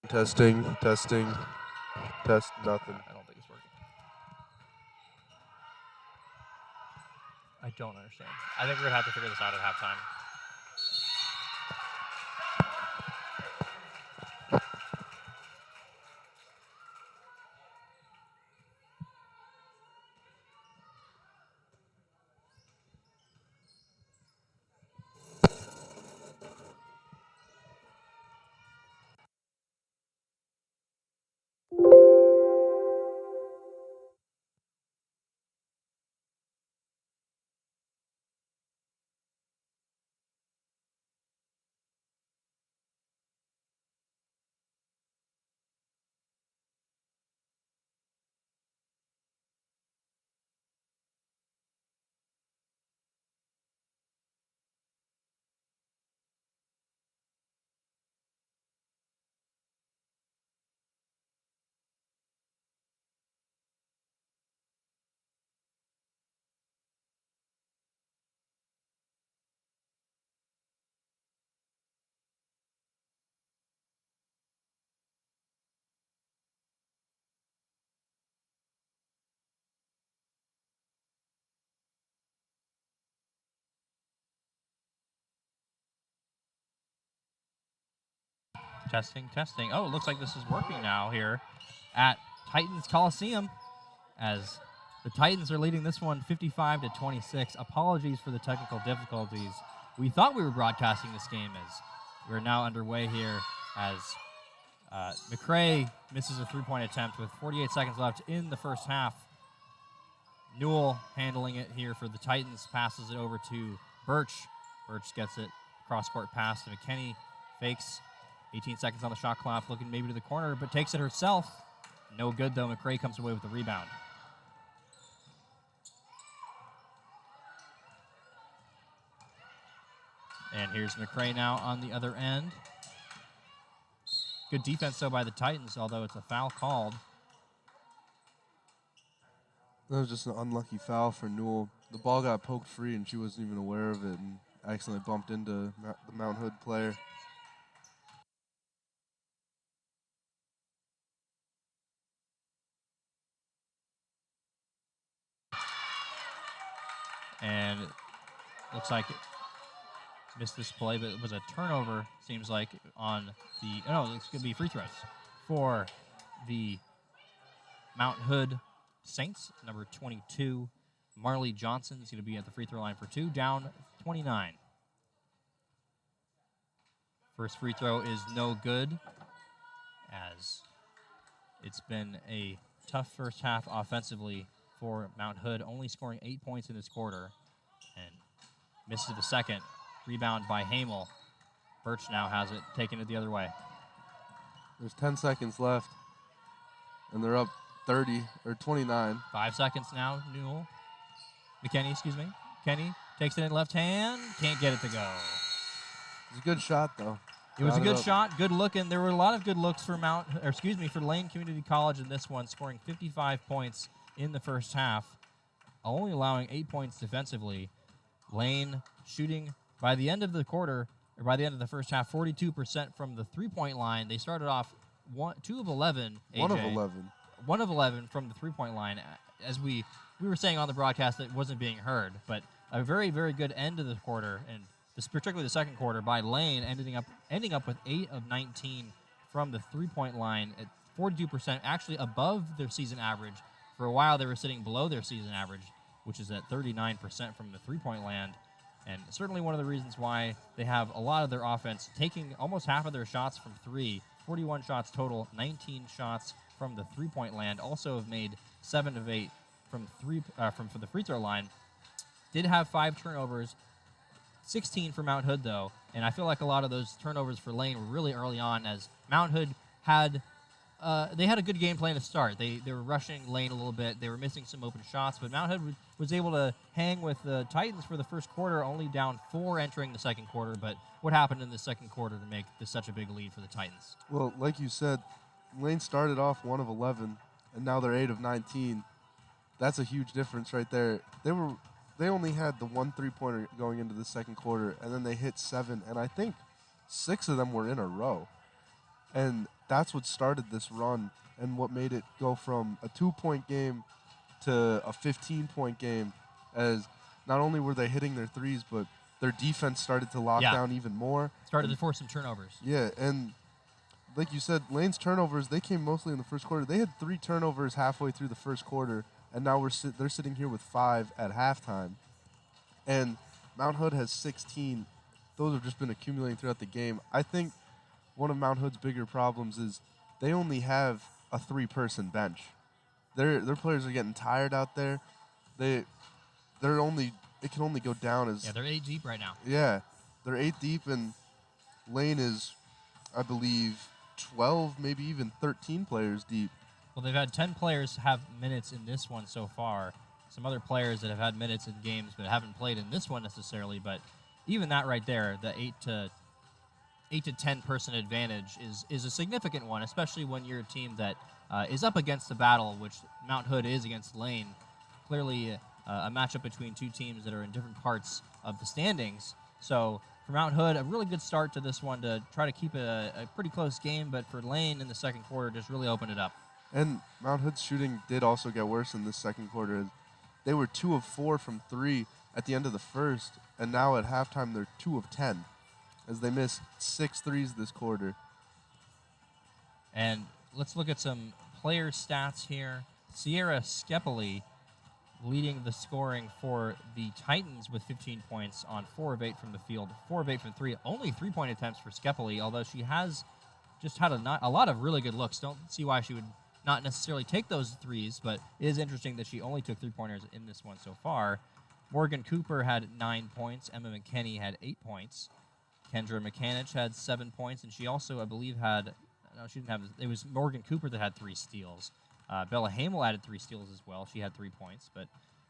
Testing, testing, test, nothing. I don't think it's working. I don't understand. I think we're going to have to figure this out at halftime. Testing, testing. Oh, it looks like this is working now here at Titans Coliseum as the Titans are leading this one 55-26. Apologies for the technical difficulties. We thought we were broadcasting this game as we're now underway here as McCray misses a three-point attempt with 48 seconds left in the first half. Newell handling it here for the Titans, passes it over to Birch. Birch gets it, cross-court pass to McKinney, fakes, 18 seconds on the shot clock, looking maybe to the corner, but takes it herself. No good, though. McCray comes away with the rebound. And here's McCray now on the other end. Good defense, though, by the Titans, although it's a foul called. That was just an unlucky foul for Newell. The ball got poked free, and she wasn't even aware of it, and accidentally bumped into the Mount Hood player. And it looks like it missed this play, but it was a turnover, seems like, on the... Oh, it's going to be free throws for the Mount Hood Saints. Number 22, Marley Johnson, is going to be at the free throw line for two, down 29. First free throw is no good, as it's been a tough first half offensively for Mount Hood, only scoring 8 points in this quarter, and misses the second. Rebound by Hamel. Birch now has it, taking it the other way. There's 10 seconds left, and they're up 30 or 29. 5 seconds now, Newell. McKinney, excuse me. Kenny takes it in left hand, can't get it to go. It's a good shot, though. It was a good shot, good looking. There were a lot of good looks for for Lane Community College in this one, scoring 55 points in the first half, only allowing 8 points defensively. Lane shooting by the end of the quarter, or by the end of the first half, 42% from the three-point line. They started off 2 of 11. AJ. 1 of 11. 1 of 11 from the three-point line. As we were saying on the broadcast, that wasn't being heard, but a very, very good end of the quarter, and particularly the second quarter by Lane, ending up with 8 of 19 from the three-point line at 42%, actually above their season average. For a while, they were sitting below their season average, which is at 39% from the three-point land, and certainly one of the reasons why they have a lot of their offense taking almost half of their shots from three, 41 shots total, 19 shots from the three-point land. Also have made 7 of 8 from the free throw line. Did have 5 turnovers, 16 for Mount Hood, though, and I feel like a lot of those turnovers for Lane were really early on, as Mount Hood had a good game plan to start. They were rushing Lane a little bit. They were missing some open shots, but Mount Hood was able to hang with the Titans for the first quarter, only down 4 entering the second quarter. But what happened in the second quarter to make this such a big lead for the Titans? Well, like you said, Lane started off 1 of 11, and now they're 8 of 19. That's a huge difference right there. They only had the 1 3-pointer going into the second quarter, and then they hit 7, and I think 6 of them were in a row. And that's what started this run and what made it go from a 2-point game to a 15-point game, as not only were they hitting their threes, but their defense started to lock Yeah. down even more. Started to force some turnovers. Yeah, and like you said, Lane's turnovers, they came mostly in the first quarter. They had 3 turnovers halfway through the first quarter, and now they're sitting here with 5 at halftime. And Mount Hood has 16. Those have just been accumulating throughout the game. I think one of Mount Hood's bigger problems is they only have a 3-person bench. Their players are getting tired out there. It can only go down as Yeah, they're 8 deep right now. yeah, they're 8 deep, and Lane is, I believe, 12, maybe even 13 players deep. Well, they've had 10 players have minutes in this one so far. Some other players that have had minutes in games but haven't played in this one necessarily. But even that right there, the 8 to 10 person advantage is a significant one, especially when you're a team that is up against the battle, which Mount Hood is against Lane. Clearly a matchup between two teams that are in different parts of the standings. So for Mount Hood, a really good start to this one to try to keep it a pretty close game, but for Lane in the second quarter, just really opened it up. And Mount Hood's shooting did also get worse in this second quarter. They were 2 of 4 from 3 at the end of the first, and now at halftime they're 2 of 10, as they missed 6 threes this quarter. And let's look at some player stats here. Sierra Skepoli leading the scoring for the Titans with 15 points on 4 of 8 from the field, 4 of 8 from 3. Only 3-point attempts for Skepoli, although she has just had a lot of really good looks. Don't see why she would not necessarily take those threes, but it is interesting that she only took 3-pointers in this one so far. Morgan Cooper had 9 points. Emma McKenney had 8 points. Kendra McCanich had 7 points, and she also, I believe, had... No, she didn't have... It was Morgan Cooper that had 3 steals. Bella Hamel added 3 steals as well. She had 3 points. But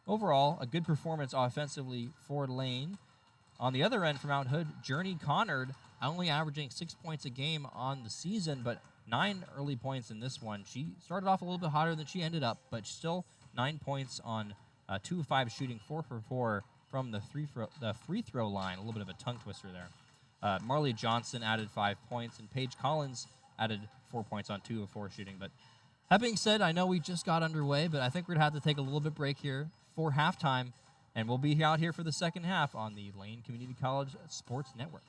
overall, a good performance offensively for Lane. On the other end for Mount Hood, Journey Connard only averaging 6 points a game on the season, but 9 early points in this one. She started off a little bit hotter than she ended up, but still 9 points on 2 of 5 shooting, 4 for 4 from the free throw line. A little bit of a tongue twister there. Marley Johnson added 5 points, and Paige Collins added 4 points on 2 of 4 shooting. But that being said, I know we just got underway, but I think we're going to have to take a little bit break here for halftime, and we'll be out here for the second half on the Lane Community College Sports Network.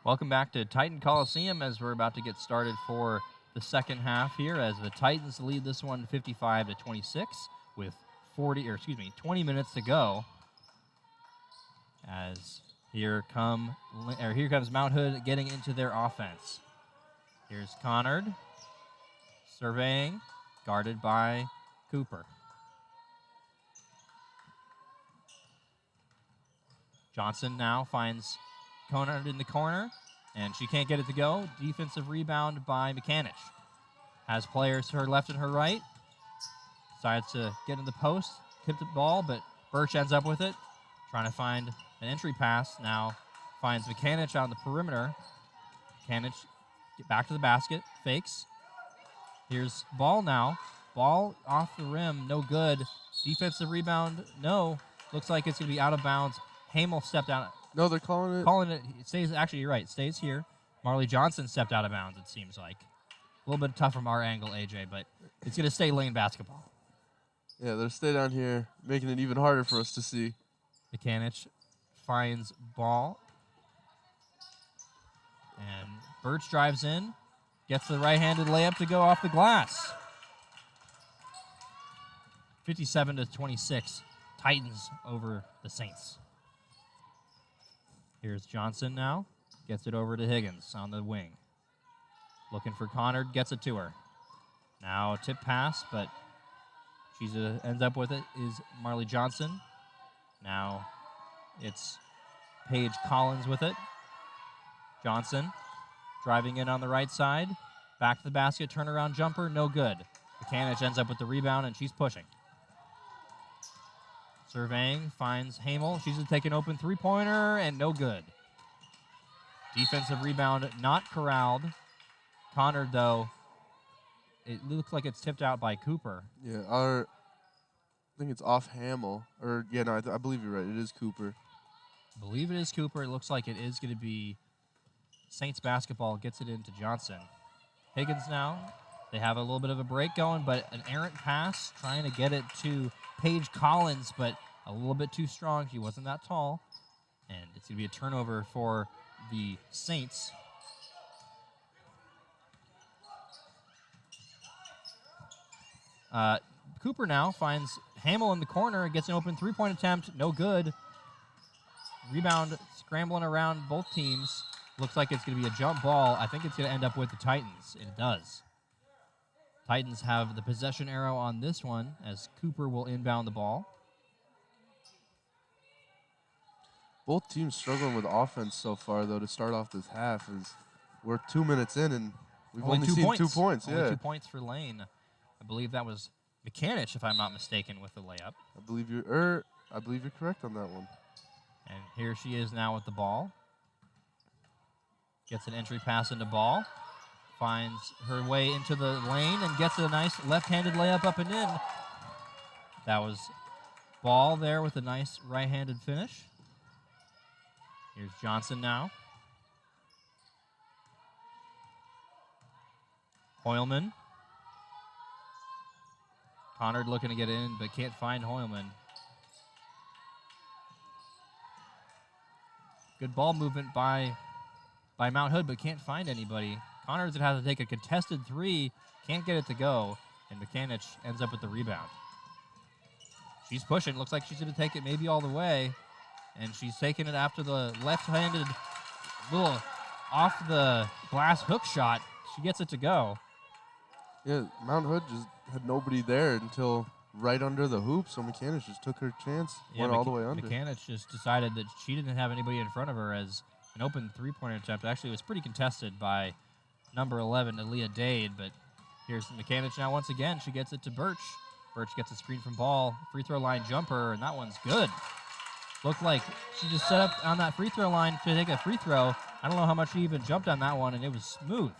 Welcome back to Titan Coliseum as we're about to get started for the second half here as the Titans lead this one 55-26 with 20 minutes to go. As here comes Mount Hood getting into their offense. Here's Connard surveying, guarded by Cooper. Johnson now finds Connard in the corner, and she can't get it to go. Defensive rebound by McCanich. Has players to her left and her right. Decides to get in the post, tip the ball, but Birch ends up with it. Trying to find an entry pass. Now finds McCanich on the perimeter. McCanich get back to the basket, fakes. Here's ball now. Ball off the rim, no good. Defensive rebound, no. Looks like it's going to be out of bounds. Hamel stepped out. No, they're calling it. It stays. Actually, you're right. It stays here. Marley Johnson stepped out of bounds, it seems like. A little bit tough from our angle, AJ, but it's going to stay Lane basketball. Yeah, they'll stay down here, making it even harder for us to see. McCanich finds ball. And Birch drives in. Gets the right-handed layup to go off the glass. 57-26. Titans over the Saints. Here's Johnson now. Gets it over to Higgins on the wing. Looking for Connard. Gets it to her. Now a tip pass, but she ends up with it is Marley Johnson. Now it's Paige Collins with it. Johnson driving in on the right side. Back to the basket. Turnaround jumper. No good. McCanich ends up with the rebound, and she's pushing. Surveying, finds Hamel. She's going to take an open three-pointer, and no good. Defensive rebound not corralled. Connard, though, it looks like it's tipped out by Cooper. Yeah, I think it's off Hamel. I believe you're right. It is Cooper. I believe it is Cooper. It looks like it is going to be Saints basketball. Gets it into Johnson. Higgins now. They have a little bit of a break going, but an errant pass, trying to get it to Paige Collins, but a little bit too strong. She wasn't that tall. And it's going to be a turnover for the Saints. Cooper now finds Hamel in the corner, gets an open three-point attempt, no good. Rebound scrambling around both teams. Looks like it's going to be a jump ball. I think it's going to end up with the Titans, and it does. Titans have the possession arrow on this one as Cooper will inbound the ball. Both teams struggling with offense so far, though, to start off this half. We're 2 minutes in, and we've only seen 2 points. Only 2 points for Lane. I believe that was McCanich, if I'm not mistaken, with the layup. I believe you're correct on that one. And here she is now with the ball. Gets an entry pass into ball. Finds her way into the lane and gets a nice left-handed layup up and in. That was ball there with a nice right-handed finish. Here's Johnson now. Hoylman. Connard looking to get in, but can't find Hoylman. Good ball movement by Mount Hood, but can't find anybody. Connors would have to take a contested three, can't get it to go, and McCanich ends up with the rebound. She's pushing. Looks like she's going to take it maybe all the way, and she's taking it after the left-handed little off-the-glass hook shot. She gets it to go. Yeah, Mount Hood just had nobody there until right under the hoop, so McCanich just took her chance, went all the way under. McCanich just decided that she didn't have anybody in front of her as an open three-pointer attempt. Actually, it was pretty contested by number 11, Aaliyah Dade, but here's McCanich now once again. She gets it to Birch. Birch gets a screen from ball, free throw line jumper, and that one's good. Looked like she just set up on that free throw line to take a free throw. I don't know how much she even jumped on that one, and it was smooth.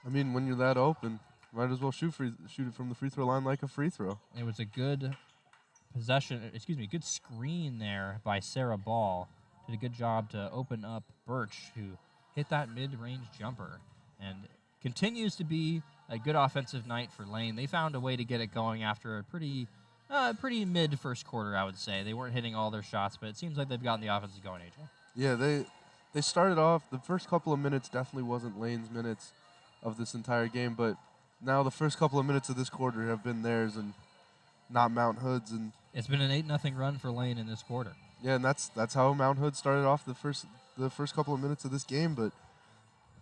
I mean, when you're that open, might as well shoot it from the free throw line like a free throw. It was a good good screen there by Sarah Ball. Did a good job to open up Birch, who hit that mid-range jumper. And continues to be a good offensive night for Lane. They found a way to get it going after a pretty mid first quarter, I would say. They weren't hitting all their shots, but it seems like they've gotten the offense going, AJ. Yeah, they started off, the first couple of minutes definitely wasn't Lane's minutes of this entire game, but now the first couple of minutes of this quarter have been theirs and not Mount Hood's. And It's been an 8-0 run for Lane in this quarter. yeah, and that's how Mount Hood started off the first couple of minutes of this game, but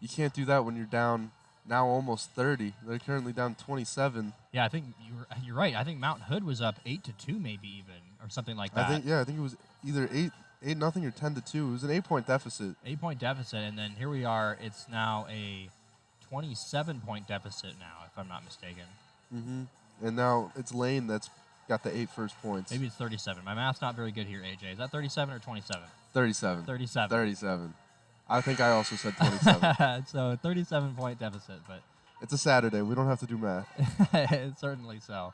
you can't do that when you're down now almost 30. They're currently down 27. Yeah, I think you're right. I think Mount Hood was up 8-2 maybe even, or something like that. I think it was either 8-0 or 10-2. It was an 8-point deficit. 8-point deficit, and then here we are. It's now a 27-point deficit now, if I'm not mistaken. Mm-hmm. And now it's Lane that's got the 8 first points. Maybe it's 37. My math's not very good here, AJ. Is that 37 or 27? 37. 37. 37. I think I also said 27. So 37-point deficit, but It's a Saturday. We don't have to do math. certainly so.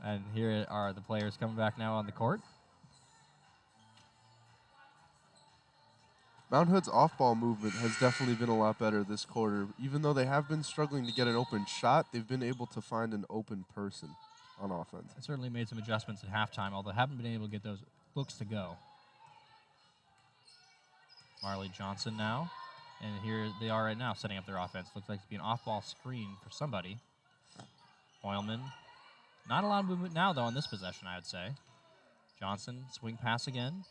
And here are the players coming back now on the court. Mount Hood's off-ball movement has definitely been a lot better this quarter. Even though they have been struggling to get an open shot, they've been able to find an open person on offense. I certainly made some adjustments at halftime, although haven't been able to get those looks to go. Marley Johnson now. And here they are right now setting up their offense. Looks like to be an off-ball screen for somebody. Hoylman. Not a lot of movement now, though, on this possession, I would say. Johnson, swing pass again.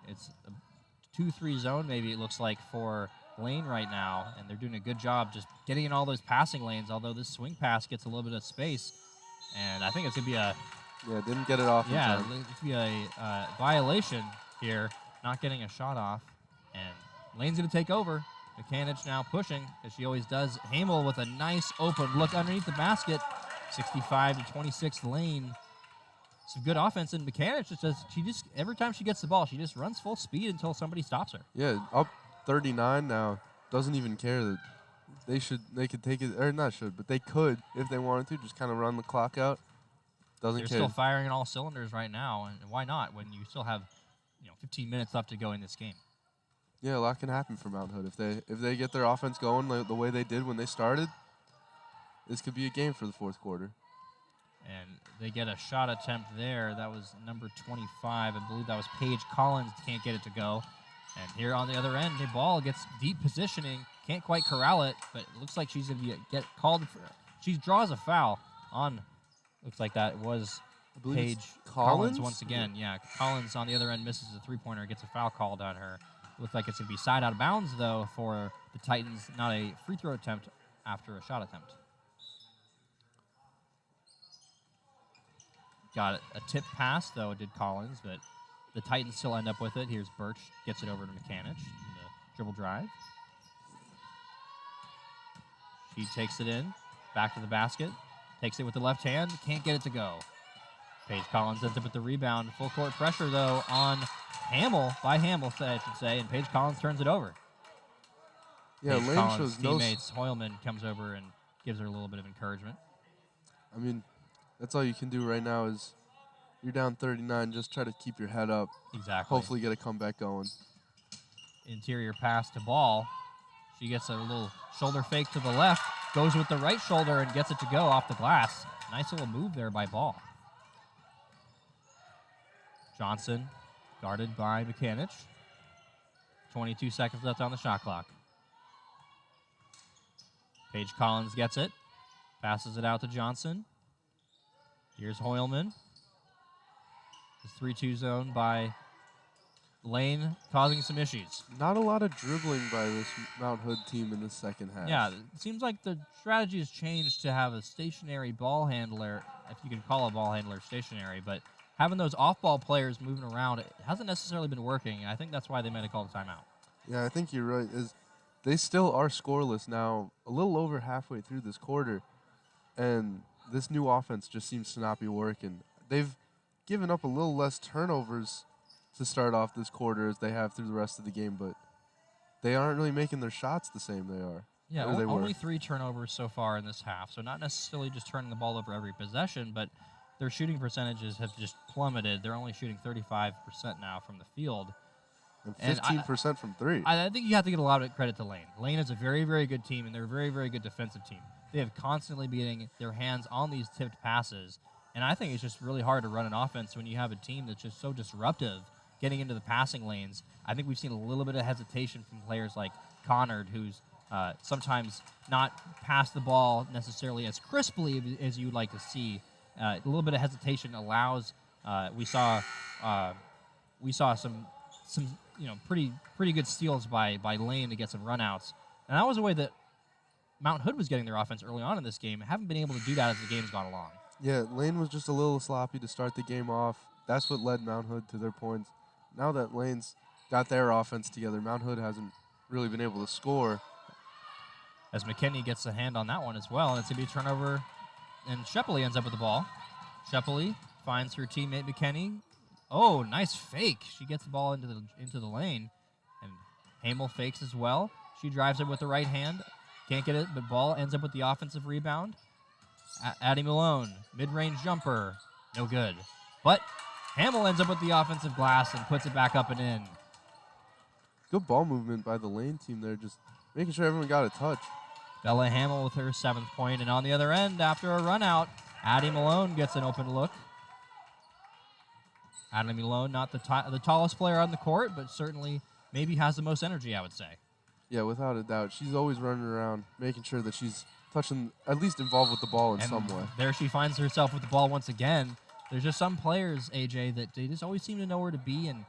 It's a 2-3 zone, maybe it looks like, for Lane right now, and they're doing a good job just getting in all those passing lanes, although this swing pass gets a little bit of space, and I think it's going to be a... Yeah, didn't get it off in time. It's going to be a violation here, not getting a shot off, and Lane's going to take over. McCanich now pushing, as she always does. Hamel with a nice open look underneath the basket. 65-26 Lane. Some good offense, and McCanich just every time she gets the ball, she just runs full speed until somebody stops her. Yeah, up 39 now. Doesn't even care that they could take it, or not should, but they could if they wanted to, just kind of run the clock out. Doesn't They're care. still firing on all cylinders right now, and why not when you still have 15 minutes left to go in this game? Yeah, a lot can happen for Mount Hood if they get their offense going the way they did when they started. This could be a game for the fourth quarter. And they get a shot attempt there. That was number 25. I believe that was Paige Collins. Can't get it to go. And here on the other end, the ball gets deep positioning. Can't quite corral it, but it looks like she's going to get called for. She draws a foul on. Looks like that was Paige Collins once again. Yeah, Collins on the other end misses a three-pointer, gets a foul called on her. Looks like it's going to be side out of bounds, though, for the Titans. Not a free throw attempt after a shot attempt. Got a tip pass, though, did Collins, but the Titans still end up with it. Here's Birch, gets it over to McCanich in the dribble drive. She takes it in, back to the basket, takes it with the left hand, can't get it to go. Paige Collins ends up with the rebound. Full court pressure, though, on Hamel, I should say, and Paige Collins turns it over. Yeah, Paige Lane Collins' shows no. teammates, Hoylman, comes over and gives her a little bit of encouragement. I mean, that's all you can do right now is you're down 39. Just try to keep your head up. Exactly. Hopefully get a comeback going. Interior pass to Ball. She gets a little shoulder fake to the left, goes with the right shoulder and gets it to go off the glass. Nice little move there by Ball. Johnson guarded by McCanich. 22 seconds left on the shot clock. Paige Collins gets it, passes it out to Johnson. Here's Hoylman. The 3-2 zone by Lane causing some issues. Not a lot of dribbling by this Mount Hood team in the second half. Yeah, it seems like the strategy has changed to have a stationary ball handler, if you can call a ball handler stationary, but having those off-ball players moving around, it hasn't necessarily been working. I think that's why they might have called a timeout. Yeah, I think you're right. They still are scoreless now, a little over halfway through this quarter, and this new offense just seems to not be working. They've given up a little less turnovers to start off this quarter as they have through the rest of the game, but they aren't really making their shots the same they are. Yeah, they only 3 turnovers so far in this half, so not necessarily just turning the ball over every possession, but their shooting percentages have just plummeted. They're only shooting 35% now from the field. And 15% from three. I think you have to give a lot of credit to Lane. Lane is a very, very good team, and they're a very, very good defensive team. They have constantly been getting their hands on these tipped passes, and I think it's just really hard to run an offense when you have a team that's just so disruptive getting into the passing lanes. I think we've seen a little bit of hesitation from players like Connard, who's sometimes not pass the ball necessarily as crisply as you would like to see. A little bit of hesitation allows. We saw some pretty good steals by Lane to get some runouts, and that was a way that Mount Hood was getting their offense early on in this game. Haven't been able to do that as the game's gone along. Yeah, Lane was just a little sloppy to start the game off. That's what led Mount Hood to their points. Now that Lane's got their offense together, Mount Hood hasn't really been able to score. As McKinney gets a hand on that one as well, and it's going to be a turnover, and Shepley ends up with the ball. Shepley finds her teammate McKinney. Oh, nice fake. She gets the ball into the lane, and Hamel fakes as well. She drives it with the right hand. Can't get it, but ball ends up with the offensive rebound. Addie Malone, mid-range jumper, no good. But Hamel ends up with the offensive glass and puts it back up and in. Good ball movement by the Lane team there, just making sure everyone got a touch. Bella Hamel with her 7th point, and on the other end, after a run out, Addie Malone gets an open look. Addie Malone, not the tallest player on the court, but certainly maybe has the most energy, I would say. Yeah, without a doubt. She's always running around, making sure that she's touching, at least involved with the ball in some way. There she finds herself with the ball once again. There's just some players, AJ, that they just always seem to know where to be and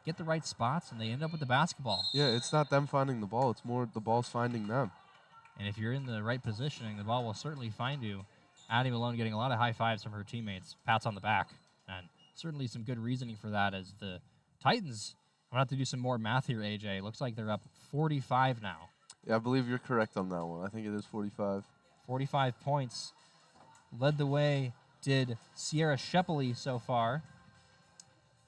get the right spots, and they end up with the basketball. Yeah, it's not them finding the ball. It's more the ball's finding them. And if you're in the right positioning, the ball will certainly find you. Addie Malone getting a lot of high fives from her teammates, pats on the back, and certainly some good reasoning for that as the Titans, I'm going to have to do some more math here, AJ. Looks like they're up 45 now. Yeah, I believe you're correct on that one. I think it is 45. 45 points. Led the way did Sierra Shepley so far.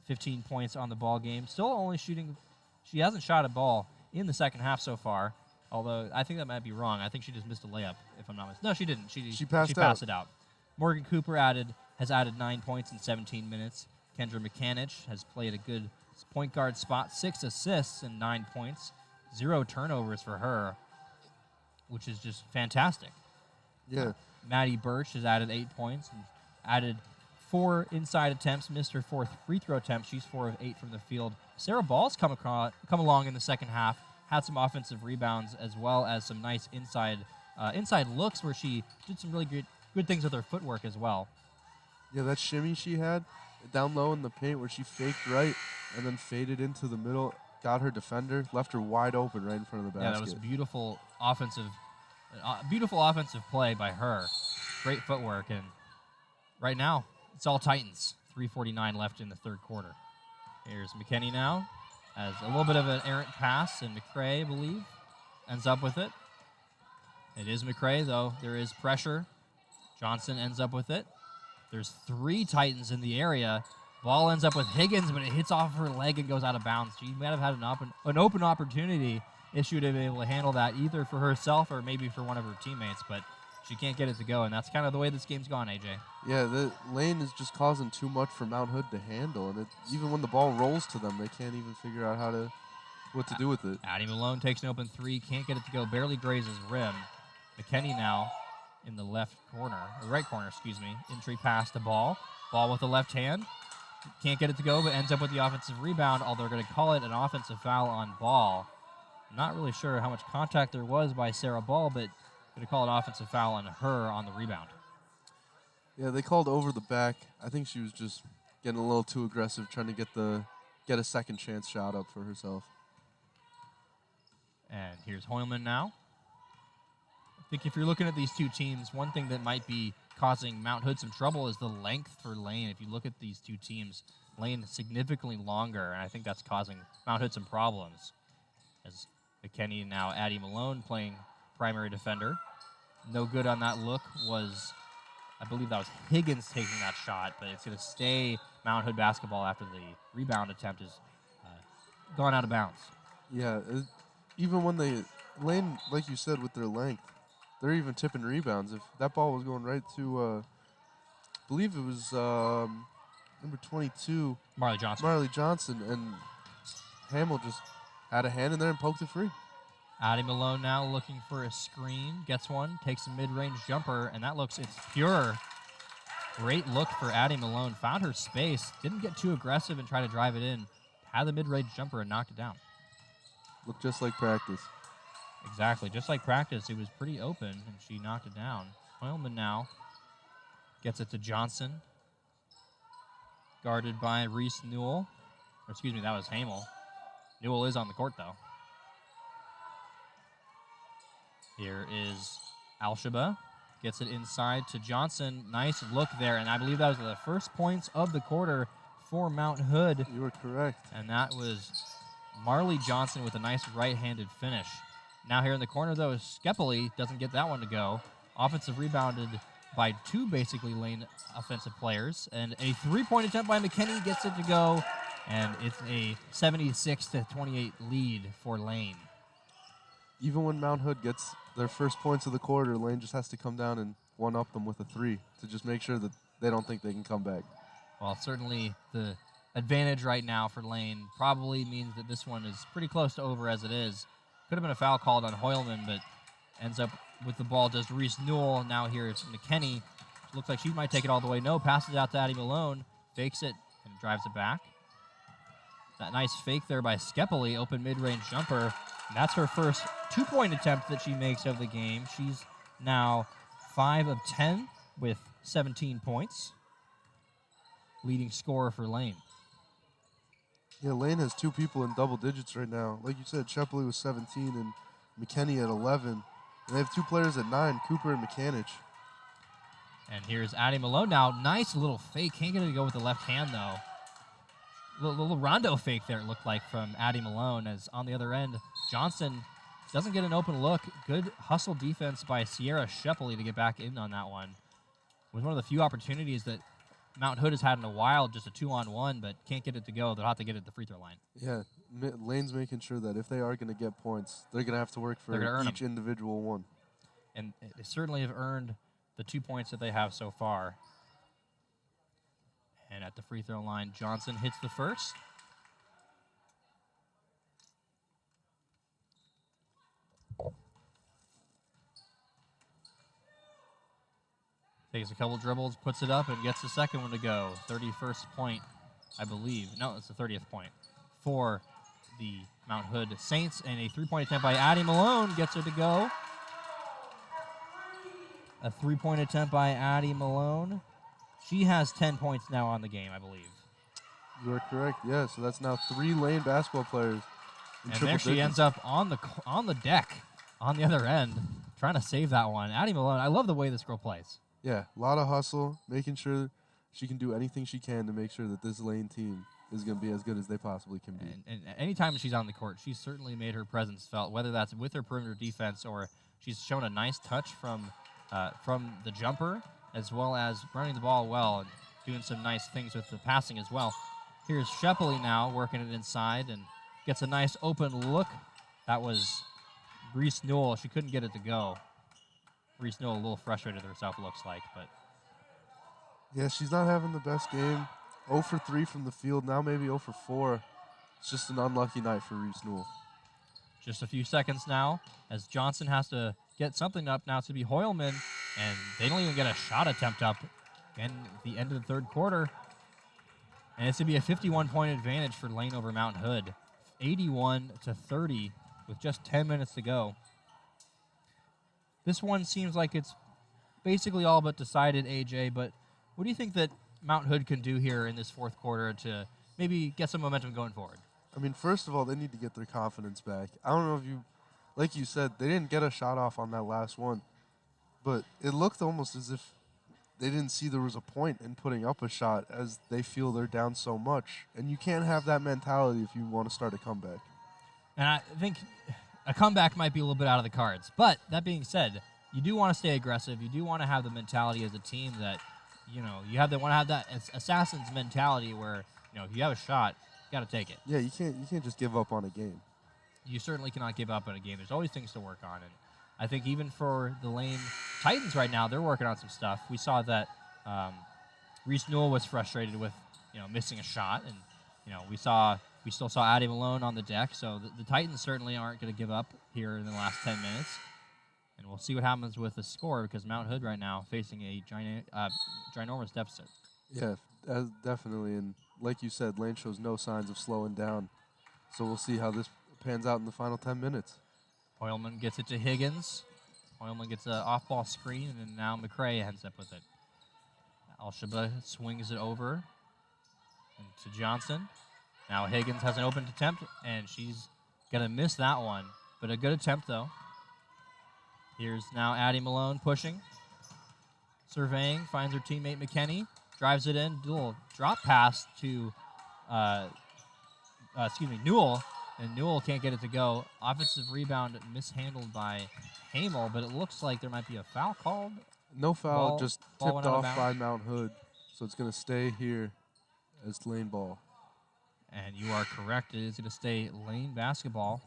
15 points on the ball game. Still only shooting. She hasn't shot a ball in the second half so far, although I think that might be wrong. I think she just missed a layup, if I'm not mistaken. No, she didn't. She passed it out. Morgan Cooper has added 9 points in 17 minutes. Kendra McCanich has played a good point guard spot, 6 assists and 9 points. 0 turnovers for her, which is just fantastic. Yeah. Maddie Birch has added 8 points and added 4 inside attempts, missed her 4th free throw attempt. She's 4 of 8 from the field. Sarah Ball's come along in the second half, had some offensive rebounds as well as some nice inside looks where she did some really good things with her footwork as well. Yeah, that shimmy she had down low in the paint where she faked right and then faded into the middle, got her defender, left her wide open right in front of the basket. Yeah, that was beautiful offensive play by her. Great footwork, and right now it's all Titans. 3:49 left in the third quarter. Here's McKinney now, has a little bit of an errant pass, and McCray, I believe, ends up with it. It is McCray, though. There is pressure. Johnson ends up with it. There's 3 Titans in the area. Ball ends up with Higgins, but it hits off her leg and goes out of bounds. She might have had an open opportunity if she would have been able to handle that either for herself or maybe for one of her teammates, but she can't get it to go, and that's kind of the way this game's gone, AJ. Yeah, the lane is just causing too much for Mount Hood to handle, and even when the ball rolls to them, they can't even figure out what to do with it. Addie Malone takes an open 3, can't get it to go, barely grazes rim. McKinney now in the right corner, entry pass to Ball with the left hand. Can't get it to go, but ends up with the offensive rebound, although they're going to call it an offensive foul on Ball. I'm not really sure how much contact there was by Sarah Ball, but going to call an offensive foul on her on the rebound. Yeah, they called over the back. I think she was just getting a little too aggressive, trying to get a second chance shot up for herself. And here's Hoylman now. I think if you're looking at these two teams, one thing that might be causing Mount Hood some trouble is the length for Lane. If you look at these two teams, Lane is significantly longer, and I think that's causing Mount Hood some problems. As McKinney and now Addie Malone playing primary defender. No good on that look was, I believe that was Higgins taking that shot, but it's going to stay Mount Hood basketball after the rebound attempt is gone out of bounds. Yeah, even when Lane, like you said, with their length, they're even tipping rebounds. If that ball was going right to, I believe it was number 22, Marley Johnson, and Hamill just had a hand in there and poked it free. Addie Malone now looking for a screen, gets one, takes a mid-range jumper, and it's pure. Great look for Addie Malone. Found her space, didn't get too aggressive and try to drive it in. had the mid-range jumper and knocked it down. Looked just like practice. Exactly. Just like practice, it was pretty open, and she knocked it down. Hoylman now gets it to Johnson. Guarded by Reese Newell. Or excuse me, that was Hamel. Newell is on the court, though. Here is Alshaba. Gets it inside to Johnson. Nice look there, and I believe that was the first points of the quarter for Mount Hood. You were correct. And that was Marley Johnson with a nice right-handed finish. Now here in the corner, though, Skepeli doesn't get that one to go. Offensive rebounded by two, basically, Lane offensive players. And a three-point attempt by McKinney gets it to go. And it's a 76-28 lead for Lane. Even when Mount Hood gets their first points of the quarter, Lane just has to come down and one-up them with a three to just make sure that they don't think they can come back. Well, certainly the advantage right now for Lane probably means that this one is pretty close to over as it is. Could have been a foul called on Hoylman, but ends up with the ball does Reese Newell. Now here it's McKinney. Looks like she might take it all the way. No, passes out to Addie Malone. Fakes it and drives it back. That nice fake there by Skepeli, open mid-range jumper. And that's her first two-point attempt that she makes of the game. She's now 5 of 10 with 17 points. Leading scorer for Lane. Yeah, Lane has two people in double digits right now. Like you said, Shepley was 17 and McKinney at 11. And they have two players at 9, Cooper and McCanich. And here's Addie Malone now. Nice little fake. Can't get it to go with the left hand, though. Little rondo fake there, it looked like, from Addie Malone. As on the other end, Johnson doesn't get an open look. Good hustle defense by Sierra Shepley to get back in on that one. It was one of the few opportunities that Mount Hood has had in a while, just a 2-on-1, but can't get it to go. They'll have to get it to the free throw line. Yeah, Lane's making sure that if they are going to get points, they're going to have to work for each individual one. And they certainly have earned the 2 points that they have so far. And at the free throw line, Johnson hits the first. Takes a couple dribbles, puts it up, and gets the second one to go. 31st point, I believe. No, it's the 30th point for the Mount Hood Saints. And a three-point attempt by Addie Malone gets it to go. A three-point attempt by Addie Malone. She has 10 points now on the game, I believe. You are correct, yeah. So that's now 3 Lane basketball players. And there she ends up on the deck on the other end, trying to save that one. Addie Malone, I love the way this girl plays. Yeah, a lot of hustle, making sure she can do anything she can to make sure that this Lane team is going to be as good as they possibly can be. And anytime she's on the court, she's certainly made her presence felt, whether that's with her perimeter defense or she's shown a nice touch from the jumper, as well as running the ball well and doing some nice things with the passing as well. Here's Shepley now working it inside and gets a nice open look. That was Reese Newell. She couldn't get it to go. Reese Newell a little frustrated with herself, looks like. But yeah, she's not having the best game. 0 for 3 from the field, now maybe 0 for 4. It's just an unlucky night for Reese Newell. Just a few seconds now as Johnson has to get something up now to be Hoylman, and they don't even get a shot attempt up in the end of the third quarter. And it's going to be a 51-point advantage for Lane over Mount Hood. 81-30 with just 10 minutes to go. This one seems like it's basically all but decided, AJ, but what do you think that Mount Hood can do here in this fourth quarter to maybe get some momentum going forward? I mean, first of all, they need to get their confidence back. I don't know if you, like you said, they didn't get a shot off on that last one, but it looked almost as if they didn't see there was a point in putting up a shot as they feel they're down so much. And you can't have that mentality if you want to start a comeback. And I think a comeback might be a little bit out of the cards. But that being said, you do want to stay aggressive. You do want to have the mentality as a team that, you know, want to have that assassin's mentality where, you know, if you have a shot, you got to take it. Yeah, you can't just give up on a game. You certainly cannot give up on a game. There's always things to work on. And I think even for the Lane Titans right now, they're working on some stuff. We saw that Reese Newell was frustrated with, you know, missing a shot. And, you know, we still saw Addie Malone on the deck. So the Titans certainly aren't going to give up here in the last 10 minutes. And we'll see what happens with the score because Mount Hood right now facing a ginormous deficit. Yeah, definitely. And like you said, Lane shows no signs of slowing down. So we'll see how this pans out in the final 10 minutes. Hoylman gets it to Higgins. Hoylman gets an off-ball screen, and then now McCray ends up with it. Al-Shaba swings it over to Johnson. Now Higgins has an open attempt, and she's going to miss that one. But a good attempt, though. Here's now Addie Malone pushing. Surveying, finds her teammate McKenny. Drives it in. Little drop pass to, Newell. And Newell can't get it to go. Offensive rebound mishandled by Hamel, but it looks like there might be a foul called. No foul, Ball- just ball tipped went out of off by bounds. Mount Hood. So it's going to stay here as Lane ball. And you are correct. It is going to stay Lane basketball.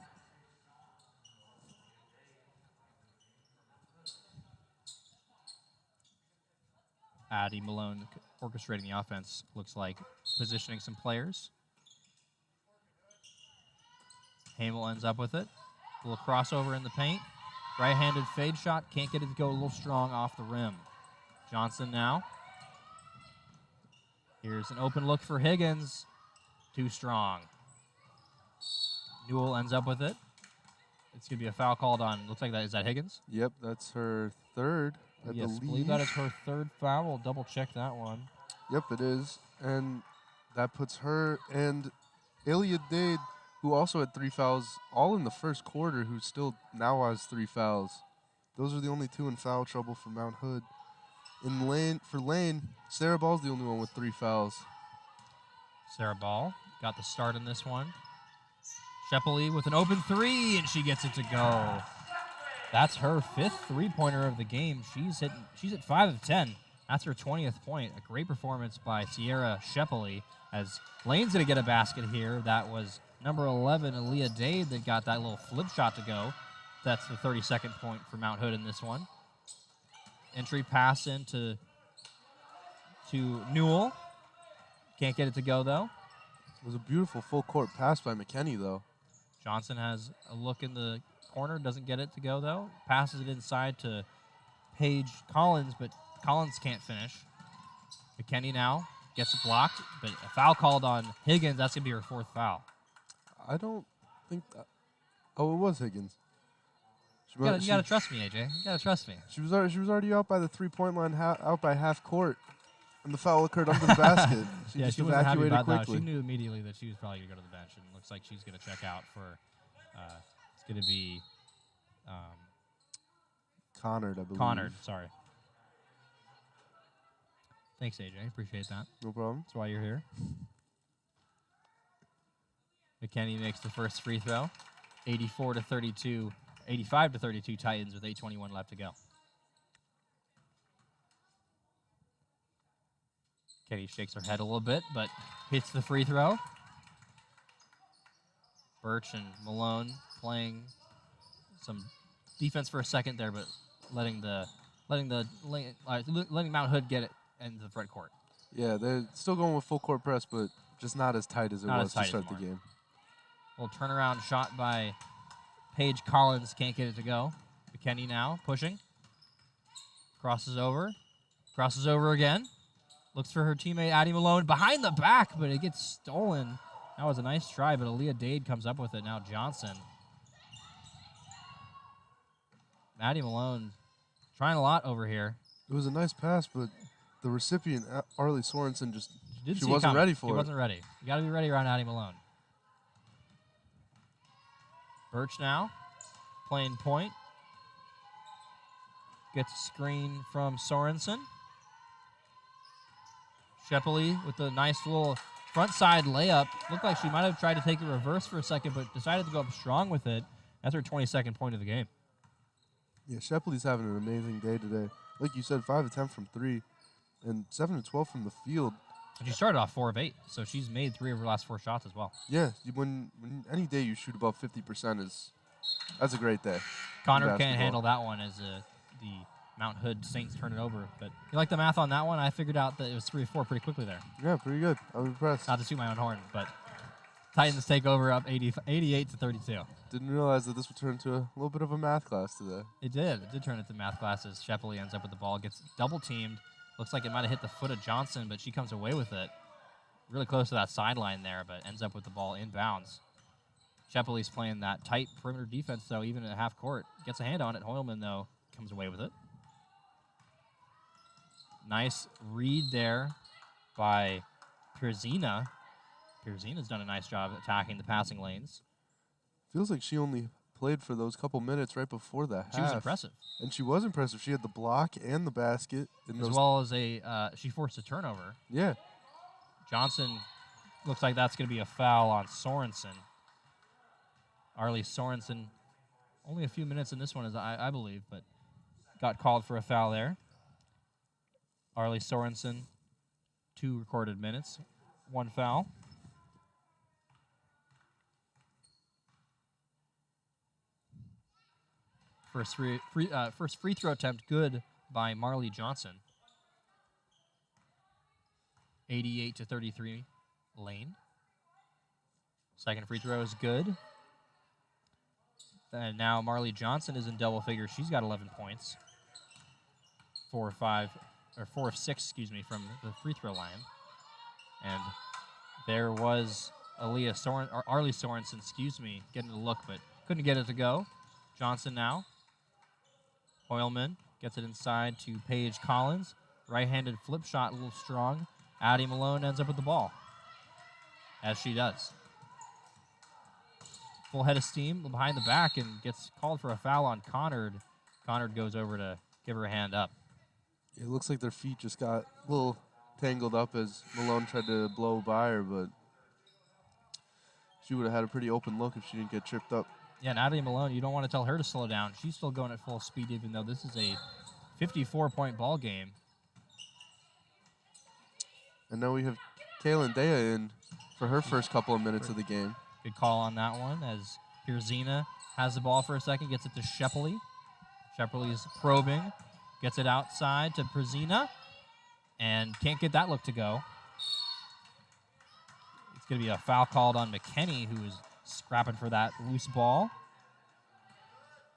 Addie Malone orchestrating the offense, looks like positioning some players. Hamel ends up with it. A little crossover in the paint. Right-handed fade shot. Can't get it to go a little strong off the rim. Johnson now. Here's an open look for Higgins. Too strong. Newell ends up with it. It's going to be a foul called on, looks like that. Is that Higgins? Yep, that's her third, I Yes, believe. believe that is her third foul. We'll double check that one. Yep, it is. And that puts her and Ilya Dade, who also had 3 fouls, all in the first quarter, who still now has 3 fouls. Those are the only 2 in foul trouble for Mount Hood. For Lane, Sarah Ball's the only one with 3 fouls. Sarah Ball got the start in this one. Shepley with an open three, and she gets it to go. That's her 5th three-pointer of the game. She's at 5 of 10. That's her 20th point. A great performance by Sierra Shepley, as Lane's going to get a basket here. That was number 11, Aaliyah Dade, that got that little flip shot to go. That's the 32nd point for Mount Hood in this one. Entry pass into Newell. Can't get it to go, though. It was a beautiful full-court pass by McKenny, though. Johnson has a look in the corner, doesn't get it to go, though. Passes it inside to Paige Collins, but Collins can't finish. McKenny now gets it blocked, but a foul called on Higgins. That's going to be her 4th foul. I don't think that. Oh, it was Higgins. You gotta trust me, AJ. You gotta trust me. She was already out by the 3-point line, out by half court, and the foul occurred under the basket. She just she wasn't happy evacuated about that. quickly. She knew immediately that she was probably going to go to the bench, and it looks like she's going to check out for, it's going to be Connard, I believe. Connard, sorry. Thanks, AJ. Appreciate that. No problem. That's why you're here. McKenny makes the first free throw. 85 to 32 Titans with 8:21 left to go. Kenny shakes her head a little bit, but hits the free throw. Birch and Malone playing some defense for a second there, but letting Mount Hood get it into the front court. Yeah, they're still going with full court press, but just not as tight as it Not was as tight to start the anymore. game. Little turnaround shot by Paige Collins. Can't get it to go. McKenny now pushing. Crosses over again. Looks for her teammate Addie Malone behind the back, but it gets stolen. That was a nice try, but Aaliyah Dade comes up with it. Now Johnson. Addie Malone trying a lot over here. It was a nice pass, but the recipient, Arlie Sorensen, Didn't she see it wasn't coming. ready for She it. wasn't ready. You got to be ready around Addie Malone. Birch now playing point. Gets a screen from Sorensen. Shepley with a nice little front side layup. Looked like she might have tried to take a reverse for a second, but decided to go up strong with it. That's her 22nd point of the game. Yeah, Shepley's having an amazing day today. Like you said, 5 of 10 from 3, and 7 of 12 from the field. And she started off 4 of 8, so she's made 3 of her last 4 shots as well. Yeah, when any day you shoot above 50% that's a great day. Connor Basketball. can't handle that one as the Mount Hood Saints turn it over. But you like the math on that one? I figured out that it was 3 of 4 pretty quickly there. Yeah, pretty good. I'm impressed. Not to toot my own horn, but Titans take over up 88 to 32. Didn't realize that this would turn into a little bit of a math class today. It did. It did turn into math classes. Shepley ends up with the ball, gets double teamed. Looks like it might have hit the foot of Johnson, but she comes away with it. really close to that sideline there, but ends up with the ball inbounds. Shepley's playing that tight perimeter defense, though, even at half court. Gets a hand on it. Hoylman, though, comes away with it. Nice read there by Pierzina. Pierzina's done a nice job attacking the passing lanes. Feels like she only played for those couple minutes right before the half. She was impressive. And she was impressive. She had the block and the basket. As well as she forced a turnover. Yeah. Johnson, looks like that's going to be a foul on Sorensen. Arlie Sorensen, only a few minutes in this one, I believe, but got called for a foul there. Arlie Sorensen, 2 recorded minutes, 1 foul. First free throw attempt good by Marley Johnson. 88-33, Lane. Second free throw is good. And now Marley Johnson is in double figures. She's got 11 points. 4 of 6, from the free throw line. And there was Arlie Sorensen, getting a look, but couldn't get it to go. Johnson now. Hoylman gets it inside to Paige Collins. Right-handed flip shot, a little strong. Addie Malone ends up with the ball, as she does. Full head of steam behind the back and gets called for a foul on Conard. Conard goes over to give her a hand up. It looks like their feet just got a little tangled up as Malone tried to blow by her, but she would have had a pretty open look if she didn't get tripped up. Yeah, and Addie Malone, you don't want to tell her to slow down. She's still going at full speed, even though this is a 54-point ball game. And now we have Kaylin Dea in for her first couple of minutes of the game. Good call on that one as Pierzina has the ball for a second, gets it to Shepley. Shepley's probing, gets it outside to Pierzina, and can't get that look to go. It's going to be a foul called on McKenney, who is scrapping for that loose ball.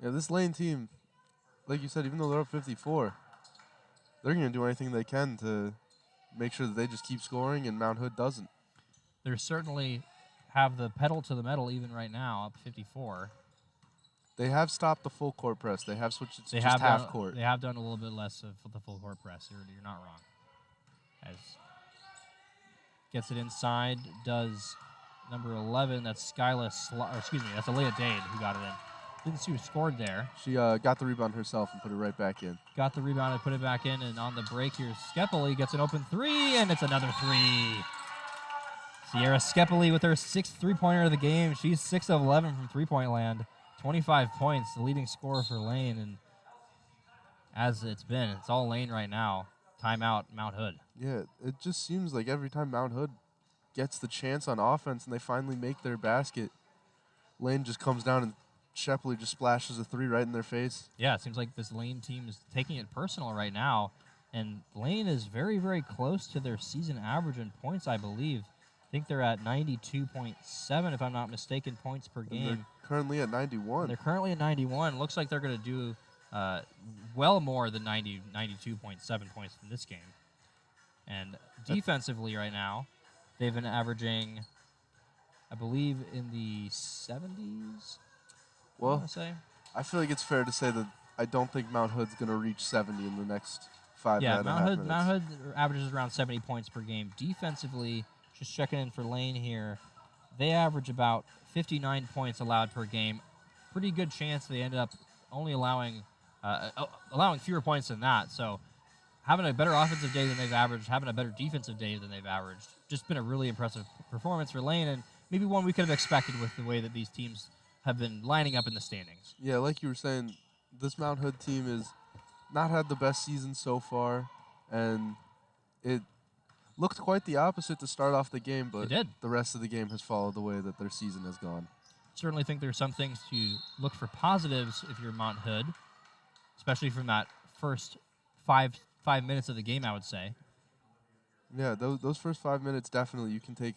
Yeah, this Lane team, like you said, even though they're up 54, they're going to do anything they can to make sure that they just keep scoring and Mount Hood doesn't. They certainly have the pedal to the metal even right now, up 54. They have stopped the full court press. They have switched it to just half court. They have done a little bit less of the full court press. You're not wrong. As gets it inside, does number 11. That's Skyla. That's Aaliyah Dade who got it in. Didn't see who scored there. She got the rebound herself and put it right back in. Got the rebound and put it back in. And on the break here, Skepeli gets an open 3, and it's another 3. Sierra Skepeli with her 6th three-pointer of the game. She's 6 of 11 from three-point land. 25 points, the leading scorer for Lane. And as it's all Lane right now. Timeout, Mount Hood. Yeah, it just seems like every time Mount Hood gets the chance on offense and they finally make their basket, Lane just comes down and Shepley just splashes a 3 right in their face. Yeah, it seems like this Lane team is taking it personal right now. And Lane is very, very close to their season average in points, I believe. I think they're at 92.7, if I'm not mistaken, points per game. They're currently at 91. They're currently at 91. Looks like they're going to do well more than 92.7 points in this game. And defensively right now, they've been averaging, I believe, in the 70s. Well, I feel like it's fair to say that I don't think Mount Hood's going to reach 70 in the next 5 minutes. Yeah, Mount Hood averages around 70 points per game. Defensively, just checking in for Lane here, they average about 59 points allowed per game. Pretty good chance they ended up only allowing fewer points than that. So having a better offensive day than they've averaged, having a better defensive day than they've averaged. Just been a really impressive performance for Lane, and maybe one we could have expected with the way that these teams have been lining up in the standings. Yeah, like you were saying, this Mount Hood team has not had the best season so far, and it looked quite the opposite to start off the game, but the rest of the game has followed the way that their season has gone. Certainly think there's some things to look for positives if you're Mount Hood, especially from that first five minutes of the game, I would say. Yeah, those first 5 minutes, definitely you can take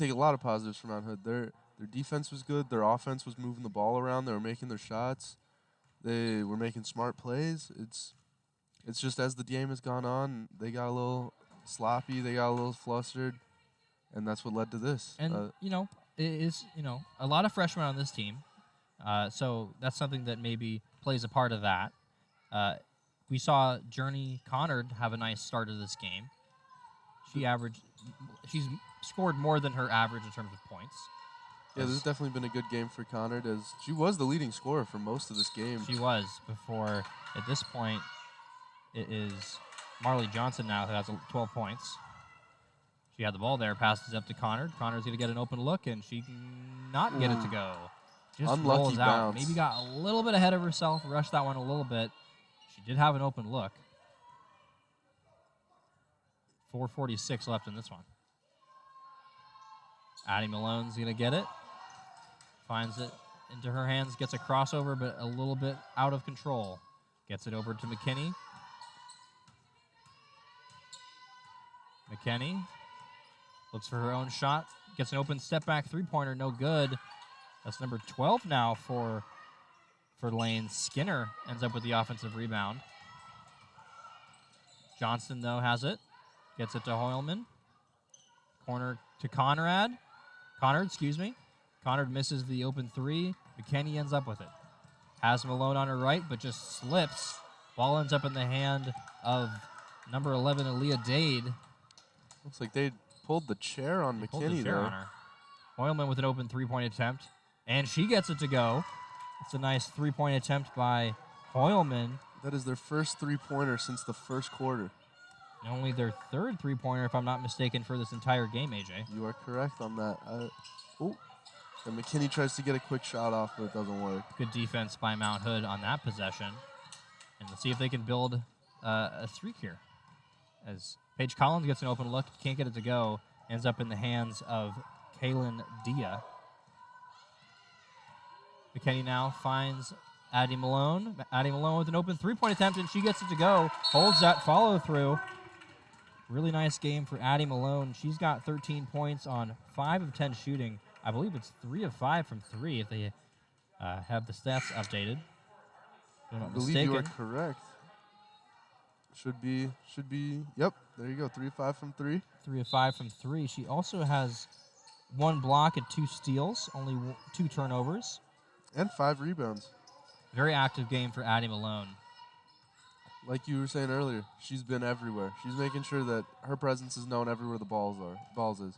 a lot of positives from Mount Hood. Their defense was good. Their offense was moving the ball around. They were making their shots. They were making smart plays. It's just as the game has gone on, they got a little sloppy. They got a little flustered. And that's what led to this. And, it is, a lot of freshmen on this team. So that's something that maybe plays a part of that. We saw Journey Connard have a nice start to this game. She's scored more than her average in terms of points. Yeah, this has definitely been a good game for Connard, as she was the leading scorer for most of this game. She was before, at this point, it is Marley Johnson now who has 12 points. She had the ball there, passes up to Connard. Connard's going to get an open look, and she cannot get it to go. Just unlucky rolls bounce. out. Maybe got a little bit ahead of herself, rushed that one a little bit. She did have an open look. 4:46 left in this one. Addie Malone's going to get it. Finds it into her hands, gets a crossover, but a little bit out of control. Gets it over to McKinney. McKinney looks for her own shot. Gets an open step-back three-pointer, no good. That's number 12 now for Lane. Skinner ends up with the offensive rebound. Johnston, though, has it. Gets it to Hoylman. Corner to Conrad. Connard. Connard misses the open three. McKinney ends up with it. Has Malone on her right, but just slips. Ball ends up in the hand of number 11, Aaliyah Dade. Looks like they pulled the chair on McKinney there. On her. Hoylman with an open three-point attempt, and she gets it to go. It's a nice three-point attempt by Hoylman. That is their first three-pointer since the first quarter. And only their third three-pointer, if I'm not mistaken, for this entire game, AJ. You are correct on that. And McKinney tries to get a quick shot off, but it doesn't work. Good defense by Mount Hood on that possession. And let's see if they can build a streak here. As Paige Collins gets an open look, can't get it to go, ends up in the hands of Kaylin Dia. McKinney now finds Addie Malone. Addie Malone with an open three-point attempt, and she gets it to go. Holds that follow-through. Really nice game for Addie Malone. She's got 13 points on 5 of 10 shooting. I believe it's 3 of 5 from 3 if they have the stats updated. If I'm not I believe mistaken. you are correct. Should be. Yep, there you go. 3 of 5 from 3. 3 of 5 from 3. She also has 1 block and 2 steals, only 2 turnovers. And 5 rebounds. Very active game for Addie Malone. Like you were saying earlier, she's been everywhere. She's making sure that her presence is known everywhere the balls is.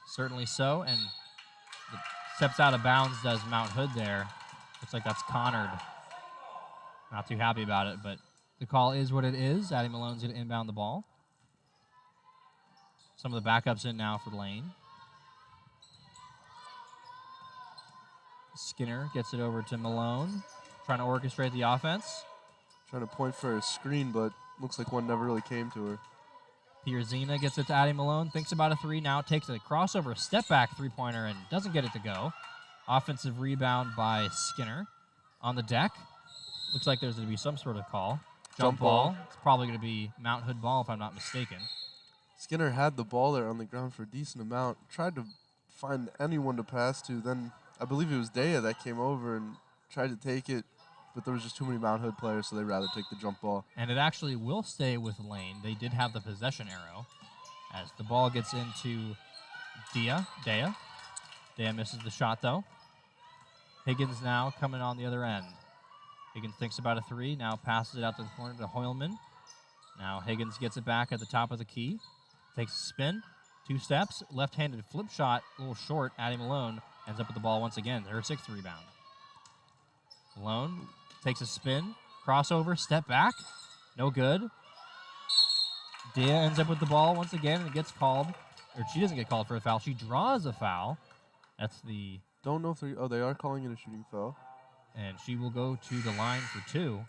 Certainly so, and steps out of bounds does Mount Hood there. Looks like that's Connard. Not too happy about it, but the call is what it is. Addie Malone's going to inbound the ball. Some of the backups in now for Lane. Skinner gets it over to Malone, trying to orchestrate the offense. Trying to point for a screen, but looks like one never really came to her. Pierzina gets it to Addie Malone, thinks about a three, now takes a crossover step-back three-pointer and doesn't get it to go. Offensive rebound by Skinner. On the deck, looks like there's going to be some sort of call. Jump ball. It's probably going to be Mount Hood ball if I'm not mistaken. Skinner had the ball there on the ground for a decent amount. Tried to find anyone to pass to. Then I believe it was Dea that came over and tried to take it, but there was just too many Mount Hood players, so they'd rather take the jump ball. And it actually will stay with Lane. They did have the possession arrow as the ball gets into Dea. Dea misses the shot, though. Higgins now coming on the other end. Higgins thinks about a three, now passes it out to the corner to Hoylman. Now Higgins gets it back at the top of the key. Takes a spin, 2 steps, left-handed flip shot, a little short. Addie Malone ends up with the ball once again. Her 6th rebound. Malone takes a spin, crossover, step back, no good. Dea ends up with the ball once again and gets called, or she doesn't get called for a foul. She draws a foul. That's the... Don't know if they are calling it a shooting foul. And she will go to the line for 2.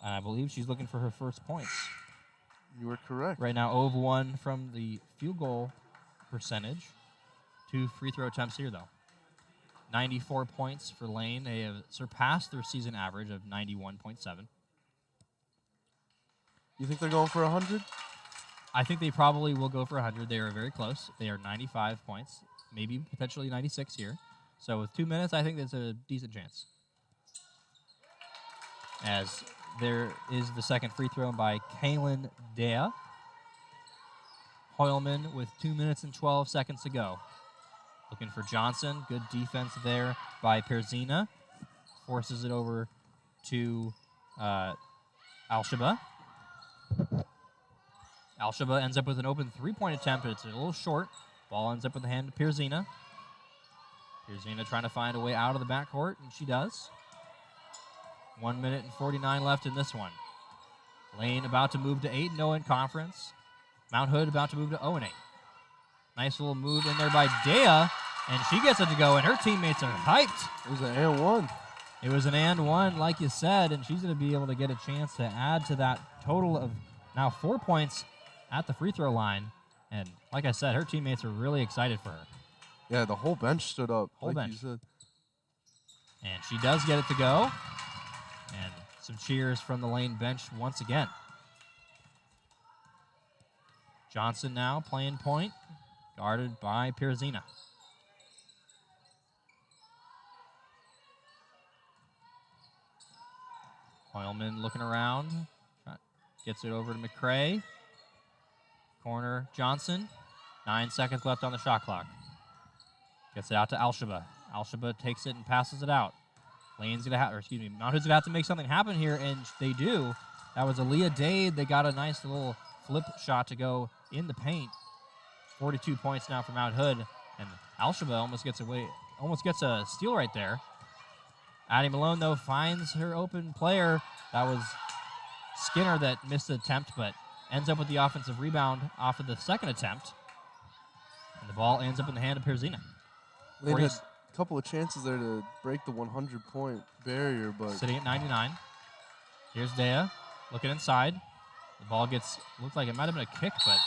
And I believe she's looking for her first points. You are correct. Right now, 0 of 1 from the field goal percentage. 2 free throw attempts here, though. 94 points for Lane. They have surpassed their season average of 91.7. You think they're going for 100? I think they probably will go for 100. They are very close. They are 95 points, maybe potentially 96 here. So with 2 minutes, I think that's a decent chance. As there is the second free throw by Kaylin Dea. Hoylman with 2 minutes and 12 seconds to go. Looking for Johnson. Good defense there by Perzina. Forces it over to Alshaba. Alshaba ends up with an open three-point attempt, but it's a little short. Ball ends up in the hand of Perzina. Perzina trying to find a way out of the backcourt, and she does. 1 minute and 49 left in this one. Lane about to move to 8-0 in conference. Mount Hood about to move to 0-8. Nice little move in there by Dea, and she gets it to go, and her teammates are hyped. It was an and one. It was an and one, like you said, and she's going to be able to get a chance to add to that total of now 4 points at the free throw line. And like I said, her teammates are really excited for her. Yeah, the whole bench stood up. Whole bench. You said. And she does get it to go. And some cheers from the Lane bench once again. Johnson now playing point, guarded by Perzina. Hoylman looking around, gets it over to McCray. Corner Johnson, 9 seconds left on the shot clock. Gets it out to Alshaba. Alshaba takes it and passes it out. Mount Hood's gonna have to make something happen here, and they do. That was Aaliyah Dade. They got a nice little flip shot to go in the paint. 42 points now for Mount Hood, and Alshaba almost gets a steal right there. Addie Malone, though, finds her open player. That was Skinner that missed the attempt, but ends up with the offensive rebound off of the second attempt. And the ball ends up in the hand of Perzina. Lane had a couple of chances there to break the 100-point barrier, but sitting at 99. Here's Dea looking inside. The ball looks like it might have been a kick, but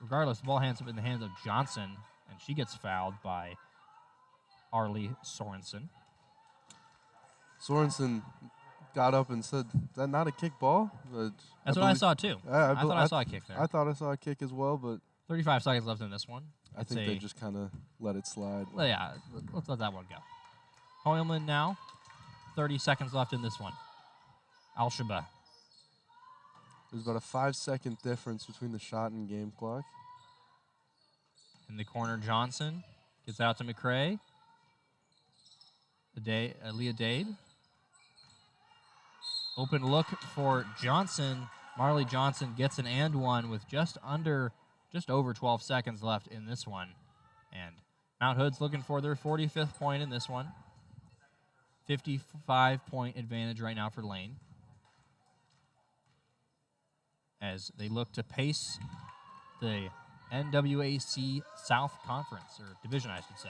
regardless, the ball ends up in the hands of Johnson, and she gets fouled by Arlie Sorensen. Sorensen got up and said, "Is that not a kick ball?" But that's what I saw too. I thought I saw a kick there. I thought I saw a kick as well, but 35 seconds left in this one. I think they just kind of let it slide. Well, yeah, let's let that one go. Hoylman now, 30 seconds left in this one. Alshaba. There's about a 5-second difference between the shot and game clock. In the corner, Johnson gets out to McCray. Leah Dade. Open look for Johnson. Marley Johnson gets an and one with just over 12 seconds left in this one. And Mount Hood's looking for their 45th point in this one. 55-point advantage right now for Lane, as they look to pace the NWAC South Conference, or Division, I should say.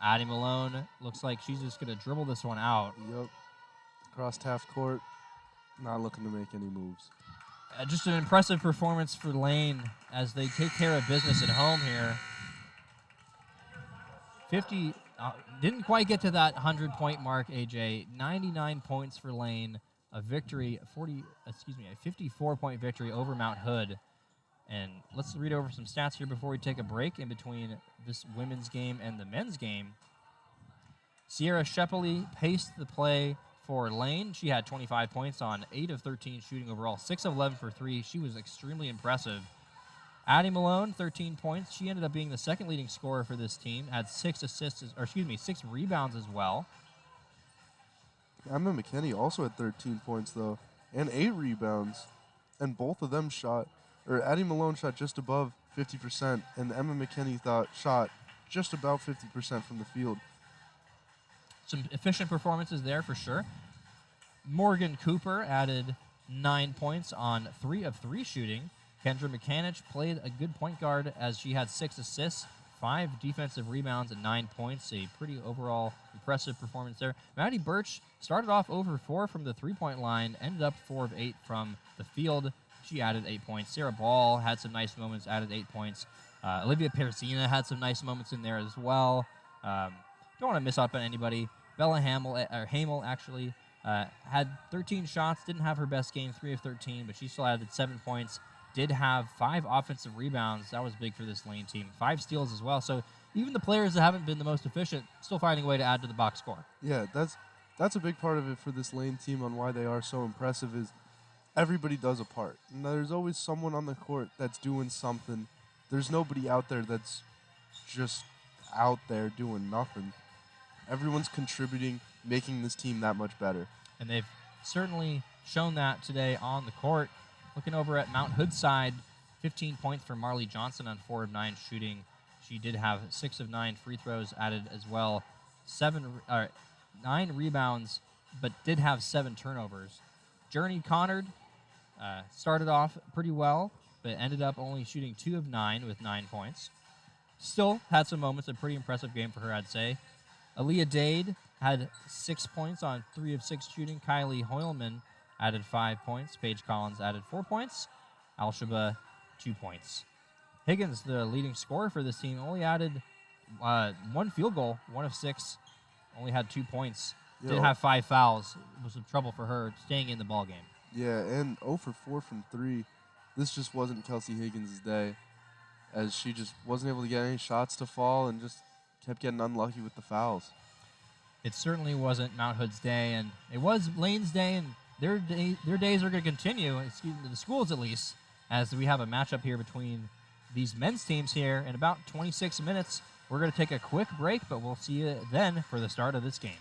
Addie Malone looks like she's just going to dribble this one out. Yep. Crossed half court, not looking to make any moves. Just an impressive performance for Lane as they take care of business at home here. 50, didn't quite get to that 100-point mark, AJ. 99 points for Lane. A 54-point victory over Mount Hood. And let's read over some stats here before we take a break in between this women's game and the men's game. Sierra Shepley paced the play for Lane. She had 25 points on 8 of 13 shooting overall, 6 of 11 for 3. She was extremely impressive. Addie Malone, 13 points. She ended up being the second leading scorer for this team, had 6 rebounds as well. Emma McKinney also had 13 points, though, and 8 rebounds. And both of them Addie Malone shot just above 50%, and Emma McKinney shot just about 50% from the field. Some efficient performances there for sure. Morgan Cooper added 9 points on 3 of 3 shooting. Kendra McCanich played a good point guard as she had 6 assists, 5 defensive rebounds, and 9 points. A pretty overall impressive performance there. Maddie Birch started off over 4 from the three-point line, ended up 4 of 8 from the field. She added 8 points. Sarah Ball had some nice moments, added 8 points. Olivia Perzina had some nice moments in there as well. Don't want to miss out on anybody. Bella Hamel actually had 13 shots, didn't have her best game, 3 of 13, but she still added 7 points. Did have 5 offensive rebounds. That was big for this Lane team. 5 steals as well. So even the players that haven't been the most efficient still finding a way to add to the box score. Yeah, that's a big part of it for this Lane team on why they are so impressive is everybody does a part. And there's always someone on the court that's doing something. There's nobody out there that's just out there doing nothing. Everyone's contributing, making this team that much better. And they've certainly shown that today on the court. Looking over at Mount Hood side, 15 points for Marley Johnson on 4 of 9 shooting. She did have 6 of 9 free throws added as well. 9 rebounds, but did have 7 turnovers. Journey Connard started off pretty well, but ended up only shooting 2 of 9 with 9 points. Still had some moments, a pretty impressive game for her, I'd say. Aaliyah Dade had 6 points on 3 of 6 shooting. Kylie Hoylman added 5 points. Paige Collins added 4 points. Al-Shaba, 2 points. Higgins, the leading scorer for this team, only added 1 field goal, 1 of 6. Only had 2 points. Did have 5 fouls. It was some trouble for her staying in the ball game. Yeah, and 0 for 4 from 3. This just wasn't Kelsey Higgins' day, as she just wasn't able to get any shots to fall and just kept getting unlucky with the fouls. It certainly wasn't Mount Hood's day, and it was Lane's day, and their days are going to continue, the schools at least, as we have a matchup here between these men's teams here. In about 26 minutes, we're going to take a quick break, but we'll see you then for the start of this game.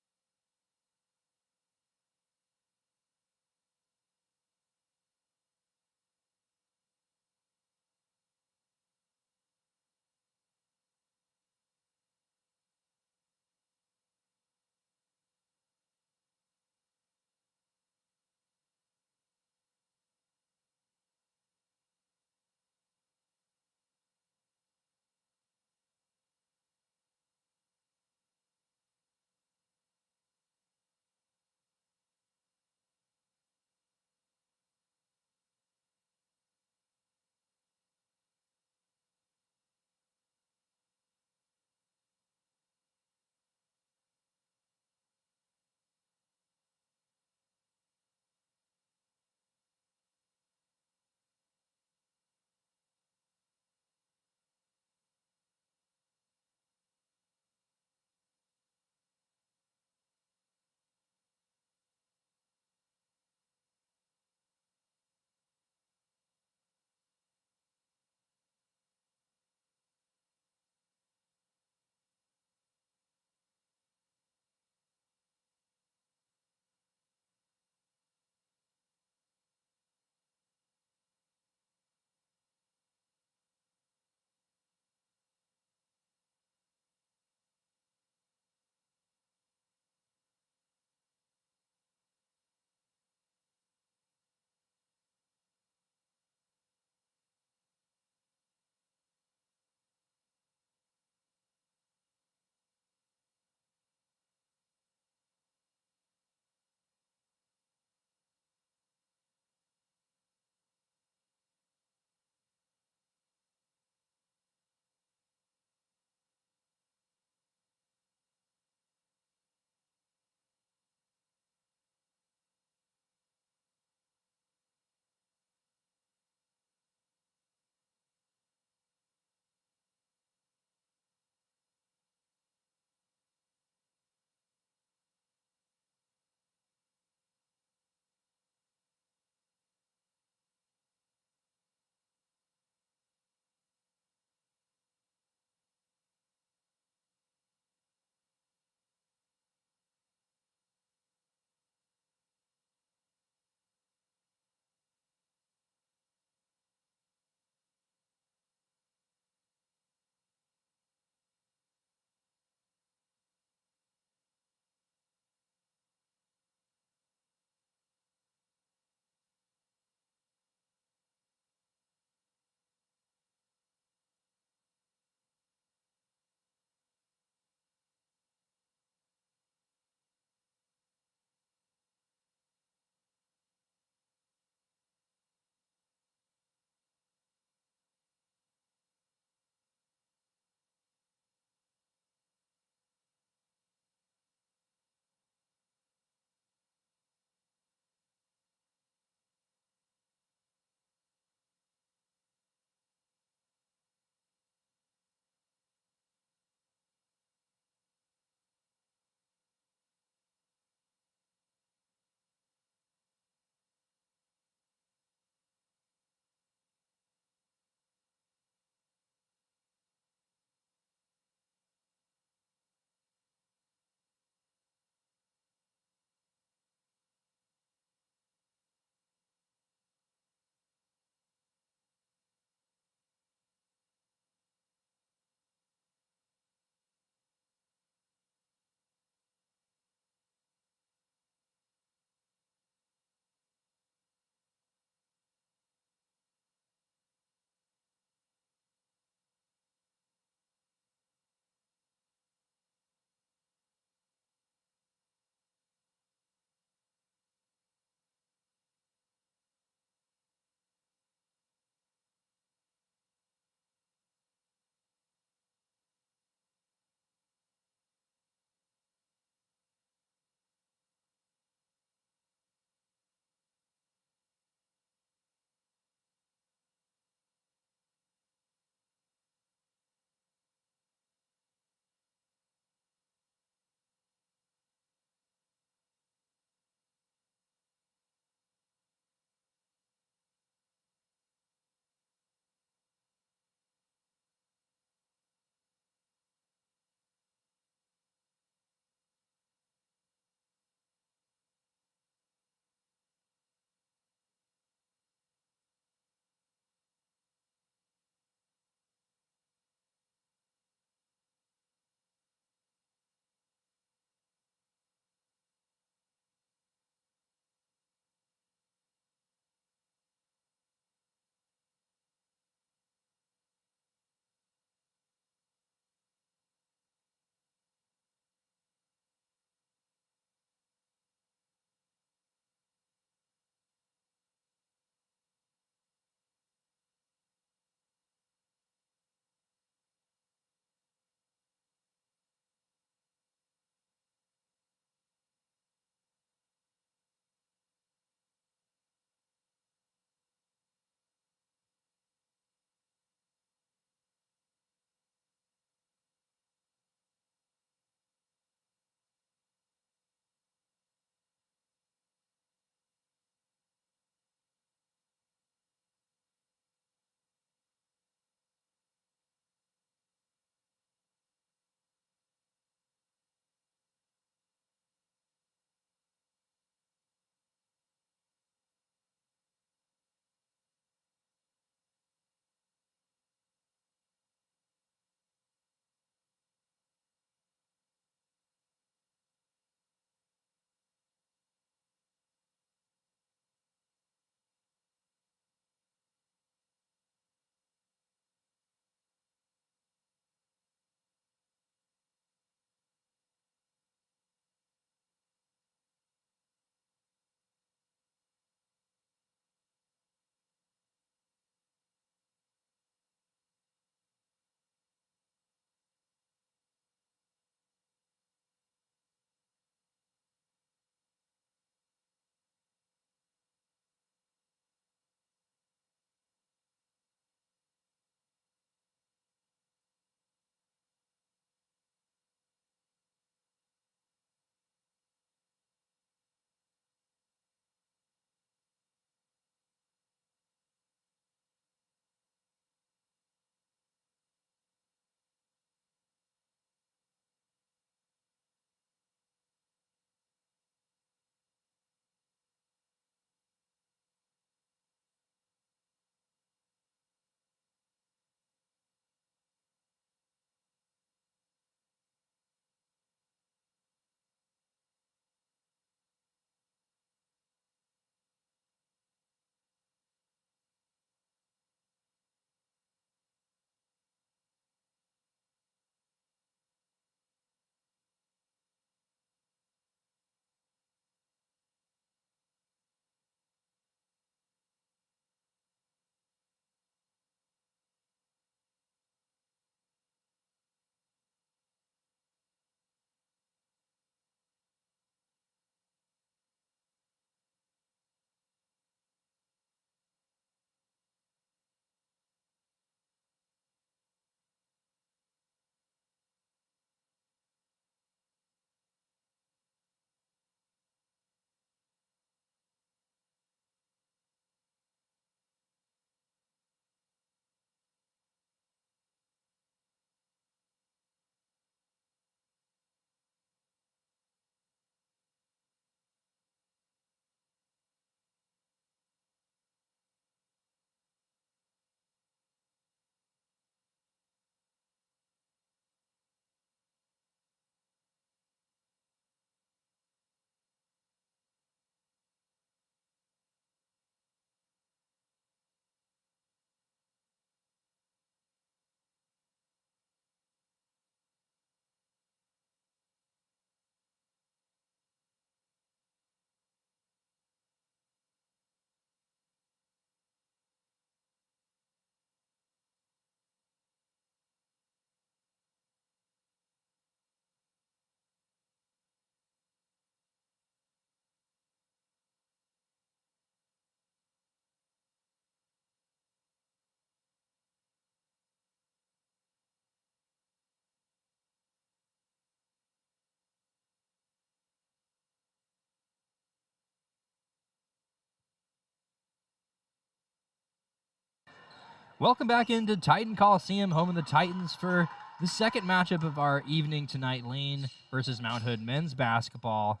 Welcome back into Titan Coliseum, home of the Titans, for the second matchup of our evening tonight, Lane versus Mount Hood men's basketball.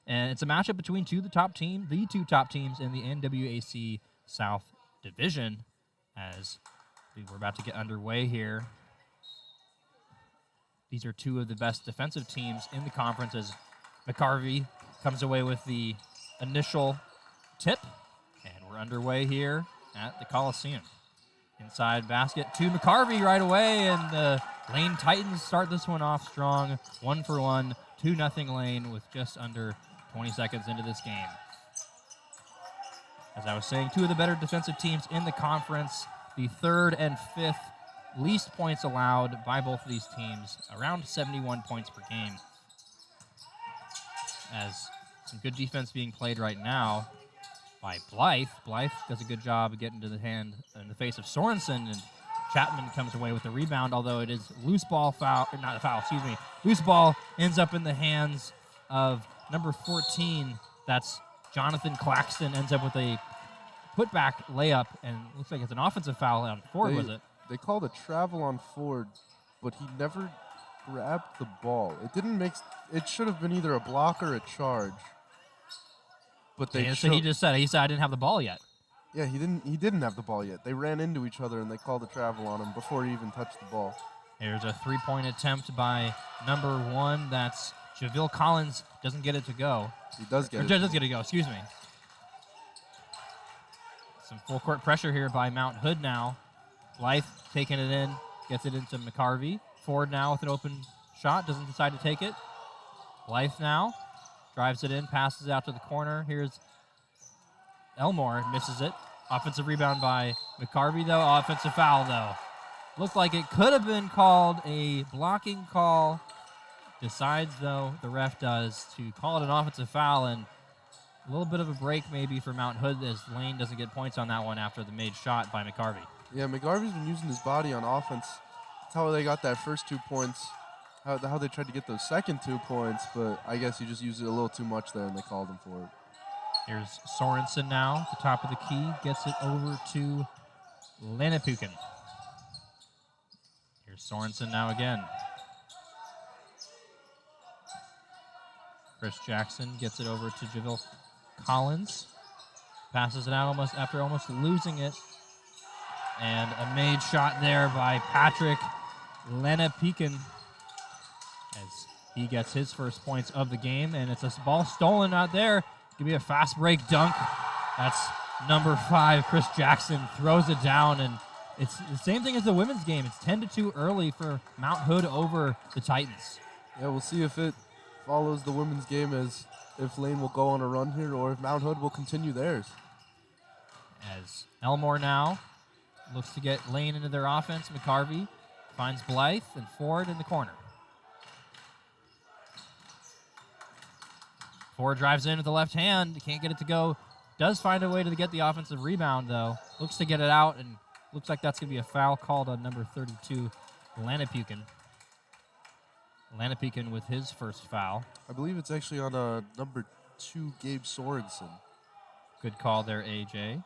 And it's a matchup between the two top teams in the NWAC South Division, as we're about to get underway here. These are two of the best defensive teams in the conference, as McCarvey comes away with the initial tip. And we're underway here at the Coliseum. Inside basket to McCarvey right away, and the Lane Titans start this one off strong. 1-for-1, 2-0 Lane with just under 20 seconds into this game. As I was saying, two of the better defensive teams in the conference. The third and fifth least points allowed by both of these teams, around 71 points per game. As some good defense being played right now by Blythe. Blythe does a good job of getting to the hand in the face of Sorensen, and Chapman comes away with the rebound, although it is loose ball foul, or not a foul, excuse me. Loose ball ends up in the hands of number 14. That's Jonathan Claxton, ends up with a putback layup, and looks like it's an offensive foul on Ford, was it? They called a travel on Ford, but he never grabbed the ball. It should have been either a block or a charge. But he said I didn't have the ball yet. Yeah, he didn't have the ball yet. They ran into each other and they called a travel on him before he even touched the ball. Here's a three-point attempt by number 1. That's JaVille Collins. Doesn't get it to go. He does get it. Does get it to go, excuse me. Some full court pressure here by Mount Hood now. Blythe taking it in, gets it into McCarvey. Ford now with an open shot, doesn't decide to take it. Blythe now drives it in, passes it out to the corner. Here's Elmore, misses it. Offensive rebound by McCarvey, though. Offensive foul, though. Looked like it could have been called a blocking call. Decides, though, the ref does, to call it an offensive foul, and a little bit of a break maybe for Mount Hood, as Lane doesn't get points on that one after the made shot by McCarvey. Yeah, McCarvey's been using his body on offense. That's how they got that first 2 points. How they tried to get those second 2 points, but I guess he just used it a little too much there, and they called him for it. Here's Sorensen now, at the top of the key, gets it over to Lanapukin. Here's Sorensen now again. Chris Jackson gets it over to JaVille Collins. Passes it out after almost losing it. And a made shot there by Patrick Lanapukin, as he gets his first points of the game, and it's a ball stolen out there. Could be a fast break dunk. That's number 5, Chris Jackson, throws it down, and it's the same thing as the women's game. It's 10-2 early for Mount Hood over the Titans. Yeah, we'll see if it follows the women's game, as if Lane will go on a run here or if Mount Hood will continue theirs. As Elmore now looks to get Lane into their offense, McCarvey finds Blythe and Ford in the corner. Ford drives in with the left hand. Can't get it to go. Does find a way to get the offensive rebound, though. Looks to get it out, and looks like that's going to be a foul called on number 32, Lanapukin. Lanapukin with his first foul. I believe it's actually on number 2, Gabe Sorensen. Good call there, AJ.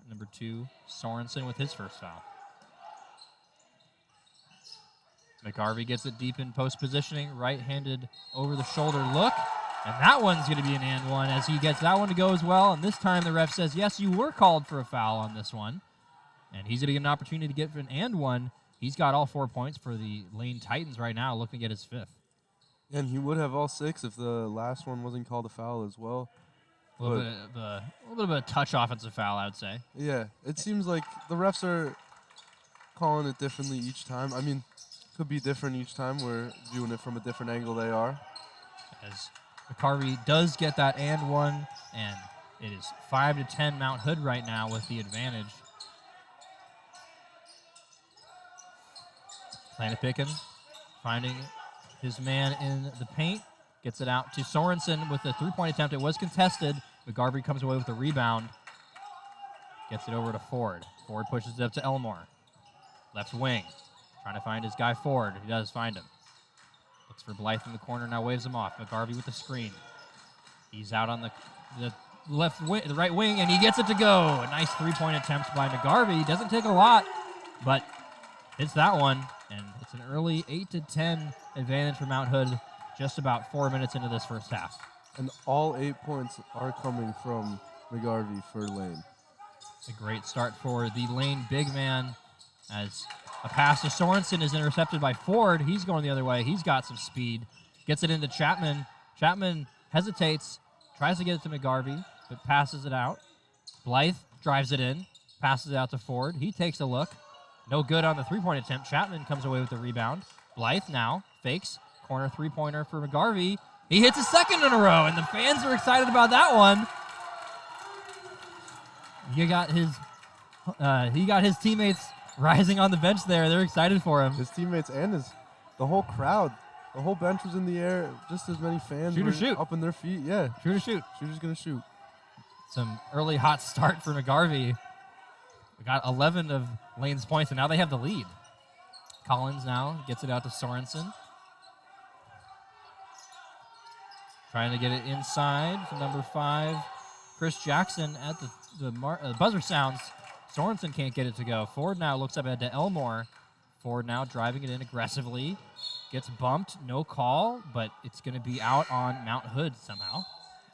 Number 2, Sorensen with his first foul. McCarvey gets it deep in post positioning, right-handed over the shoulder look. And that one's going to be an and one, as he gets that one to go as well. And this time the ref says, yes, you were called for a foul on this one. And he's going to get an opportunity to get an and one. He's got all 4 points for the Lane Titans right now, looking to get his 5th. And he would have all 6 if the last one wasn't called a foul as well. A little bit of a touch offensive foul, I would say. Yeah, it seems like the refs are calling it differently each time. I mean, could be different each time. We're viewing it from a different angle they are. As McCarvey does get that and one, and it is 5-10 Mount Hood right now with the advantage. Lanapukin finding his man in the paint, gets it out to Sorensen with a three-point attempt. It was contested. McCarvey comes away with the rebound. Gets it over to Ford. Ford pushes it up to Elmore. Left wing. Trying to find his guy Ford. He does find him. Looks for Blythe in the corner, now waves him off. McCarvey with the screen. He's out on the left wing, the right wing, and he gets it to go. A nice three-point attempt by McCarvey. Doesn't take a lot, but hits that one, and it's an early 8-10 advantage for Mount Hood just about 4 minutes into this first half. And all 8 points are coming from McGarvey for Lane. It's a great start for the Lane big man as a pass to Sorensen is intercepted by Ford. He's going the other way. He's got some speed. Gets it into Chapman. Chapman hesitates, tries to get it to McGarvey, but passes it out. Blythe drives it in, passes it out to Ford. He takes a look. No good on the three-point attempt. Chapman comes away with the rebound. Blythe now fakes. Corner three-pointer for McGarvey. He hits a second in a row, and the fans are excited about that one. He got his teammates rising on the bench there. They're excited for him. His teammates and the whole crowd. The whole bench was in the air. Just as many fans Shoot or were shoot. up in their feet. Yeah. Shoot or shoot. Shooter's going to shoot. Some early hot start for McGarvey. We got 11 of Lane's points, and now they have the lead. Collins now gets it out to Sorensen. Trying to get it inside for number 5. Chris Jackson at the buzzer sounds. Sorensen can't get it to go. Ford now looks up ahead to Elmore. Ford now driving it in aggressively. Gets bumped, no call, but it's going to be out on Mount Hood somehow.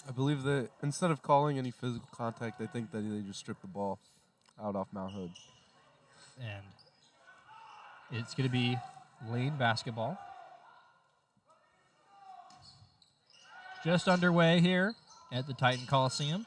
I believe that instead of calling any physical contact, I think that they just stripped the ball out off Mount Hood. And it's going to be Lane basketball. Just underway here at the Titan Coliseum.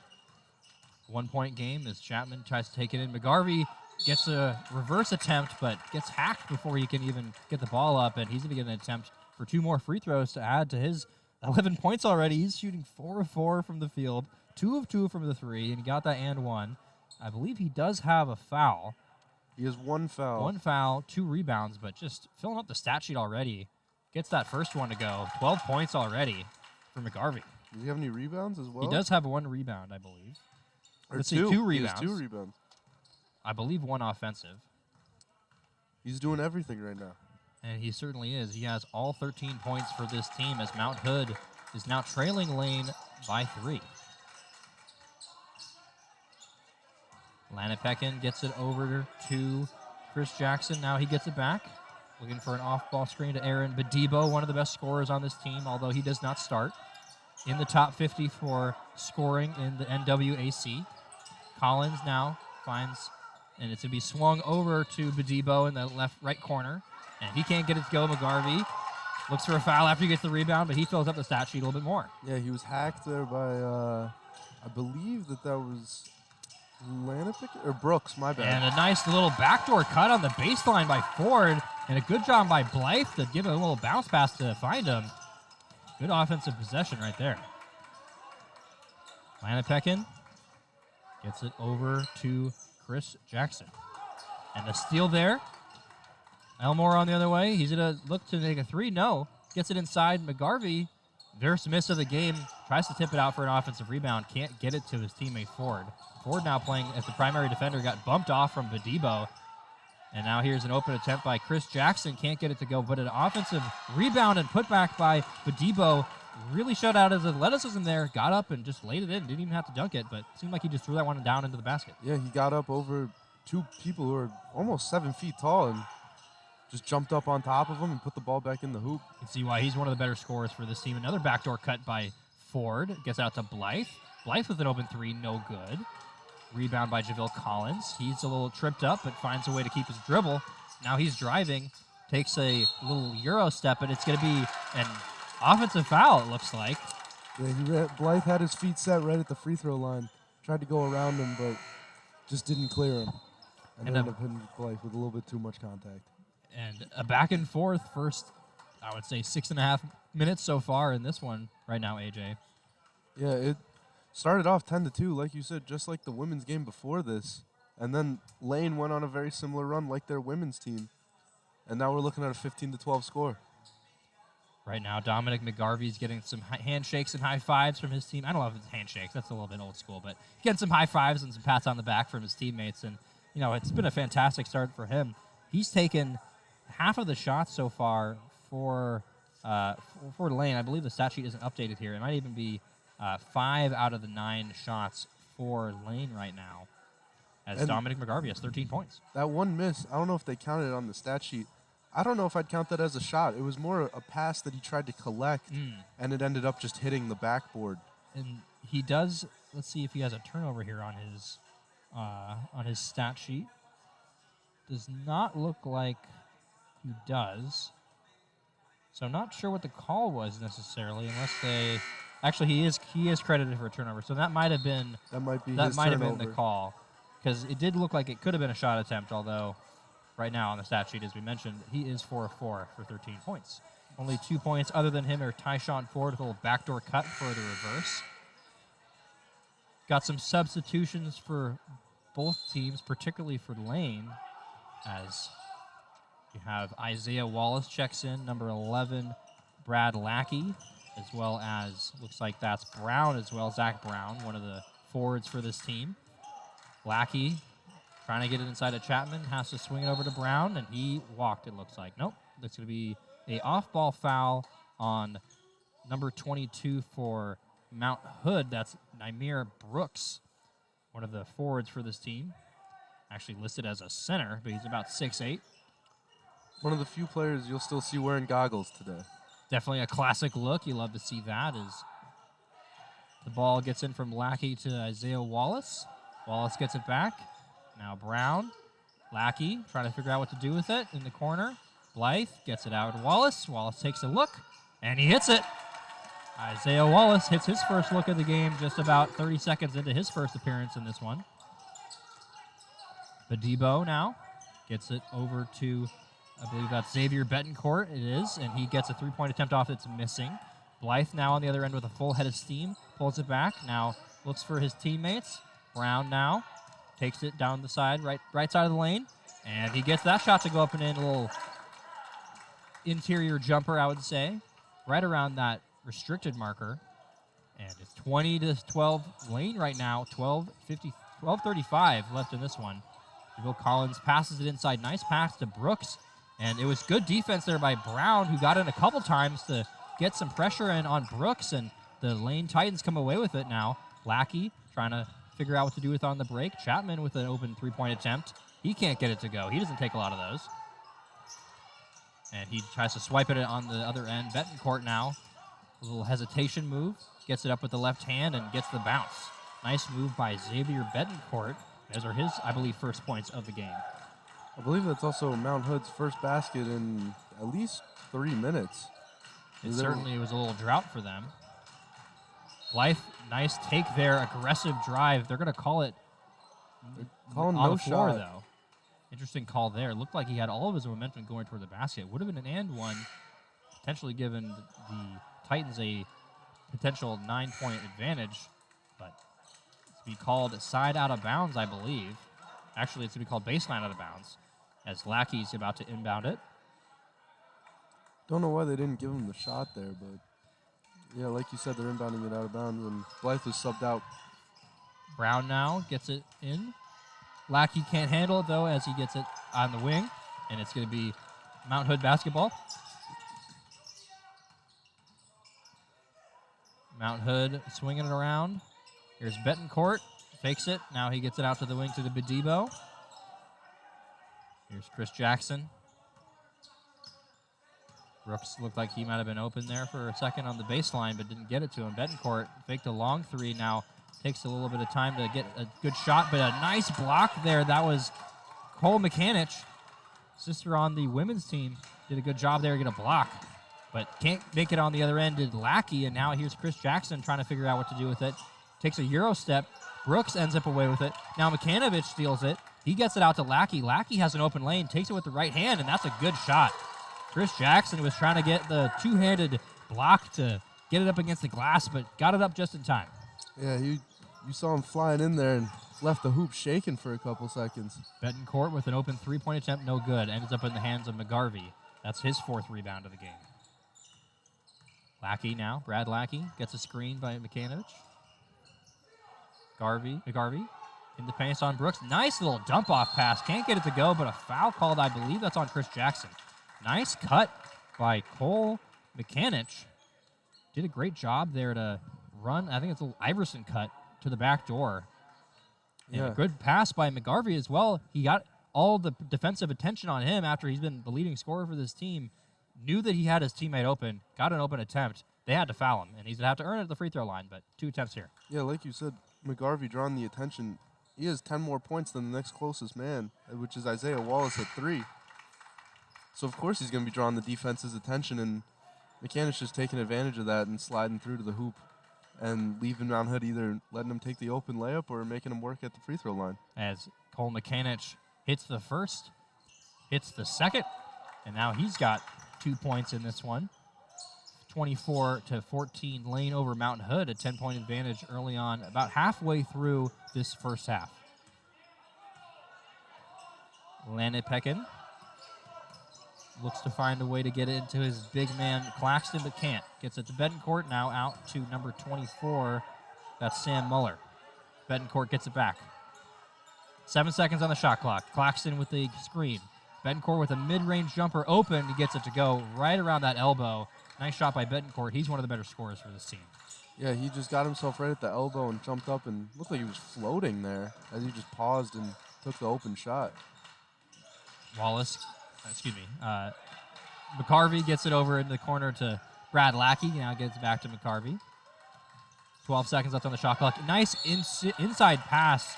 1-point game as Chapman tries to take it in. McGarvey gets a reverse attempt, but gets hacked before he can even get the ball up, and he's going to get an attempt for 2 more free throws to add to his 11 points already. He's shooting 4 of 4 from the field, 2 of 2 from the 3, and he got that and 1. I believe he does have a foul. He has 1 foul. 1 foul, 2 rebounds, but just filling up the stat sheet already. Gets that first one to go. 12 points already for McGarvey. Does he have any rebounds as well? He does have 1 rebound, I believe. Or Let's 2. see, 2 He has rebounds. 2 rebounds. I believe 1 offensive. He's doing everything right now. And he certainly is. He has all 13 points for this team as Mount Hood is now trailing Lane by 3. Lanapekin gets it over to Chris Jackson. Now he gets it back. Looking for an off-ball screen to Aaron Bedibo, one of the best scorers on this team, although he does not start. In the top 50 for scoring in the NWAC. Collins now finds, and it's going to be swung over to Bedibo in the right corner. And he can't get it to go. McGarvey looks for a foul after he gets the rebound, but he fills up the stat sheet a little bit more. Yeah, he was hacked there by, I believe that was Lanapick or Brooks, my bad. And a nice little backdoor cut on the baseline by Ford, and a good job by Blythe to give it a little bounce pass to find him. Good offensive possession right there. Lanapekin gets it over to Chris Jackson. And a steal there. Elmore on the other way. He's going to look to make a 3. No. Gets it inside. McGarvey, first miss of the game, tries to tip it out for an offensive rebound. Can't get it to his teammate Ford. Ford now playing as the primary defender. Got bumped off from Bedibo. And now here's an open attempt by Chris Jackson. Can't get it to go, but an offensive rebound and putback by Bedibo. Really showed out his athleticism there. Got up and just laid it in. Didn't even have to dunk it, but seemed like he just threw that one down into the basket. Yeah, he got up over 2 people who are almost 7 feet tall and just jumped up on top of him and put the ball back in the hoop. You can see why he's one of the better scorers for this team. Another backdoor cut by Ford. Gets out to Blythe. Blythe with an open 3, no good. Rebound by JaVale Collins. He's a little tripped up, but finds a way to keep his dribble. Now he's driving, takes a little Euro step, and it's going to be an offensive foul, it looks like. Yeah, Blythe had his feet set right at the free throw line. Tried to go around him, but just didn't clear him. And ended up hitting Blythe with a little bit too much contact. And a back and forth first, I would say 6.5 minutes so far in this one right now, AJ. Yeah, it started off 10-2, like you said, just like the women's game before this. And then Lane went on a very similar run like their women's team. And now we're looking at a 15-12 score. Right now, Dominic McGarvey's getting some handshakes and high fives from his team. I don't know if it's handshakes. That's a little bit old school. But getting some high fives and some pats on the back from his teammates. And, you know, it's been a fantastic start for him. He's taken half of the shots so far for Lane. I believe the stat sheet isn't updated here. It might even be 5 out of the 9 shots for Lane right now. as And Dominic McGarvey has 13 points. that one miss, I don't know if they counted it on the stat sheet. I don't know if I'd count that as a shot. It was more a pass that he tried to collect, and it ended up just hitting the backboard. And he does. Let's see if he has a turnover here on his stat sheet. Does not look like he does. So I'm not sure what the call was necessarily, unless they. Actually, he is credited for a turnover. So that might have been That might be that his might have turnover. been the call, because it did look like it could have been a shot attempt. Although, right now on the stat sheet, as we mentioned, he is 4 of 4 for 13 points. Only 2 points other than him are Tyshawn Ford with a little backdoor cut for the reverse. Got some substitutions for both teams, particularly for Lane, as you have Isaiah Wallace checks in, number 11, Brad Lackey, as well as, looks like that's Brown as well, Zach Brown, one of the forwards for this team. Lackey trying to get it inside of Chapman, has to swing it over to Brown, and he walked, it looks like. Nope, that's going to be a off-ball foul on number 22 for Mount Hood. That's Nymir Brooks, one of the forwards for this team. Actually listed as a center, but he's about 6'8". One of the few players you'll still see wearing goggles today. Definitely a classic look. You love to see that as the ball gets in from Lackey to Isaiah Wallace. Wallace gets it back. Now Brown. Lackey trying to figure out what to do with it in the corner. Blythe gets it out to Wallace. Wallace takes a look, and he hits it. Isaiah Wallace hits his first look of the game just about 30 seconds into his first appearance in this one. Badebo now gets it over to, I believe that's Xavier Betancourt. It is, and he gets a three-point attempt off that's missing. Blythe now on the other end with a full head of steam, pulls it back, now looks for his teammates. Brown now takes it down the side, right side of the lane, and he gets that shot to go up and in, a little interior jumper, I would say, right around that restricted marker. And it's 20-12 Lane right now, 12:35 left in this one. Will Collins passes it inside. Nice pass to Brooks. And it was good defense there by Brown, who got in a couple times to get some pressure in on Brooks. And the Lane Titans come away with it now. Lackey trying to figure out what to do with on the break. Chapman with an open three-point attempt. He can't get it to go. He doesn't take a lot of those. And he tries to swipe it on the other end. Betancourt now, a little hesitation move. Gets it up with the left hand and gets the bounce. Nice move by Xavier Betancourt. Those are his, I believe, first points of the game. I believe that's also Mount Hood's first basket in at least 3 minutes. It certainly was a little drought for them. Blythe, nice take there, aggressive drive. They're going to call it Calling on no the floor, shot. though. Interesting call there. It looked like he had all of his momentum going toward the basket. Would have been an and one, potentially given the Titans a potential 9-point advantage, but it's to be called side out of bounds, I believe. Actually, it's to be called baseline out of bounds, as Lackey's about to inbound it. Don't know why they didn't give him the shot there, but yeah, like you said, they're inbounding it out of bounds, and Blythe was subbed out. Brown now gets it in. Lackey can't handle it, though, as he gets it on the wing, and it's going to be Mount Hood basketball. Mount Hood swinging it around. Here's Betancourt. Fakes it. Now he gets it out to the wing to the Badebo. Here's Chris Jackson. Brooks looked like he might have been open there for a second on the baseline, but didn't get it to him. Betancourt faked a long three. Now takes a little bit of time to get a good shot, but a nice block there. That was Cole McCanich. Sister on the women's team did a good job there to get a block, but can't make it on the other end. Did Lackey, and now here's Chris Jackson trying to figure out what to do with it. Takes a Euro step. Brooks ends up away with it. Now McCanovich steals it. He gets it out to Lackey. Lackey has an open lane, takes it with the right hand, and that's a good shot. Chris Jackson was trying to get the two-handed block to get it up against the glass, but got it up just in time. Yeah, you saw him flying in there and left the hoop shaking for a couple seconds. Betancourt with an open three-point attempt, no good. Ends up in the hands of McGarvey. That's his fourth rebound of the game. Lackey now, Brad Lackey, gets a screen by McCanovich. McGarvey in the paint on Brooks. Nice little dump-off pass. Can't get it to go, but a foul called, I believe that's on Chris Jackson. Nice cut by Cole McCanich. Did a great job there to run. I think it's a little Iverson cut to the back door. And Yeah. a good pass by McGarvey as well. He got all the defensive attention on him after he's been the leading scorer for this team. Knew that he had his teammate open, got an open attempt. They had to foul him, and he's going to have to earn it at the free throw line, but 2 attempts here. Yeah, like you said, McGarvey drawing the attention. He has 10 more points than the next closest man, which is Isaiah Wallace at 3. So, of course, he's going to be drawing the defense's attention, and McCannish just taking advantage of that and sliding through to the hoop and leaving Mount Hood either letting him take the open layup or making him work at the free throw line. As Cole McCanich hits the first, hits the second, and now he's got 2 points in this one. 24-14, Lane over Mount Hood, a 10-point advantage early on, about halfway through this first half. Lannepecken looks to find a way to get it into his big man Claxton, but can't. Gets it to Betancourt, now out to number 24. That's Sam Muller. Betancourt gets it back. 7 seconds on the shot clock. Claxton with the screen. Betancourt with a mid-range jumper open. He gets it to go right around that elbow. Nice shot by Betancourt. He's one of the better scorers for this team. Yeah, he just got himself right at the elbow and jumped up and looked like he was floating there as he just paused and took the open shot. McCarvey gets it over in the corner to Brad Lackey. Now gets back to McCarvey. 12 seconds left on the shot clock. Nice inside pass.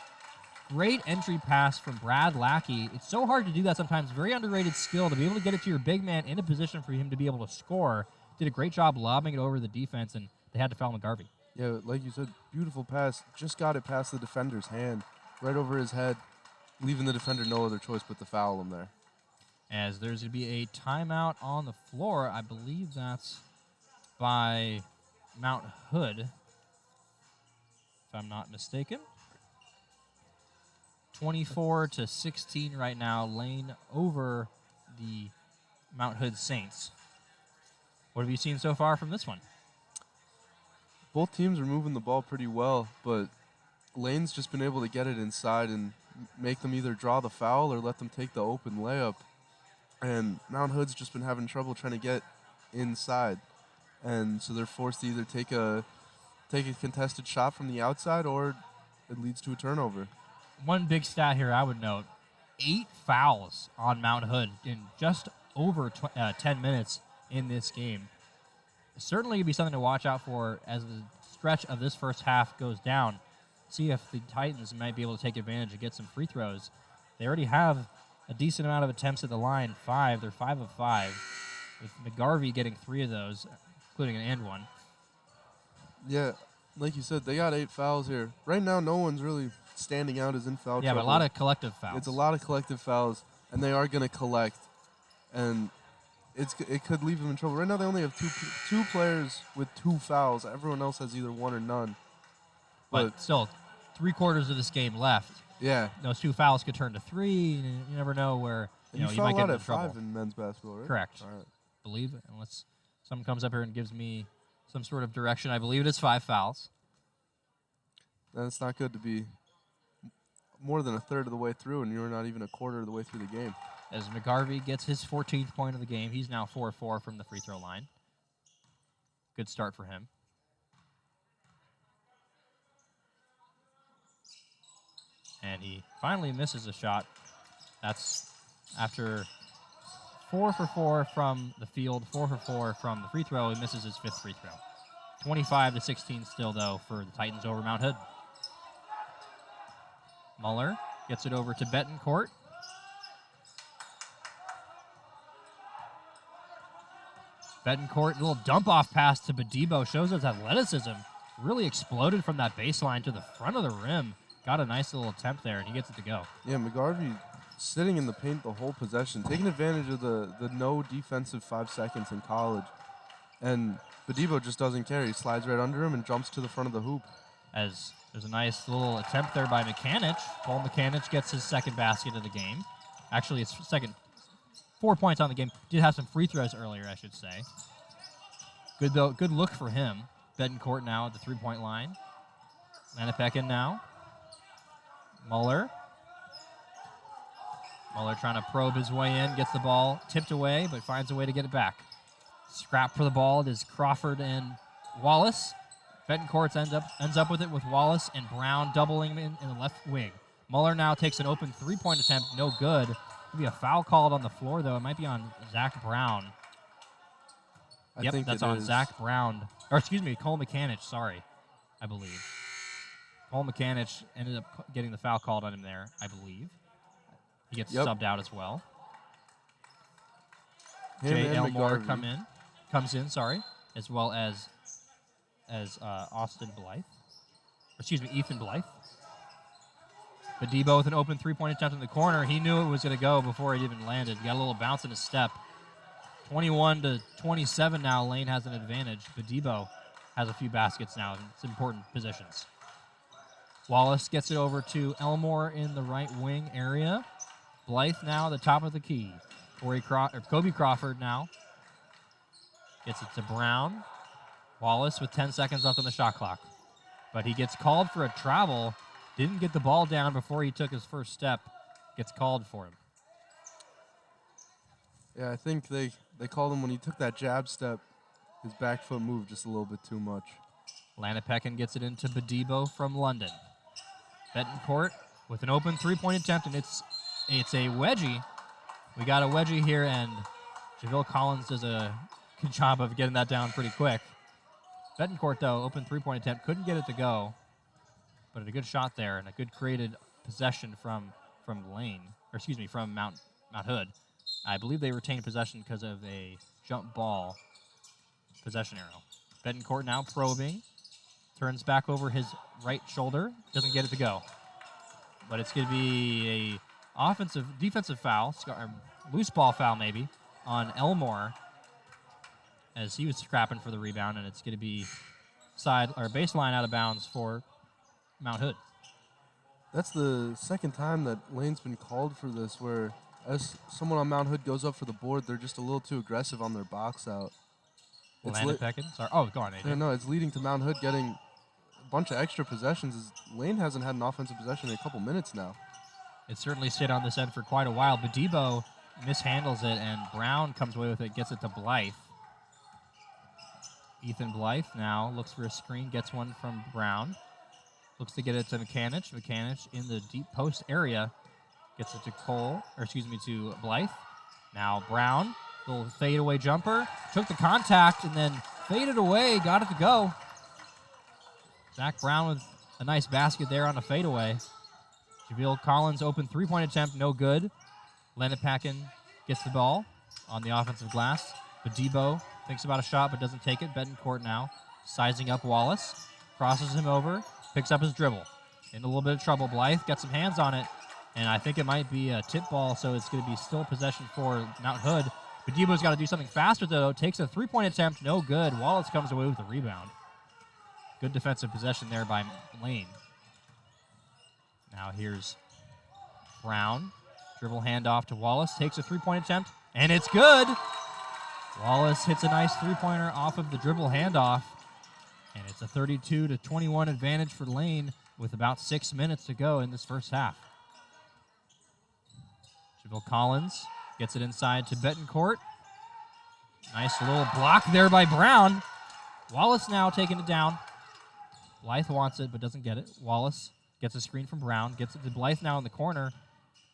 Great entry pass from Brad Lackey. It's so hard to do that sometimes. Very underrated skill to be able to get it to your big man in a position for him to be able to score. Did a great job lobbing it over the defense, and they had to foul McGarvey. Yeah, like you said, beautiful pass. Just got it past the defender's hand, right over his head, leaving the defender no other choice but to foul him there. As there's going to be a timeout on the floor. I believe that's by Mount Hood, if I'm not mistaken. 24-16 right now, Lane over the Mount Hood Saints. What have you seen so far from this one? Both teams are moving the ball pretty well, but Lane's just been able to get it inside and make them either draw the foul or let them take the open layup. And Mount Hood's just been having trouble trying to get inside. And so they're forced to either take a contested shot from the outside or it leads to a turnover. One big stat here I would note, 8 fouls on Mount Hood in just over 10 minutes in this game. Certainly going to be something to watch out for as the stretch of this first half goes down. See if the Titans might be able to take advantage and get some free throws. They already have a decent amount of attempts at the line, 5. They're 5 of 5, with McGarvey getting 3 of those, including an and one. Yeah, like you said, they got 8 fouls here. Right now, no one's really standing out as in foul trouble. Yeah, but a lot of collective fouls. It's a lot of collective fouls, and they are going to collect. And it could leave them in trouble. Right now, they only have two players with 2 fouls. Everyone else has either 1 or none. But still, 3/4 of this game left. Yeah. Those 2 fouls could turn to 3. And you never know where you foul might get out into at trouble. 5 in men's basketball, right? Correct. All right. Believe it, unless someone comes up here and gives me some sort of direction. I believe it is 5 fouls. That's not good to be more than a third of the way through, and you're not even a quarter of the way through the game. As McGarvey gets his 14th point of the game, he's now 4-4 from the free throw line. Good start for him. And he finally misses a shot. That's after 4 for 4 from the field, 4 for 4 from the free throw. He misses his 5th free throw. 25-16 still, though, for the Titans over Mount Hood. Muller gets it over to Betancourt. Betancourt, a little dump-off pass to Badebo, shows his athleticism. Really exploded from that baseline to the front of the rim. Got a nice little attempt there, and he gets it to go. Yeah, McGarvey sitting in the paint the whole possession, taking advantage of the no defensive 5 seconds in college. And Badebo just doesn't care. He slides right under him and jumps to the front of the hoop. As there's a nice little attempt there by McCanich. Cole McCanich gets his second basket of the game. Actually, his second 4 points on the game. Did have some free throws earlier, I should say. Good look for him. Betancourt now at the 3-point line. Lannepecken now. Muller trying to probe his way in, gets the ball tipped away, but finds a way to get it back. Scrap for the ball. It is Crawford and Wallace. Betancourt ends up with it with Wallace and Brown doubling him in the left wing. Muller now takes an open three-point attempt. No good. Could be a foul called on the floor, though. It might be on Zach Brown. I think that's it on is. Zach Brown. Or excuse me, Cole McCanich, sorry, I believe. Cole McCanich ended up getting the foul called on him there, I believe. He gets subbed out as well. Jay Elmore comes in, as well as Austin Blythe. Excuse me, Ethan Blythe. Badibo with an open three-point attempt in the corner. He knew it was going to go before it even landed. Got a little bounce in his step. 21-27 now. Lane has an advantage. Badibo has a few baskets now in some important positions. Wallace gets it over to Elmore in the right wing area. Blythe now at the top of the key. Kobe Crawford now gets it to Brown. Wallace with 10 seconds left on the shot clock. But he gets called for a travel. Didn't get the ball down before he took his first step. Gets called for him. Yeah, I think they called him when he took that jab step. His back foot moved just a little bit too much. Lanapeckin gets it into Badibo from London. Betancourt with an open three-point attempt, and it's a wedgie. We got a wedgie here, and JaVale Collins does a good job of getting that down pretty quick. Betancourt, though, open three-point attempt, couldn't get it to go, but a good shot there and a good created possession from Lane, or excuse me, from Mount Hood. I believe they retained possession because of a jump ball possession arrow. Betancourt now probing, turns back over his right shoulder, doesn't get it to go, but it's going to be a defensive foul, loose ball foul maybe, on Elmore as he was scrapping for the rebound, and it's going to be baseline out of bounds for Mount Hood. That's the second time that Lane's been called for this, where as someone on Mount Hood goes up for the board, they're just a little too aggressive on their box out. Lanapeckin? Sorry. Oh, go on, AJ. Yeah, no, it's leading to Mount Hood getting a bunch of extra possessions. Lane hasn't had an offensive possession in a couple minutes now. It certainly stayed on this end for quite a while. Badibo mishandles it, and Brown comes away with it, gets it to Blythe. Ethan Blythe now looks for a screen, gets one from Brown. Looks to get it to McCanich. McCanich in the deep post area gets it to Blythe. Now Brown, little fadeaway jumper, took the contact and then faded away, got it to go. Zach Brown with a nice basket there on a fadeaway. JaVale Collins open three-point attempt, no good. Lanapeckin gets the ball on the offensive glass. Badibo thinks about a shot but doesn't take it. Betancourt now sizing up Wallace, crosses him over, picks up his dribble. In a little bit of trouble. Blythe got some hands on it, and I think it might be a tip ball, so it's going to be still possession for Mount Hood. Badibo's got to do something faster, though. Takes a three-point attempt, no good. Wallace comes away with the rebound. Good defensive possession there by Lane. Now here's Brown. Dribble handoff to Wallace. Takes a three-point attempt, and it's good. Wallace hits a nice three-pointer off of the dribble handoff, and it's a 32-21 advantage for Lane with about 6 minutes to go in this first half. JaVale Collins gets it inside to Betancourt. Nice little block there by Brown. Wallace now taking it down. Blythe wants it but doesn't get it. Wallace gets a screen from Brown, gets it to Blythe now in the corner.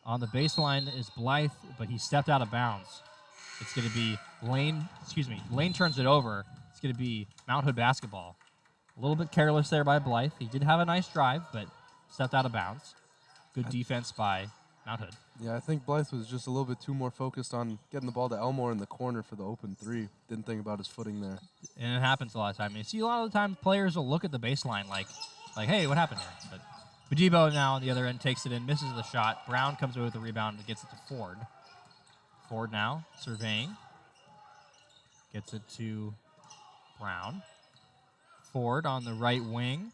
On the baseline is Blythe, but he stepped out of bounds. It's going to be Lane turns it over. It's going to be Mount Hood basketball. A little bit careless there by Blythe. He did have a nice drive, but stepped out of bounds. Good defense by Mount Hood. Yeah, I think Blythe was just a little bit too more focused on getting the ball to Elmore in the corner for the open three. Didn't think about his footing there. And it happens a lot of times. You see a lot of the times players will look at the baseline like, hey, what happened here? But Badibo now on the other end takes it in, misses the shot. Brown comes away with the rebound and gets it to Ford. Ford now surveying. Gets it to Brown. Ford on the right wing.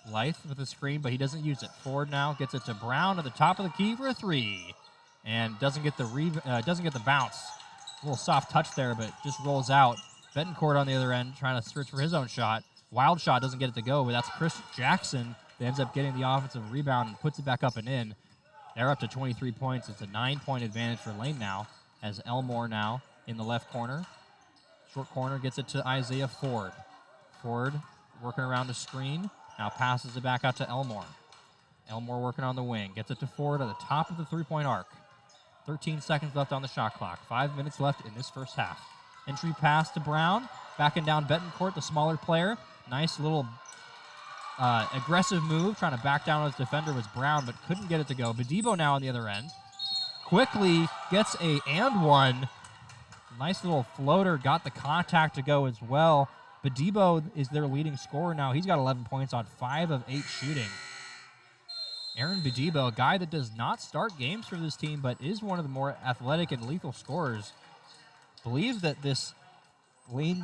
Blythe with a screen, but he doesn't use it. Ford now gets it to Brown at the top of the key for a three. And doesn't get the bounce. A little soft touch there, but just rolls out. Betancourt on the other end trying to search for his own shot. Wild shot doesn't get it to go, but that's Chris Jackson that ends up getting the offensive rebound and puts it back up and in. They're up to 23 points. It's a 9-point advantage for Lane now, as Elmore now in the left corner. Short corner gets it to Isaiah Ford. Ford working around the screen. Now passes it back out to Elmore. Elmore working on the wing. Gets it to Ford at the top of the three-point arc. 13 seconds left on the shot clock. 5 minutes left in this first half. Entry pass to Brown. Backing down Betancourt, the smaller player. Nice little aggressive move. Trying to back down his defender was Brown, but couldn't get it to go. Bedibo now on the other end. Quickly gets a and one. Nice little floater. Got the contact to go as well. Bedibo is their leading scorer now. He's got 11 points on 5 of 8 shooting. Aaron Bedibo, a guy that does not start games for this team, but is one of the more athletic and lethal scorers. Believe that this Mount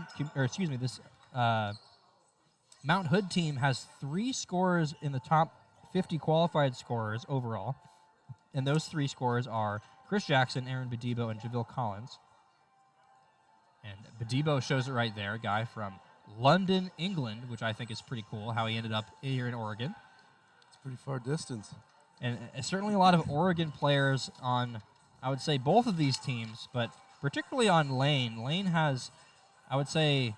Hood team has 3 scorers in the top 50 qualified scorers overall, and those 3 scorers are Chris Jackson, Aaron Bedibo, and JaVale Collins. And Bedibo shows it right there, a guy from London, England, which I think is pretty cool, how he ended up here in Oregon. It's pretty far distance. And certainly a lot of Oregon players on, I would say, both of these teams, but particularly on Lane. Lane has, I would say,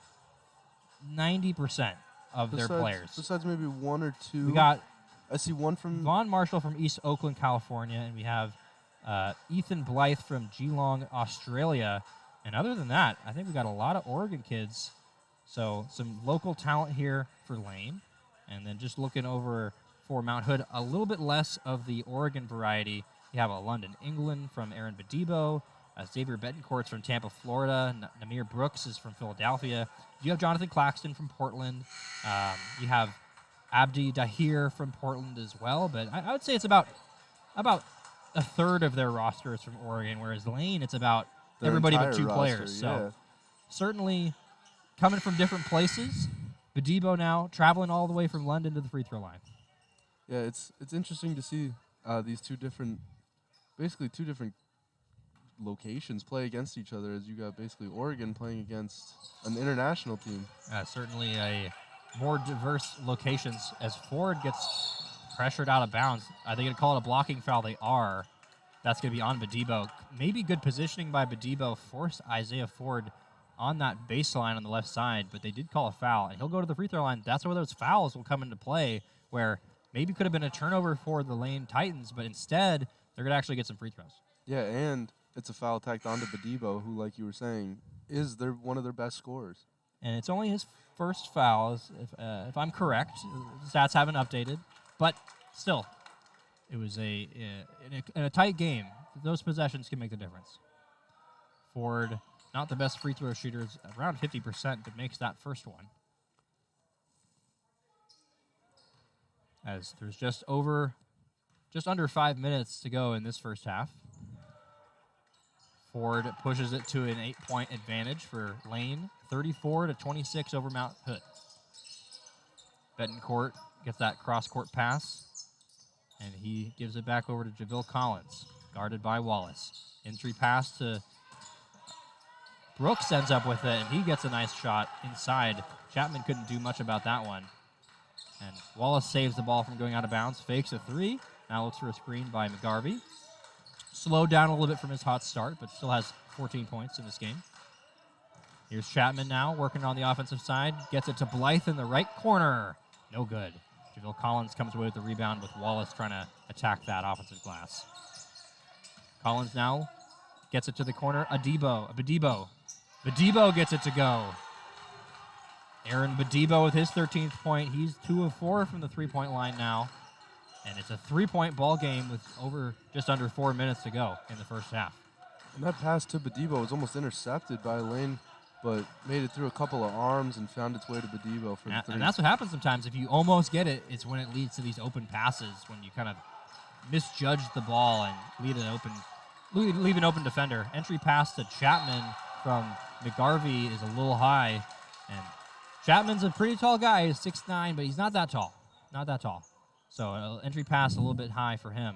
90% of their players. Besides maybe 1 or 2. We got I see one from Vaughn Marshall from East Oakland, California, and we have Ethan Blythe from Geelong, Australia. And other than that, I think we got a lot of Oregon kids. So some local talent here for Lane. And then just looking over for Mount Hood, a little bit less of the Oregon variety. You have a London, England from Aaron Bedibo. Xavier Betancourt's from Tampa, Florida. Namir Brooks is from Philadelphia. You have Jonathan Claxton from Portland. You have Abdi Dahir from Portland as well. But I would say it's about a third of their roster is from Oregon, whereas Lane, it's about their everybody but entire 2 roster, players. yeah. So certainly coming from different places. Bedibo now traveling all the way from London to the free throw line. Yeah, it's interesting to see these two different locations play against each other, as you got basically Oregon playing against an international team. Certainly a more diverse locations as Ford gets pressured out of bounds. Are they going to call it a blocking foul? They are. That's going to be on Bedibo. Maybe good positioning by Bedibo forced Isaiah Ford on that baseline on the left side, but they did call a foul, and he'll go to the free throw line. That's where those fouls will come into play, where maybe could have been a turnover for the Lane Titans, but instead they're going to actually get some free throws. Yeah, and it's a foul tacked onto Bedibo, who, like you were saying, is one of their best scorers. And it's only his first foul, if I'm correct. The stats haven't updated, but still, it was in a tight game. Those possessions can make the difference. Ford, not the best free throw shooters, around 50%, but makes that first one. As there's just under 5 minutes to go in this first half. Ford pushes it to an 8-point advantage for Lane, 34-26 over Mount Hood. Betancourt gets that cross-court pass, and he gives it back over to JaVale Collins, guarded by Wallace. Entry pass to Brooks, ends up with it, and he gets a nice shot inside. Chapman couldn't do much about that one. And Wallace saves the ball from going out of bounds, fakes a 3, now looks for a screen by McGarvey. Slowed down a little bit from his hot start, but still has 14 points in this game. Here's Chapman now, working on the offensive side. Gets it to Blythe in the right corner. No good. JaVale Collins comes away with the rebound with Wallace trying to attack that offensive glass. Collins now gets it to the corner. Bedibo gets it to go. Aaron Bedibo with his 13th point. He's 2 of 4 from the three-point line now. And it's a 3-point ball game with just under 4 minutes to go in the first half. And that pass to Bedibo was almost intercepted by Lane, but made it through a couple of arms and found its way to Bedibo for the 3. And that's what happens sometimes. If you almost get it, it's when it leads to these open passes, when you kind of misjudge the ball and leave an open defender. Entry pass to Chapman from McGarvey is a little high. And Chapman's a pretty tall guy. He's 6'9", but he's not that tall. Not that tall. So entry pass a little bit high for him.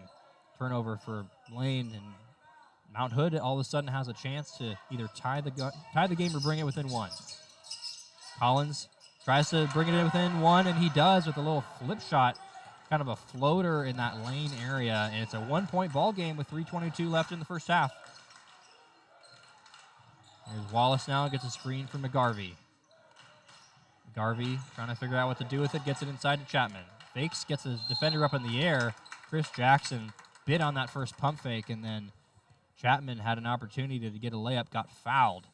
Turnover for Lane, and Mount Hood all of a sudden has a chance to either tie the game or bring it within 1. Collins tries to bring it in within 1, and he does with a little flip shot, kind of a floater in that lane area, and it's a 1-point ball game with 3:22 left in the first half. Here's Wallace now, gets a screen from McGarvey. McGarvey trying to figure out what to do with it, gets it inside to Chapman. fakes, gets his defender up in the air. Chris Jackson bit on that first pump fake, and then Chapman had an opportunity to get a layup, got fouled,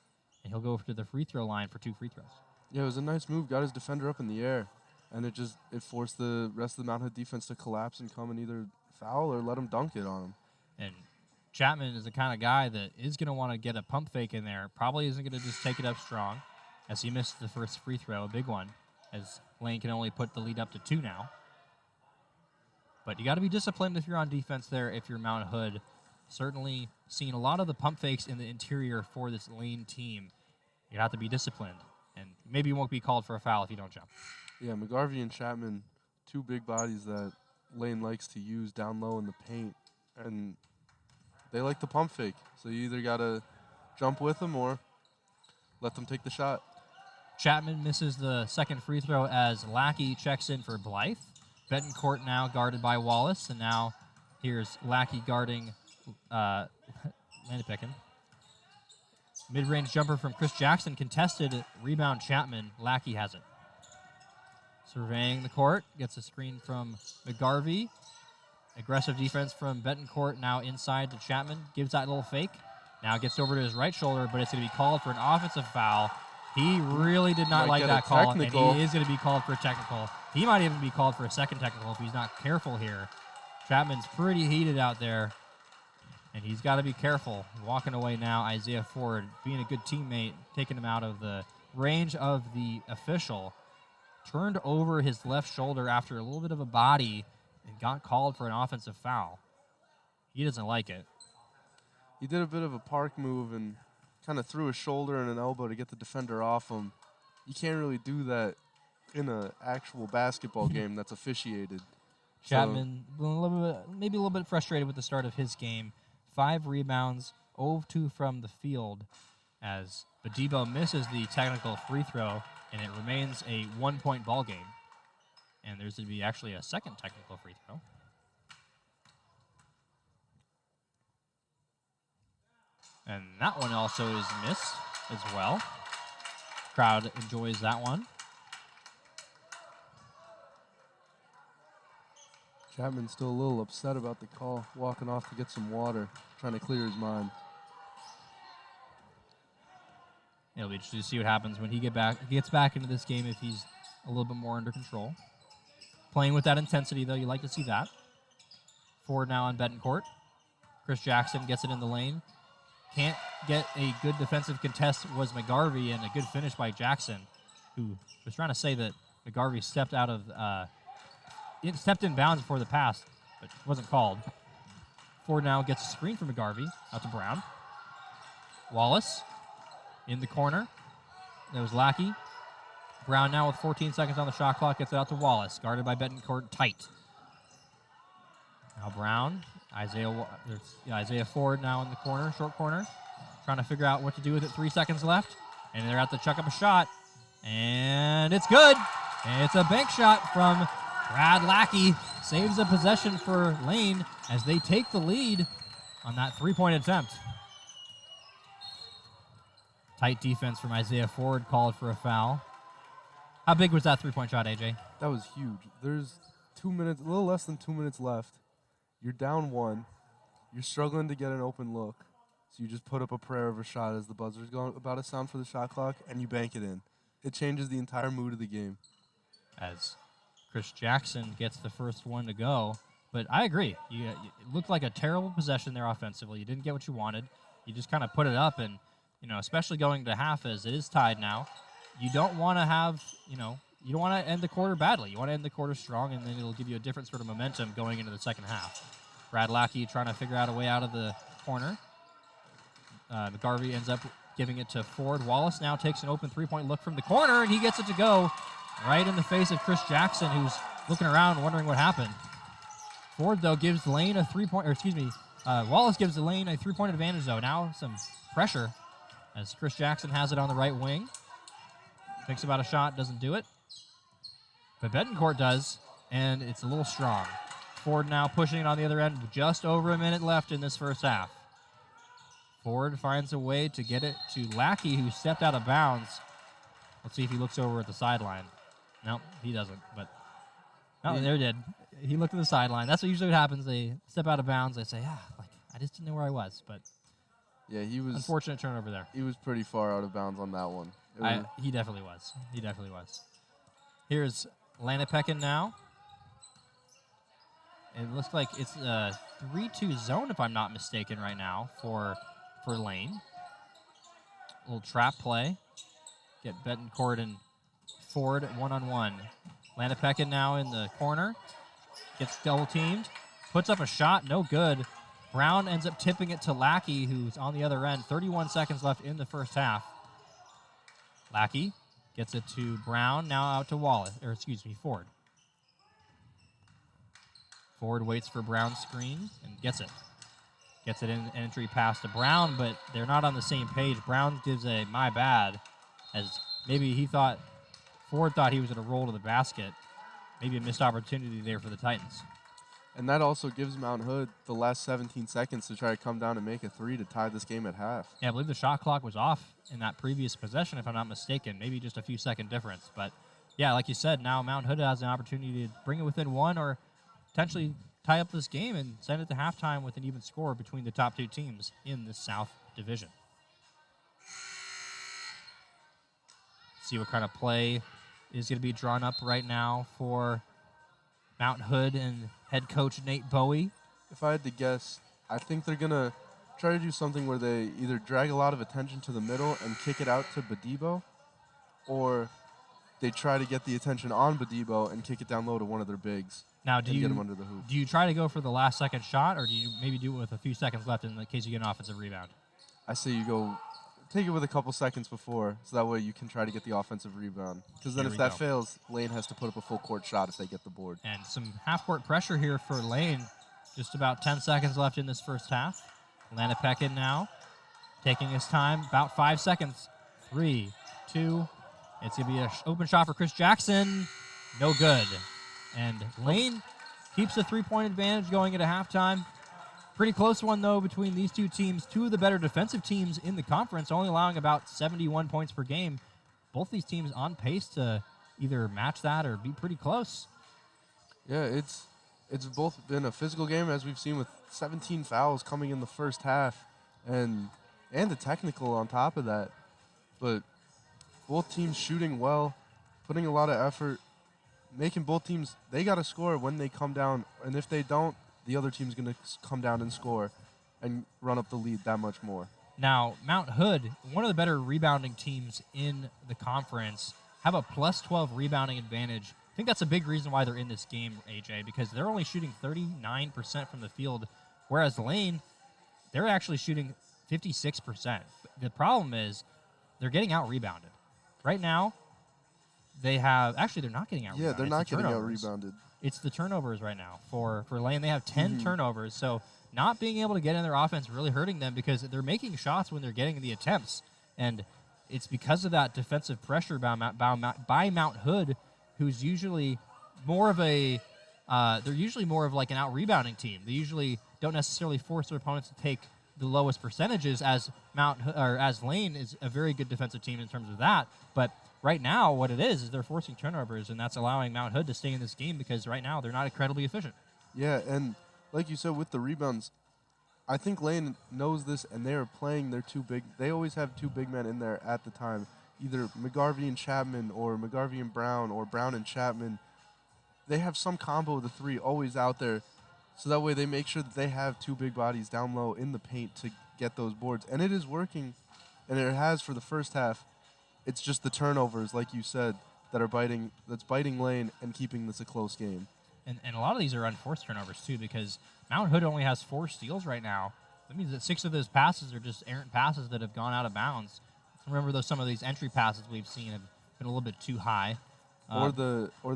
and he'll go over to the free throw line for 2 free throws. Yeah, it was a nice move. Got his defender up in the air, and it forced the rest of the Mount Hood defense to collapse and come and either foul or let him dunk it on him. And Chapman is the kind of guy that is going to want to get a pump fake in there. Probably isn't going to just take it up strong, as he missed the first free throw, a big one, as Lane can only put the lead up to 2 now. But you got to be disciplined if you're on defense there, if you're Mount Hood. Certainly seeing a lot of the pump fakes in the interior for this Lane team. You have to be disciplined, and maybe you won't be called for a foul if you don't jump. Yeah, McGarvey and Chapman, 2 big bodies that Lane likes to use down low in the paint, and they like the pump fake. So you either got to jump with them or let them take the shot. Chapman misses the second free throw as Lackey checks in for Blythe. Betancourt now guarded by Wallace, and now here's Lackey guarding Landepicken. Mid-range jumper from Chris Jackson, contested, rebound Chapman. Lackey has it. Surveying the court, gets a screen from McGarvey. Aggressive defense from Betancourt, now inside to Chapman. Gives that little fake. Now gets over to his right shoulder, but it's going to be called for an offensive foul. He really did not like that call, and he is going to be called for a technical. He might even be called for a second technical if he's not careful here. Chapman's pretty heated out there, and he's got to be careful. Walking away now, Isaiah Ford, being a good teammate, taking him out of the range of the official. Turned over his left shoulder after a little bit of a body and got called for an offensive foul. He doesn't like it. He did a bit of a park move and kind of threw a shoulder and an elbow to get the defender off him. You can't really do that in an actual basketball game that's officiated. Chapman, maybe a little bit frustrated with the start of his game. 5 rebounds, 0 of 2 from the field, as Badebo misses the technical free throw, and it remains a 1-point ball game. And there's going to be actually a second technical free throw. And that one also is missed as well. Crowd enjoys that one. Chapman's still a little upset about the call, walking off to get some water, trying to clear his mind. It'll be interesting to see what happens when he gets back into this game, if he's a little bit more under control. Playing with that intensity, though, you like to see that. Ford now on Betancourt. Chris Jackson gets it in the lane. Can't get a good defensive contest was McGarvey, and a good finish by Jackson, who was trying to say that McGarvey stepped in bounds before the pass, but wasn't called. Ford now gets a screen from McGarvey out to Brown. Wallace in the corner. There was Lackey. Brown now with 14 seconds on the shot clock gets it out to Wallace, guarded by Betancourt tight. Now Brown, Isaiah Ford now in the corner, short corner, trying to figure out what to do with it. 3 seconds left, and they're at to chuck up a shot, and it's good. It's a bank shot from Brad Lackey. Saves a possession for Lane as they take the lead on that 3-point attempt. Tight defense from Isaiah Ford, called for a foul. How big was that 3-point shot, AJ? That was huge. There's 2 minutes, a little less than 2 minutes left. You're down 1. You're struggling to get an open look. So you just put up a prayer of a shot as the buzzer's going about to sound for the shot clock, and you bank it in. It changes the entire mood of the game. As Chris Jackson gets the first one to go. But I agree. It looked like a terrible possession there offensively. You didn't get what you wanted. You just kind of put it up, and especially going to half as it is tied now, you don't want to have, you don't want to end the quarter badly. You want to end the quarter strong, and then it'll give you a different sort of momentum going into the second half. Brad Lackey trying to figure out a way out of the corner. McGarvey ends up giving it to Ford. Wallace now takes an open 3-point look from the corner, and he gets it to go right in the face of Chris Jackson, who's looking around wondering what happened. Ford, though, gives Lane a 3-point, Wallace gives Lane a 3-point advantage, though. Now some pressure as Chris Jackson has it on the right wing. Thinks about a shot, doesn't do it. But Betancourt does, and it's a little strong. Ford now pushing it on the other end, just over a minute left in this first half. Ford finds a way to get it to Lackey, who stepped out of bounds. Let's see if he looks over at the sideline. No, he doesn't, but Oh, there did. He looked at the sideline. That's usually what happens. They step out of bounds. They say, I just didn't know where I was. But yeah, he was unfortunate turnover there. He was pretty far out of bounds on that one. He definitely was. He definitely was. Here's Lanapeckin now. It looks like it's a 3-2 zone, if I'm not mistaken, right now for Lane. A little trap play. Get Betancourt and Ford one-on-one. Lanapeckin now in the corner. Gets double-teamed. Puts up a shot. No good. Brown ends up tipping it to Lackey, who's on the other end. 31 seconds left in the first half. Lackey gets it to Brown. Now out to Ford. Ford waits for Brown's screen and gets it. Gets it in entry pass to Brown, but they're not on the same page. Brown gives a my bad, as maybe Ford thought he was going to roll to the basket. Maybe a missed opportunity there for the Titans. And that also gives Mount Hood the last 17 seconds to try to come down and make a three to tie this game at half. Yeah, I believe the shot clock was off in that previous possession, if I'm not mistaken. Maybe just a few second difference. But, yeah, like you said, now Mount Hood has an opportunity to bring it within one or potentially tie up this game and send it to halftime with an even score between the top two teams in the South Division. See what kind of play is going to be drawn up right now for Mount Hood and head coach Nate Bowie. If I had to guess, I think they're going to try to do something where they either drag a lot of attention to the middle and kick it out to Badibo, or they try to get the attention on Badibo and kick it down low to one of their bigs. Now, get him under the hoop. Do you try to go for the last second shot, or do you maybe do it with a few seconds left in the case you get an offensive rebound? I say you go take it with a couple seconds before, so that way you can try to get the offensive rebound. Because then if that fails, Lane has to put up a full court shot if they get the board. And some half-court pressure here for Lane. Just about 10 seconds left in this first half. Lanapeckin now taking his time, about 5 seconds. 3, 2, it's going to be an open shot for Chris Jackson. No good. And Lane keeps the three-point advantage going into halftime. Pretty close one, though, between these two teams. Two of the better defensive teams in the conference, only allowing about 71 points per game. Both these teams on pace to either match that or be pretty close. Yeah, it's both been a physical game, as we've seen, with 17 fouls coming in the first half, and the technical on top of that. But both teams shooting well, putting a lot of effort, making both teams, they got to score when they come down. And if they don't, the other team's going to come down and score and run up the lead that much more. Now, Mount Hood, one of the better rebounding teams in the conference, have a plus 12 rebounding advantage. I think that's a big reason why they're in this game, AJ, because they're only shooting 39% from the field, whereas Lane, they're actually shooting 56%. The problem is they're getting out-rebounded. Right now, they're not getting out-rebounded. Yeah, they're not getting out-rebounded. It's the turnovers right now. For Lane, they have 10 turnovers, so not being able to get in their offense really hurting them because they're making shots when they're getting the attempts. And it's because of that defensive pressure by Mount Hood, who's usually more of they're usually more of like an out-rebounding team. They usually don't necessarily force their opponents to take the lowest percentages, as Lane is a very good defensive team in terms of that. But right now, what it is they're forcing turnovers, and that's allowing Mount Hood to stay in this game because right now they're not incredibly efficient. Yeah, and like you said, with the rebounds, I think Lane knows this, and they are playing their two big. They always have two big men in there at the time, either McGarvey and Chapman or McGarvey and Brown or Brown and Chapman. They have some combo of the three always out there, so that way they make sure that they have two big bodies down low in the paint to get those boards. And it is working, and it has for the first half. It's just the turnovers, like you said, that's biting Lane and keeping this a close game. And a lot of these are unforced turnovers, too, because Mount Hood only has 4 steals right now. That means that 6 of those passes are just errant passes that have gone out of bounds. Remember, some of these entry passes we've seen have been a little bit too high. Or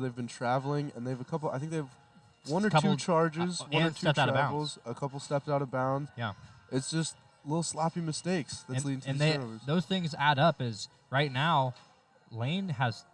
they've been traveling, and they have a couple. I think they have one or two charges, one or two travels, a couple stepped out of bounds. Yeah, it's just little sloppy mistakes that's leading to turnovers. Those things add up. As right now, Lane has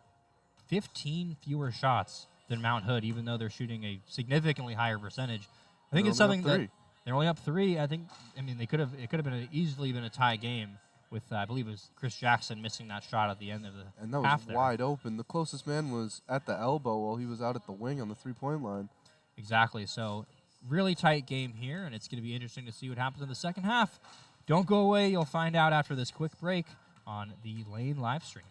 15 fewer shots than Mount Hood, even though they're shooting a significantly higher percentage. It's something that they're only up 3. It could have easily been a tie game with I believe it was Chris Jackson missing that shot at the end of the And that half was there. wide open. The closest man was at the elbow while he was out at the wing on the 3-point line. Exactly. So really tight game here, and it's going to be interesting to see what happens in the second half. Don't go away. You'll find out after this quick break on the Lane live stream.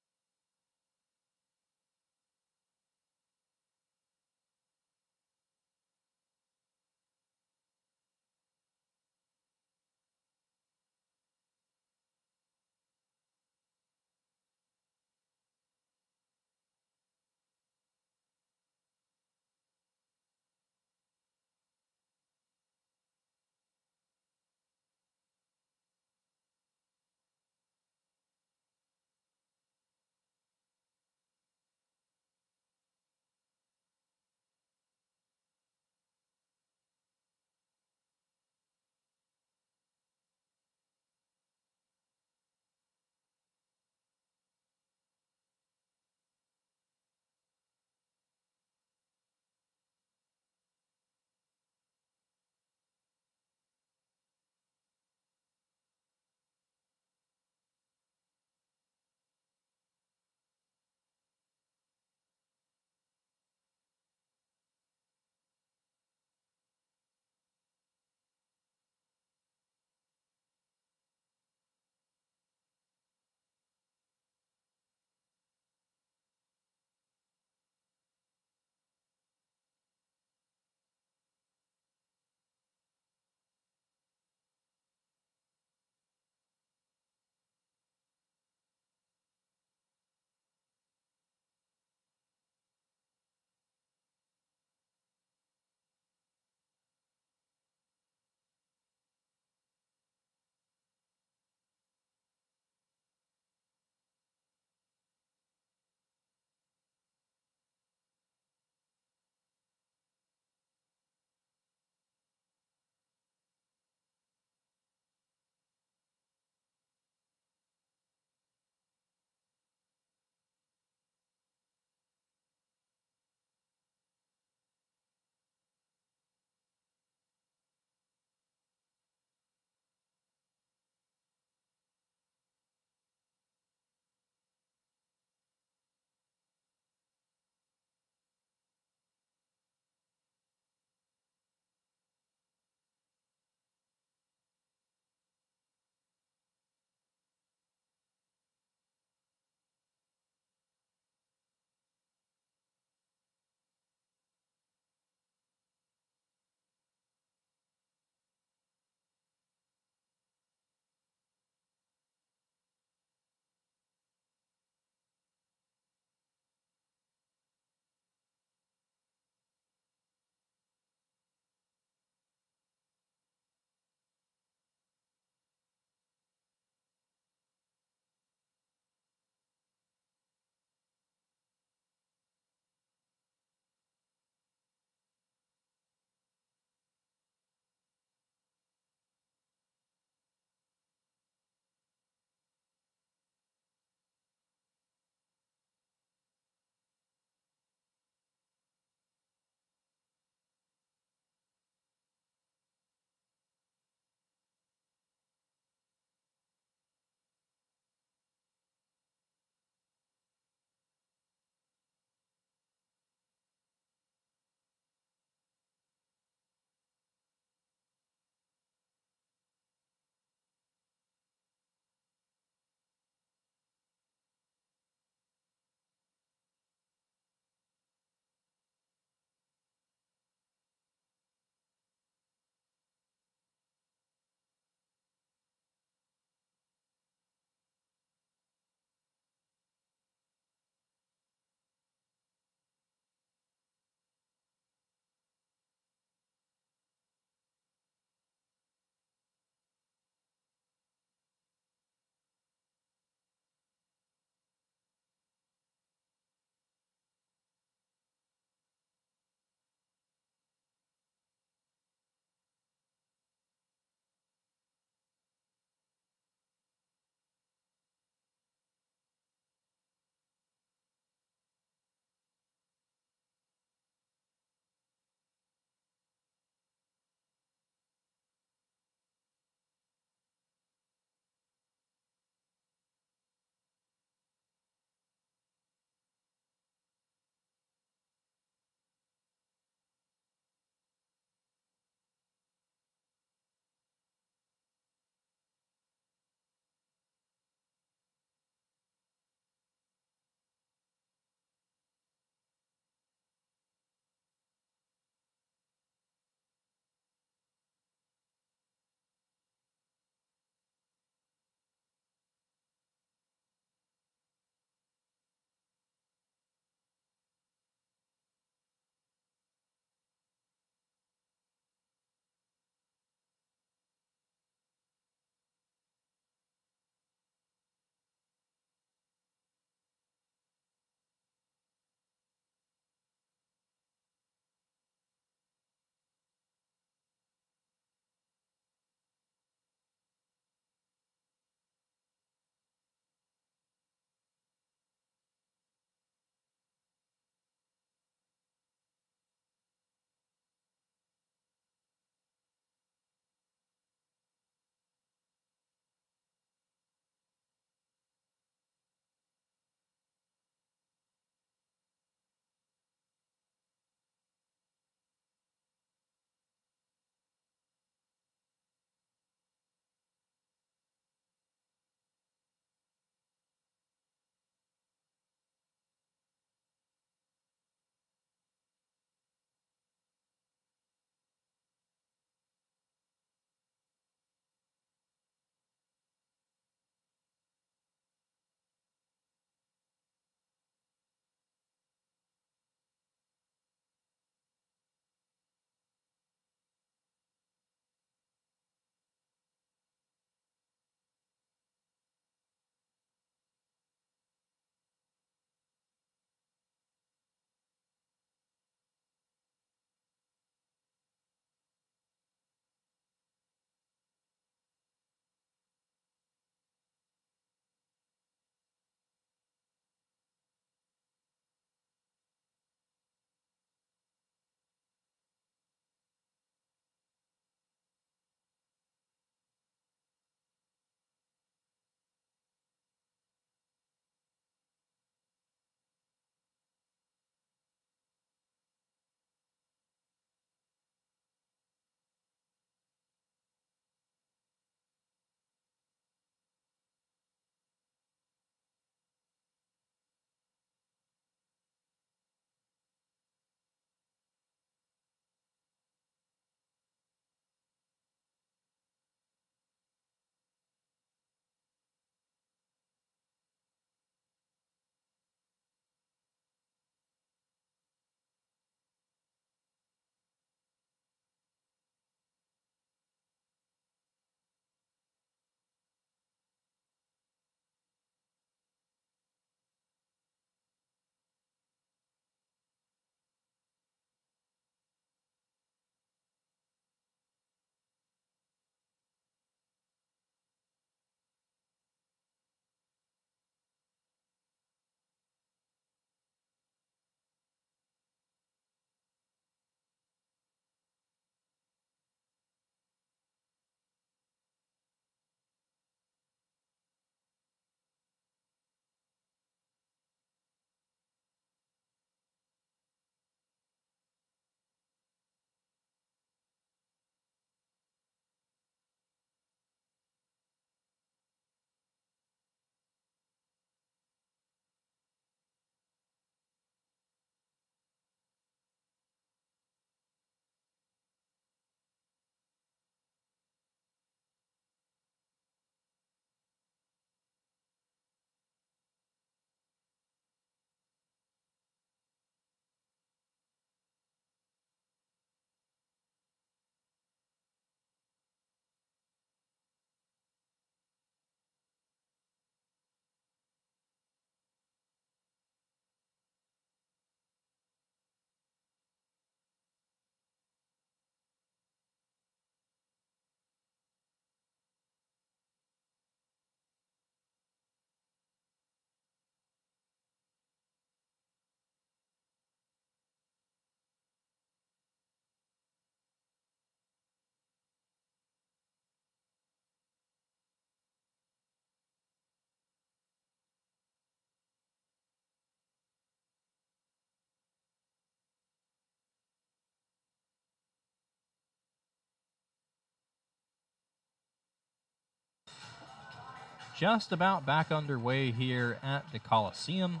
just about back underway here at the Coliseum,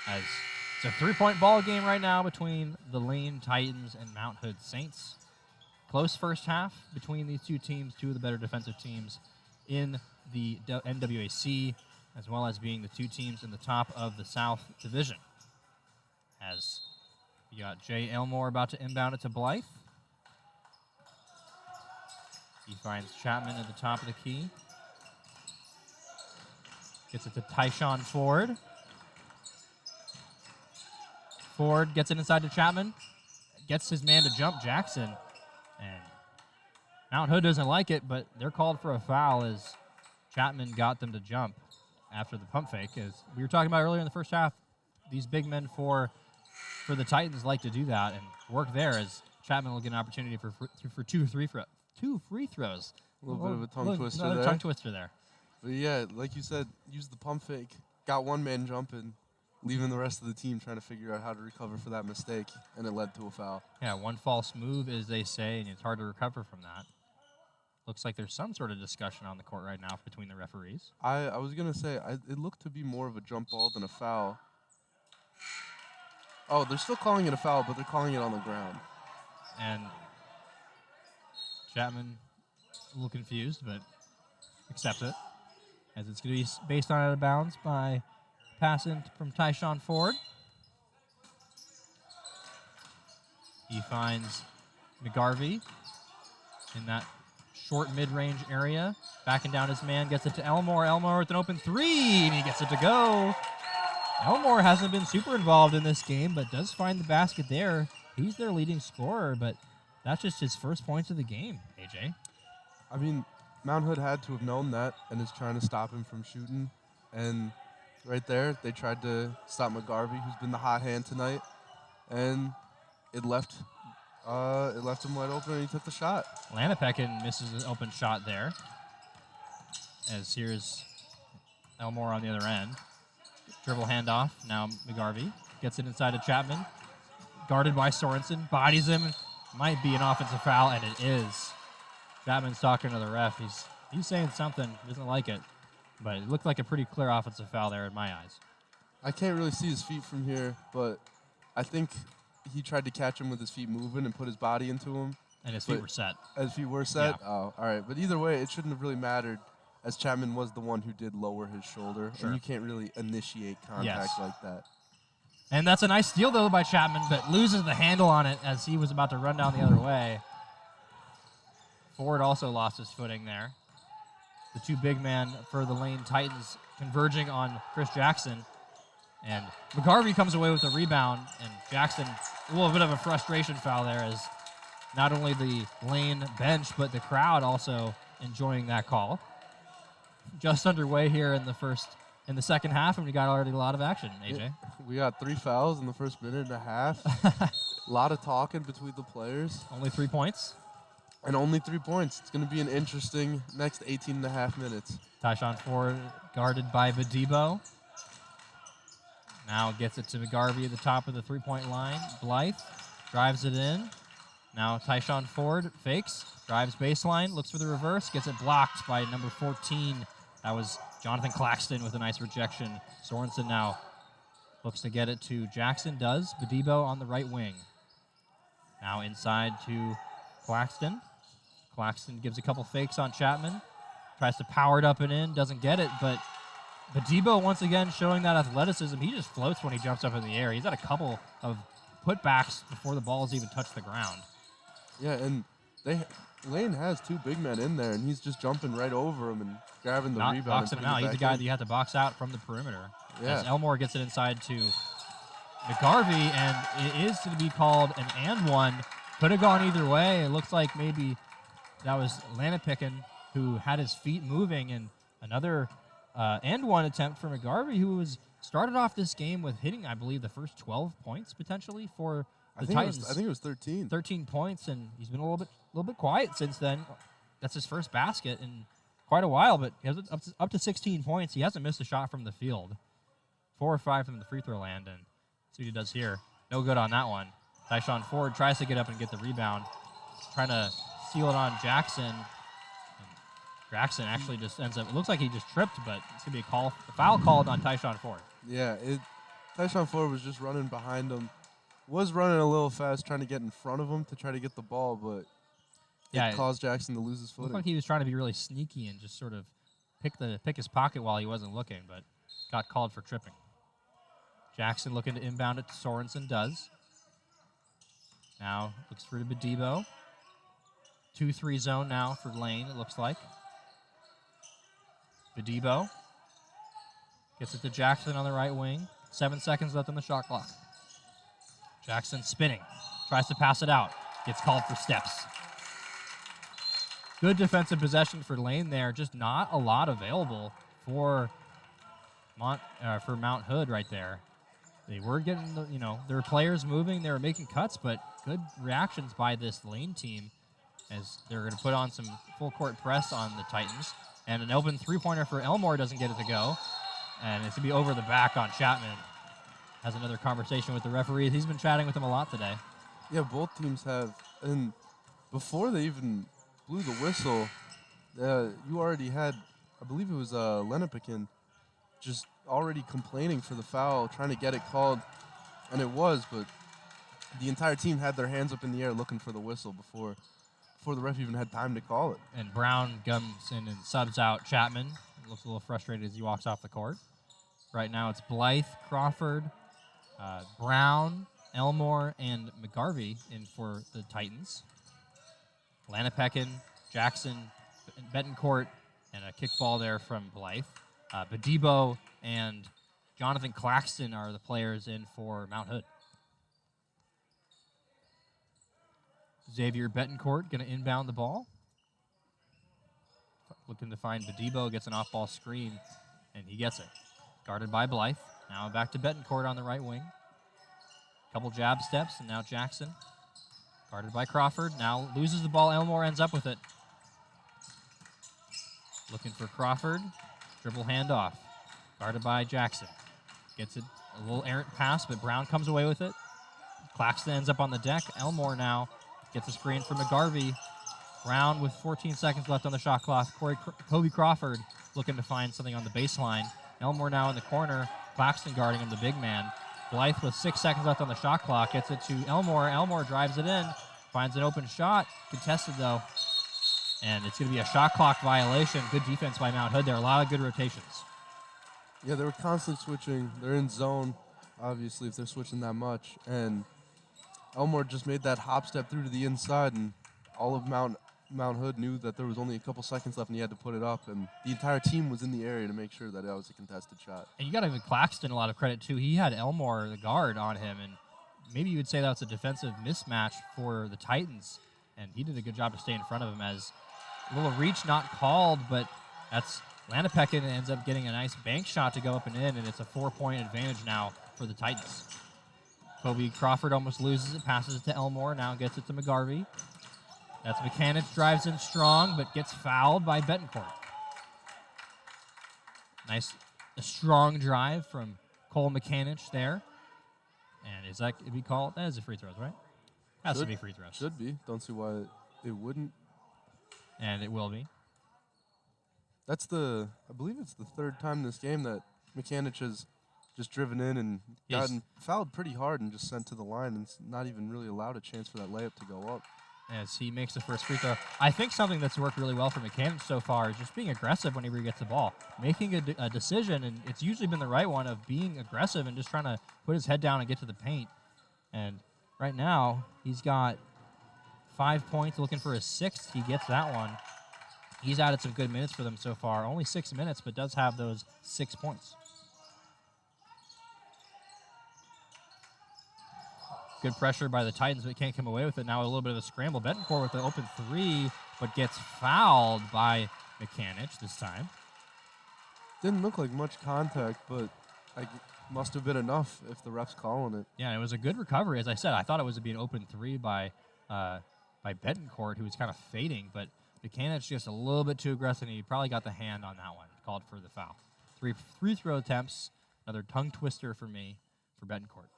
as it's a 3-point ball game right now between the Lane Titans and Mount Hood Saints. Close first half between these two teams, two of the better defensive teams in the NWAC, as well as being the two teams in the top of the South Division. As you got Jay Elmore about to inbound it to Blythe. He finds Chapman at the top of the key. Gets it to Tyshawn Ford. Ford gets it inside to Chapman. Gets his man to jump, Jackson. And Mount Hood doesn't like it, but they're called for a foul as Chapman got them to jump after the pump fake. As we were talking about earlier in the first half, these big men for the Titans like to do that and work there, as Chapman will get an opportunity for two free throws. A little bit of a tongue twister another there. tongue twister there. But yeah, like you said, use the pump fake. Got one man jumping, leaving the rest of the team trying to figure out how to recover for that mistake, and it led to a foul. Yeah, one false move, as they say, and it's hard to recover from that. Looks like there's some sort of discussion on the court right now between the referees. I was going to say, it looked to be more of a jump ball than a foul. Oh, they're still calling it a foul, but they're calling it on the ground. And Chapman a little confused, but accepts it, as it's going to be based on out of bounds by passing from Tyshawn Ford. He finds McGarvey in that short mid-range area. Backing down his man, gets it to Elmore. Elmore with an open three, and he gets it to go. Elmore hasn't been super involved in this game, but does find the basket there. He's their leading scorer, but that's just his first points of the game, AJ. I mean, Mount Hood had to have known that and is trying to stop him from shooting. And right there, they tried to stop McGarvey, who's been the hot hand tonight. And it left him wide open, and he took the shot. Lanapeckin misses an open shot there. As here's Elmore on the other end. Dribble handoff. Now McGarvey gets it inside of Chapman. Guarded by Sorensen. Bodies him. Might be an offensive foul, and it is. Chapman's talking to the ref. He's saying something. Doesn't like it. But it looked like a pretty clear offensive foul there in my eyes. I can't really see his feet from here, but I think he tried to catch him with his feet moving and put his body into him. And his feet were set. His feet were set? Yeah. Oh, all right. But either way, it shouldn't have really mattered, as Chapman was the one who did lower his shoulder. Sure. And you can't really initiate contact like that. And that's a nice steal, though, by Chapman, but loses the handle on it as he was about to run down the other way. Ford also lost his footing there. The two big men for the Lane Titans converging on Chris Jackson. And McGarvey comes away with a rebound, and Jackson, a little bit of a frustration foul there, as not only the Lane bench, but the crowd also enjoying that call. Just underway here in the second half, and we got already a lot of action, AJ. Yeah, we got 3 fouls in the first minute and a half. A lot of talking between the players. Only 3 points. And only 3 points. It's going to be an interesting next 18 and a half minutes. Tyshawn Ford guarded by Badebo. Now gets it to McGarvey at the top of the three-point line. Blythe drives it in. Now Tyshawn Ford fakes, drives baseline, looks for the reverse, gets it blocked by number 14. That was Jonathan Claxton with a nice rejection. Sorensen now looks to get it to Jackson, does. Badebo on the right wing. Now inside to Claxton. Claxton gives a couple fakes on Chapman. Tries to power it up and in, doesn't get it, but Badebo once again showing that athleticism. He just floats when he jumps up in the air. He's had a couple of putbacks before the ball's even touched the ground. Yeah, and Lane has 2 big men in there, and he's just jumping right over him and grabbing the Not rebound. boxing him out. He's the guy that you have to box out from the perimeter. Yeah. As Elmore gets it inside to McGarvey, and it is to be called an and one. Could have gone either way. It looks like maybe that was Lanapeckin who had his feet moving, and another and one attempt for McGarvey, who was started off this game with hitting, I believe, the first 12 points potentially for the Titans. I think it was 13. 13 points, and he's been a little bit quiet since then. That's his first basket in quite a while, but he has up to 16 points. He hasn't missed a shot from the field. 4 or 5 from the free throw land, and see what he does here. No good on that one. Tyshawn Ford tries to get up and get the rebound, trying to steal it on Jackson. Jackson actually just ends up. It looks like he just tripped, but it's gonna be a foul called on Tyshawn Ford. Yeah, Tyshawn Ford was just running behind him. Was running a little fast, trying to get in front of him to try to get the ball, but it caused Jackson to lose his footing. Looked like he was trying to be really sneaky and just sort of pick his pocket while he wasn't looking, but got called for tripping. Jackson looking to inbound it to Sorensen, does. Now looks through to Bedibo. 2-3 zone now for Lane, it looks like. Bedibo gets it to Jackson on the right wing. 7 seconds left on the shot clock. Jackson spinning, tries to pass it out, gets called for steps. Good defensive possession for Lane there, just not a lot available for Mount Hood right there. They were getting, there were players moving, they were making cuts, but good reactions by this Lane team as they're going to put on some full court press on the Titans. And an open three-pointer for Elmore doesn't get it to go. And it's going to be over the back on Chapman. Has another conversation with the referee. He's been chatting with him a lot today. Yeah, both teams have. And before they even blew the whistle, you already had, I believe it was Lenapekin, just already complaining for the foul, trying to get it called. And it was, but the entire team had their hands up in the air looking for the whistle before the ref even had time to call it. And Brown comes in and subs out Chapman. Looks a little frustrated as he walks off the court. Right now it's Blythe, Crawford, Brown, Elmore, and McGarvey in for the Titans. Lenapekin, Jackson, Betancourt, and a kickball there from Blythe. Bedibo and Jonathan Claxton are the players in for Mount Hood. Xavier Betancourt going to inbound the ball. Looking to find Bedibo, gets an off-ball screen, and he gets it. Guarded by Blythe. Now back to Betancourt on the right wing. Couple jab steps, and now Jackson. Guarded by Crawford. Now loses the ball. Elmore ends up with it. Looking for Crawford. Dribble handoff. Guarded by Jackson. Gets it a little errant pass, but Brown comes away with it. Claxton ends up on the deck. Elmore now gets a screen for McGarvey. Brown with 14 seconds left on the shot clock. Kobe Crawford looking to find something on the baseline. Elmore now in the corner. Claxton guarding him, the big man. Blythe with 6 seconds left on the shot clock. Gets it to Elmore. Elmore drives it in. Finds an open shot. Contested, though. And it's going to be a shot clock violation. Good defense by Mount Hood there. A lot of good rotations. Yeah, they were constantly switching. They're in zone, obviously, if they're switching that much. And Elmore just made that hop step through to the inside, and all of Mount Hood knew that there was only a couple seconds left and he had to put it up, and the entire team was in the area to make sure that it was a contested shot. And you got to give Claxton a lot of credit, too. He had Elmore, the guard, on him, and maybe you would say that was a defensive mismatch for the Titans, and he did a good job to stay in front of him as a little reach not called, but that's Lenapekin ends up getting a nice bank shot to go up and in, and it's a 4-point advantage now for the Titans. Kobe Crawford almost loses it, passes it to Elmore, now gets it to McGarvey. That's Mechanic, drives in strong, but gets fouled by Betancourt. Nice, a strong drive from Cole Mechanic there. And is that to be called? That is a free throws, right? Has to be free throws. Should be. Don't see why it wouldn't. And it will be. That's I believe it's the third time this game that Mechanic has just driven in and gotten fouled pretty hard and just sent to the line and not even really allowed a chance for that layup to go up. As he makes the first free throw. I think something that's worked really well for Mechanic so far is just being aggressive whenever he gets the ball. Making a decision, and it's usually been the right one, of being aggressive and just trying to put his head down and get to the paint. And right now, he's got 5 points, looking for his sixth. He gets that one. He's added some good minutes for them so far. Only 6 minutes, but does have those 6 points. Good pressure by the Titans, but can't come away with it. Now a little bit of a scramble. Betancourt with the open three, but gets fouled by Mechanic this time. Didn't look like much contact, but must have been enough if the ref's calling it. Yeah, it was a good recovery. As I said, I thought it was to be an open three by Betancourt, who was kind of fading, but Mechanic's just a little bit too aggressive, and he probably got the hand on that one. Called for the foul. 3 free throw attempts. Another tongue twister for me for Betancourt.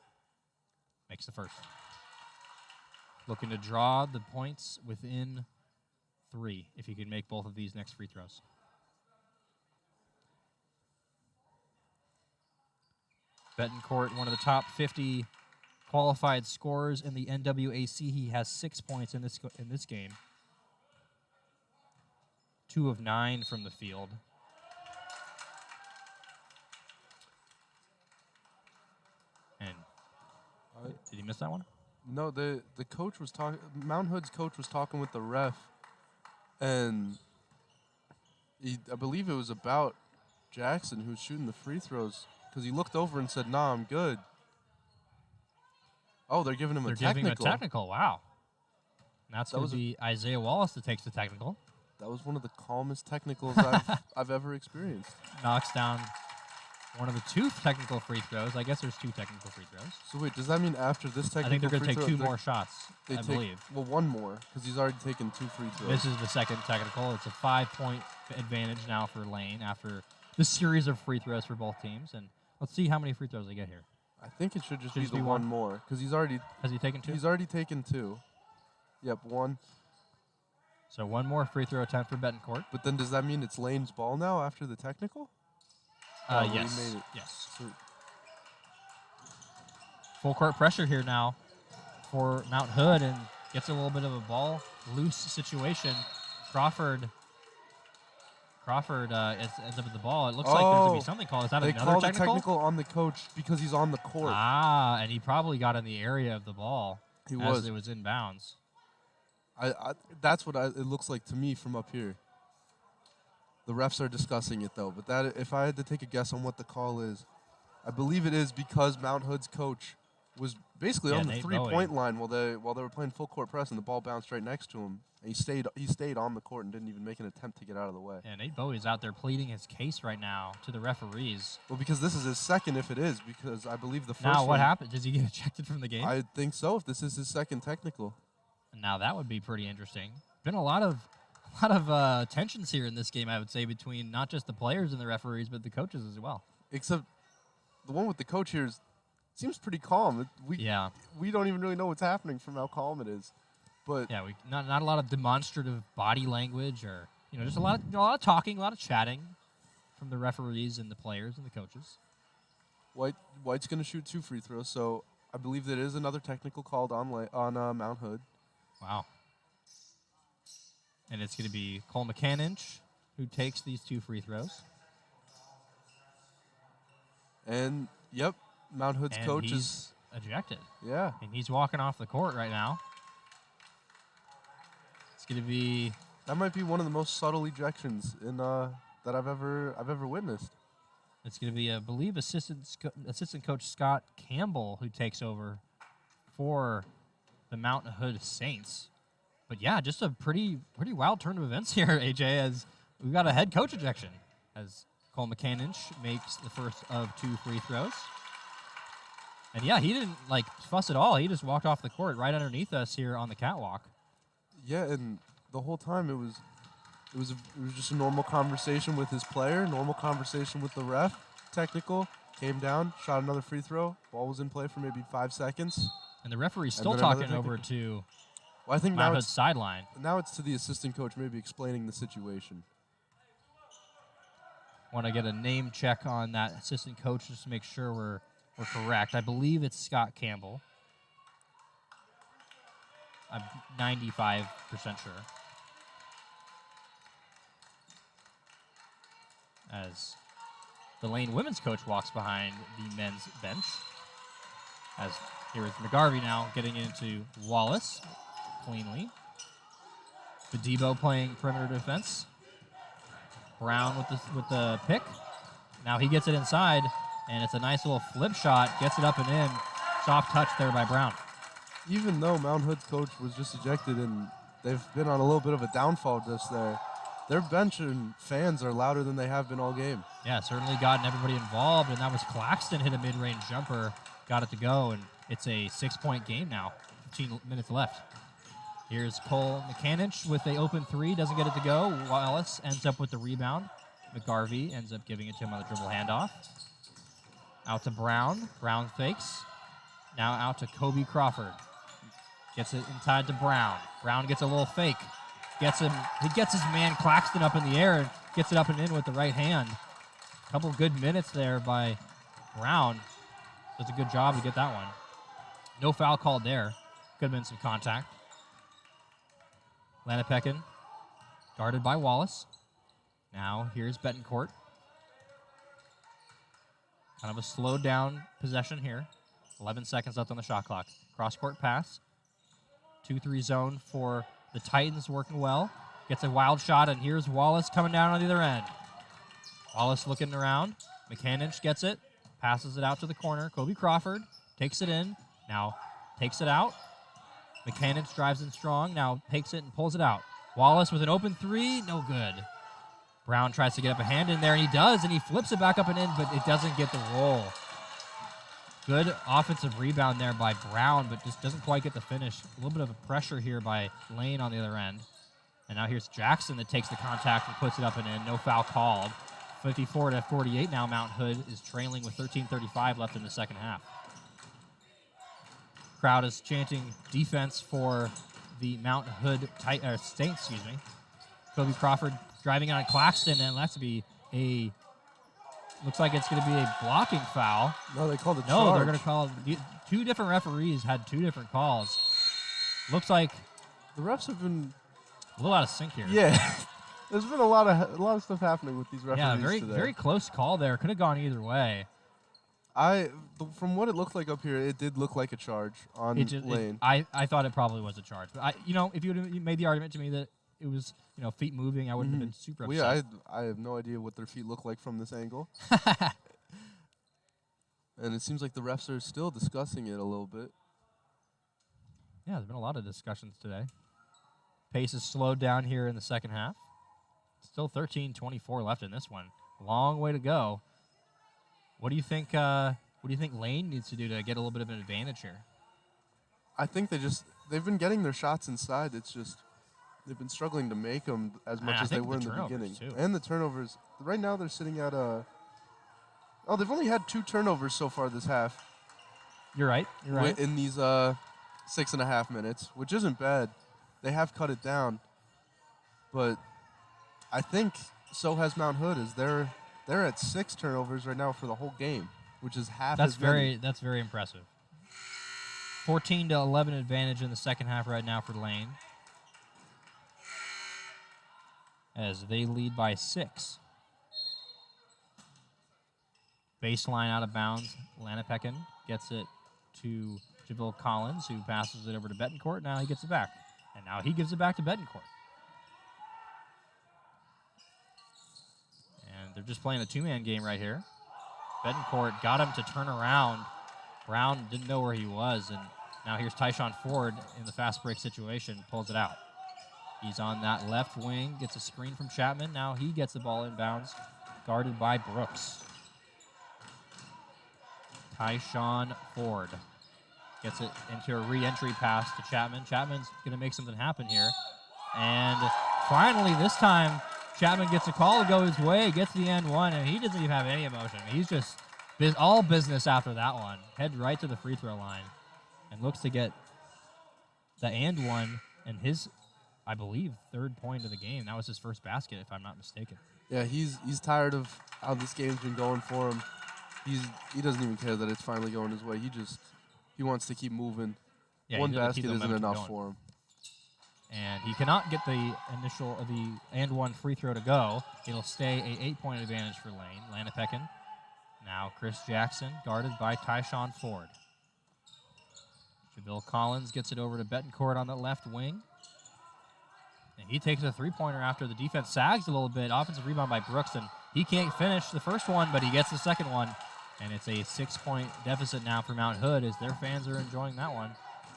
Makes the first. Looking to draw the points within 3 if he could make both of these next free throws. Betancourt, one of the top 50 qualified scorers in the NWAC. He has 6 points in this game. 2 of 9 from the field. And did he miss that one? No, the coach was talking. Mount Hood's coach was talking with the ref, and I believe it was about Jackson who's shooting the free throws, because he looked over and said, "Nah, I'm good." Oh, they're giving him a technical. Giving him a technical. Wow. And that's going to be Isaiah Wallace that takes the technical. That was one of the calmest technicals I've ever experienced. Knocks down one of the 2 technical free throws. I guess there's 2 technical free throws. So wait, does that mean after this technical I think they're going to free take throw, 2 more shots, I believe. Well, 1 more, because he's already taken 2 free throws. This is the second technical. It's a 5-point advantage now for Lane after the series of free throws for both teams. And let's see how many free throws they get here. I think it should just Should be the 1 more, because he's already... Has he taken 2? He's already taken 2. Yep, 1. So 1 more free throw attempt for Betancourt. But then does that mean it's Lane's ball now after the technical? Yes. He made it. Yes. Sweet. Full court pressure here now for Mount Hood, and gets a little bit of a ball loose situation. Crawford ends up with the ball. It looks like there's going to be something called. Is that they another called technical? a technical on the coach because he's on the court. Ah, and he probably got in the area of the ball He as was. it was inbounds. That's what it looks like to me from up here. The refs are discussing it, though. But that, if I had to take a guess on what the call is, I believe it is because Mount Hood's coach was basically on the Nate 3-point line while they were playing full court press, and the ball bounced right next to him. And he stayed on the court and didn't even make an attempt to get out of the way. Yeah, Nate Bowie's out there pleading his case right now to the referees. Well, because this is his second, if it is, because I believe the first Now, what one, happened? Does he get ejected from the game? I think so, if this is his second technical. Now that would be pretty interesting. Been a lot of tensions here in this game, I would say, between not just the players and the referees, but the coaches as well. Except the one with the coach here seems pretty calm. We don't even really know what's happening from how calm it is. But yeah, not a lot of demonstrative body language, or just a lot of talking, a lot of chatting from the referees and the players and the coaches. White's going to shoot 2 free throws, so I believe there is another technical called on Mount Hood. Wow. And it's going to be Cole McCanninch who takes these 2 free throws. And, yep, Mount Hood's coach is ejected. Yeah. And he's walking off the court right now. It's going to be... That might be one of the most subtle ejections that I've ever witnessed. It's going to be, I believe, assistant coach Scott Campbell who takes over for the Mount Hood Saints. But yeah, just a pretty wild turn of events here, AJ, as we've got a head coach ejection as Cole McCanninch makes the first of 2 free throws. And yeah, he didn't fuss at all. He just walked off the court right underneath us here on the catwalk. Yeah, and the whole time it was just a normal conversation with his player, normal conversation with the ref. Technical, came down, shot another free throw. Ball was in play for maybe 5 seconds. And the referee's still talking over to I think Mount Hood's sideline. Now it's to the assistant coach maybe explaining the situation. Want to get a name check on that assistant coach just to make sure we're correct. I believe it's Scott Campbell. I'm 95% sure. As the Lane women's coach walks behind the men's bench. As here is McGarvey now getting into Wallace cleanly. Debo playing perimeter defense. Brown with the pick. Now he gets it inside, and it's a nice little flip shot. Gets it up and in. Soft touch there by Brown. Even though Mount Hood's coach was just ejected and they've been on a little bit of a downfall just there, their bench and fans are louder than they have been all game. Yeah, certainly gotten everybody involved, and that was Claxton hit a mid-range jumper, got it to go, and it's a 6-point game now. 15 minutes left. Here's Cole McCanninch with an open 3, doesn't get it to go. Wallace ends up with the rebound. McGarvey ends up giving it to him on the dribble handoff. Out to Brown. Brown fakes. Now out to Kobe Crawford. Gets it inside to Brown. Brown gets a little fake. gets him. He gets his man Claxton up in the air and gets it up and in with the right hand. A couple good minutes there by Brown. Does a good job to get that one. No foul called there. Could have been some contact. Lanapeckin guarded by Wallace. Now here's Betancourt. Kind of a slowed down possession here. 11 seconds left on the shot clock. Cross-court pass. 2-3 zone for the Titans, working well. Gets a wild shot, and here's Wallace coming down on the other end. Wallace looking around. McCanich gets it. Passes it out to the corner. Kobe Crawford takes it in. Now takes it out. McCanich drives in strong. Now takes it and pulls it out. Wallace with an open three. No good. Brown tries to get up a hand in there, and he does, and he flips it back up and in, but it doesn't get the roll. Good offensive rebound there by Brown, but just doesn't quite get the finish. A little bit of a pressure here by Lane on the other end. And now here's Jackson that takes the contact and puts it up and in. No foul called. 54-48 now. Mount Hood is trailing with 13:35 left in the second half. Crowd is chanting defense for the Mount Hood Saints, Kobe Crawford driving on Claxton, and that's to be looks like it's going to be a blocking foul. No, they called a No, charge. they're going to call two different referees had two different calls. Looks like The refs have been. a little out of sync here. Yeah, there's been a lot of stuff happening with these referees Yeah, very today. very close call there. Could have gone either way. From what it looked like up here, it did look like a charge on Lane. I thought it probably was a charge, but if you made the argument to me that it was feet moving, I wouldn't have been super upset. Well, yeah, I have no idea what their feet look like from this angle. And it seems like the refs are still discussing it a little bit. Yeah, there's been a lot of discussions today. Pace is slowed down here in the second half. Still 13:24 left in this one. Long way to go. What do you think? What do you think Lane needs to do to get a little bit of an advantage here? I think they've been getting their shots inside. It's just they've been struggling to make them as much I as they think were the in the turnovers, beginning. too. And the turnovers. Right now they're sitting at they've only had 2 turnovers so far this half. You're right. You're right. In these 6.5 minutes, which isn't bad. They have cut it down, but I think so has Mount Hood. They're at 6 turnovers right now for the whole game, which is half. That's as many. That's very impressive. 14-11 advantage in the second half right now for Lane, as they lead by 6. Baseline out of bounds. Lanapeckin gets it to Jabil Collins, who passes it over to Betancourt. Now he gets it back. And now he gives it back to Betancourt. And they're just playing a two-man game right here. Betancourt got him to turn around. Brown didn't know where he was, and now here's Tyshawn Ford in the fast break situation, pulls it out. He's on that left wing, gets a screen from Chapman. Now he gets the ball inbounds, guarded by Brooks. Tyshawn Ford gets it into a re-entry pass to Chapman. Chapman's going to make something happen here. And finally, this time, Chapman gets a call to go his way, gets the and one, and he doesn't even have any emotion. He's just all business after that one. Head right to the free throw line and looks to get the and one and his, I believe, 3rd point of the game. That was his first basket, if I'm not mistaken. Yeah, he's tired of how this game's been going for him. He doesn't even care that it's finally going his way. He wants to keep moving. Yeah, One he's gonna keep basket the isn't momentum enough going. for him. And he cannot get the and one free throw to go. It'll stay a 8-point advantage for Lane. Lanapeckin. Now Chris Jackson, guarded by Tyshawn Ford. Jabil Collins gets it over to Betancourt on the left wing. And he takes a three-pointer after the defense sags a little bit. Offensive rebound by Brooks, and he can't finish the first one, but he gets the second one. And it's a 6-point deficit now for Mount Hood as their fans are enjoying that one.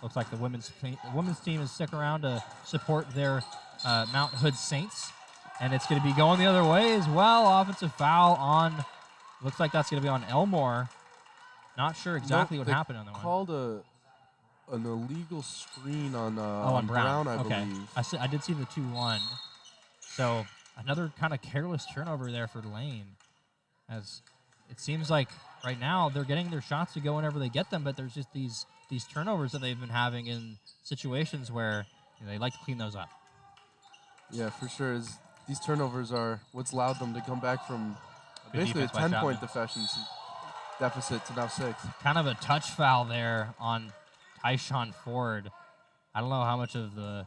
Looks like the women's team is sticking around to support their Mount Hood Saints. And it's going to be going the other way as well. Offensive foul on, looks like that's going to be on Elmore. Not sure exactly what happened on that one. Called an illegal screen on on Brown. I okay. believe. I did see the 2-1. So another kind of careless turnover there for Lane. As it seems like right now they're getting their shots to go whenever they get them, but there's just these turnovers that they've been having in situations where they like to clean those up. Yeah, for sure. These turnovers are what's allowed them to come back from Good basically a defense by 10-point Chapman. deficit to now 6. Kind of a touch foul there on Tyshawn Ford. I don't know how much of the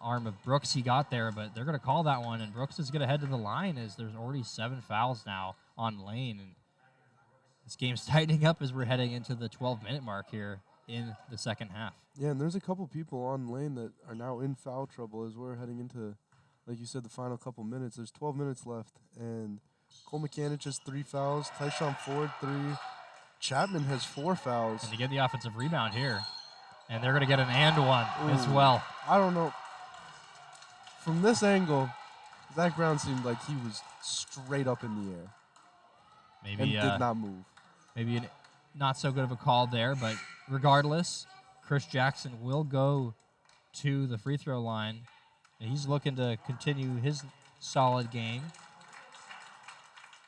arm of Brooks he got there, but they're going to call that one, and Brooks is going to head to the line as there's already 7 fouls now on Lane, and this game's tightening up as we're heading into the 12-minute mark here in the second half. Yeah, and there's a couple people on Lane that are now in foul trouble as we're heading into, like you said, the final couple minutes. There's 12 minutes left, and Cole Mechanic has 3 fouls, Tyshawn Ford 3, Chapman has 4 fouls. And they get the offensive rebound here, and they're going to get an and one as well. I don't know. From this angle, Zach Brown seemed like he was straight up in the air Maybe and did not move. Maybe not so good of a call there, but regardless, Chris Jackson will go to the free throw line. He's looking to continue his solid game.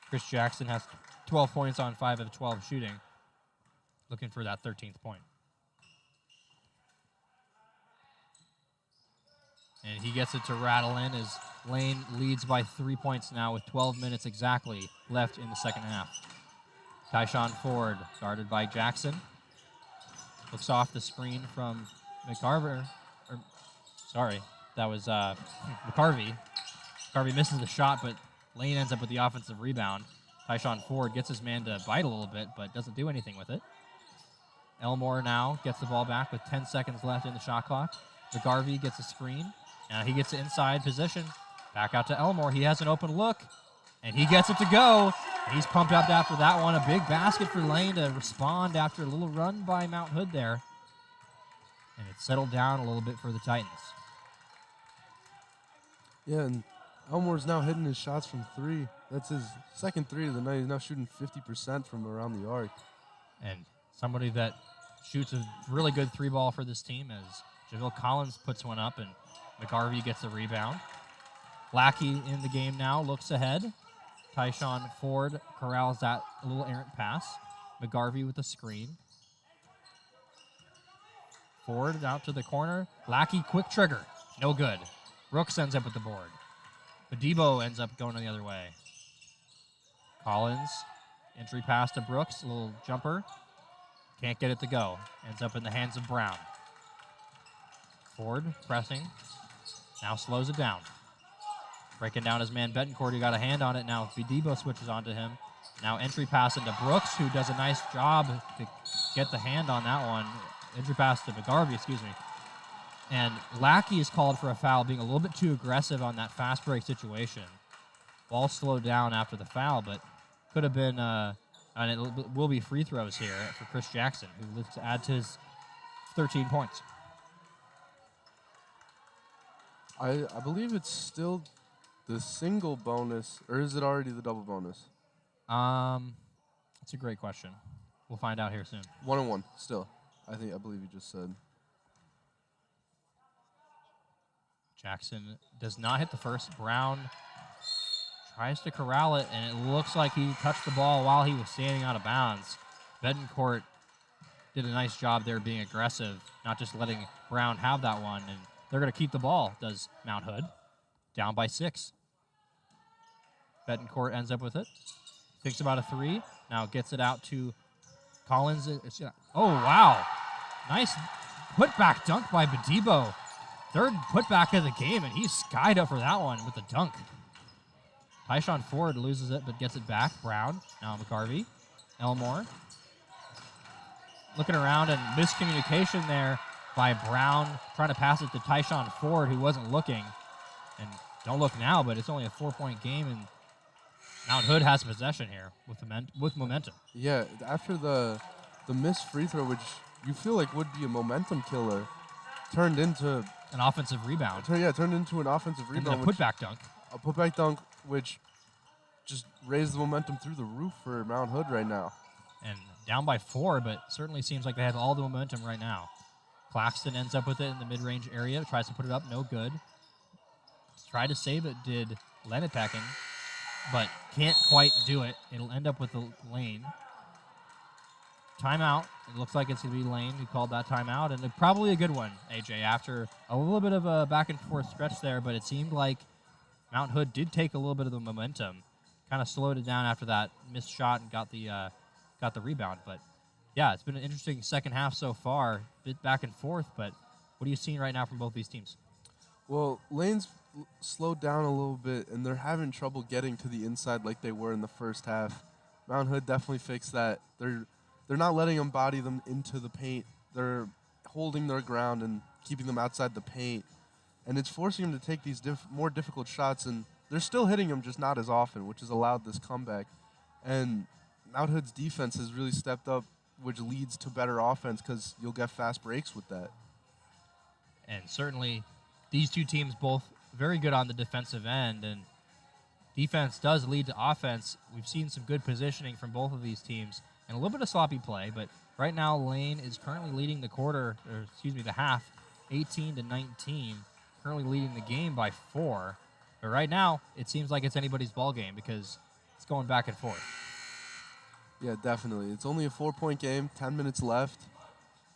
Chris Jackson has 12 points on 5 of 12 shooting, looking for that 13th point. And he gets it to rattle in as Lane leads by 3 points now with 12 minutes exactly left in the second half. Tyshawn Ford, guarded by Jackson. Looks off the screen from McCarvey. That was McCarvey. McCarvey misses the shot, but Lane ends up with the offensive rebound. Tyshawn Ford gets his man to bite a little bit, but doesn't do anything with it. Elmore now gets the ball back with 10 seconds left in the shot clock. McCarvey gets a screen. Now he gets it inside position. Back out to Elmore. He has an open look, and he gets it to go. He's pumped up after that one. A big basket for Lane to respond after a little run by Mount Hood there. And it settled down a little bit for the Titans. Yeah, and Elmore's now hitting his shots from 3. That's his second 3 of the night. He's now shooting 50% from around the arc. And somebody that shoots a really good 3-ball for this team is JaVale Collins puts one up, and McCarvey gets the rebound. Lackey in the game now, looks ahead. Tyshawn Ford corrals that little errant pass. McCarvey with the screen. Ford out to the corner. Lackey, quick trigger. No good. Brooks ends up with the board. Debo ends up going the other way. Collins, entry pass to Brooks, a little jumper. Can't get it to go. Ends up in the hands of Brown. Ford pressing. Now slows it down. Breaking down his man Betancourt, who got a hand on it. Now Debo switches onto him. Now entry pass into Brooks, who does a nice job to get the hand on that one. Entry pass to McCarvey, excuse me. And Lackey is called for a foul, being a little bit too aggressive on that fast break situation. Ball slowed down after the foul, but could have been, and it will be free throws here for Chris Jackson, who looks to add to his 13 points. I believe it's still the single bonus, or is it already the double bonus? That's a great question. We'll find out here soon. 1-on-1 still. I believe you just said. Jackson does not hit the first. Brown tries to corral it, and it looks like he touched the ball while he was standing out of bounds. Betancourt did a nice job there being aggressive, not just letting Brown have that one. And they're going to keep the ball, does Mount Hood. Down by 6. Betancourt ends up with it. Thinks about a 3. Now gets it out to Collins. Oh, wow. Nice putback dunk by Debo. Third putback of the game, and he's skied up for that one with the dunk. Tyshawn Ford loses it, but gets it back. Brown, now McCarvey. Elmore. Looking around, and miscommunication there by Brown, trying to pass it to Tyshawn Ford, who wasn't looking. And don't look now, but it's only a 4-point game, and Mount Hood has possession here with momentum. Yeah, after the missed free throw, which you feel like would be a momentum killer, turned into an offensive rebound. Turned into an offensive rebound. And then a putback dunk. A putback dunk, which just raised the momentum through the roof for Mount Hood right now. And down by 4, but certainly seems like they have all the momentum right now. Claxton ends up with it in the mid-range area, tries to put it up, no good. Tried to save it, did Lenapekin, but can't quite do it. It'll end up with the Lane. timeout. It looks like it's going to be Lane who called that timeout, and probably a good one, AJ, after a little bit of a back-and-forth stretch there, but it seemed like Mount Hood did take a little bit of the momentum, kind of slowed it down after that missed shot and got the rebound. But, yeah, it's been an interesting second half so far, a bit back and forth, but what are you seeing right now from both these teams? Well, Lane's slowed down a little bit, and they're having trouble getting to the inside like they were in the first half. Mount Hood definitely fixed that. They're not letting them body them into the paint. They're holding their ground and keeping them outside the paint. And it's forcing them to take these more difficult shots, and they're still hitting them, just not as often, which has allowed this comeback. And Mount Hood's defense has really stepped up, which leads to better offense because you'll get fast breaks with that. And certainly these two teams both very good on the defensive end, and defense does lead to offense. We've seen some good positioning from both of these teams and a little bit of sloppy play, but right now Lane is currently leading the half, 18-19, currently leading the game by 4. But right now, it seems like it's anybody's ball game because it's going back and forth. Yeah, definitely. It's only a 4-point game, 10 minutes left.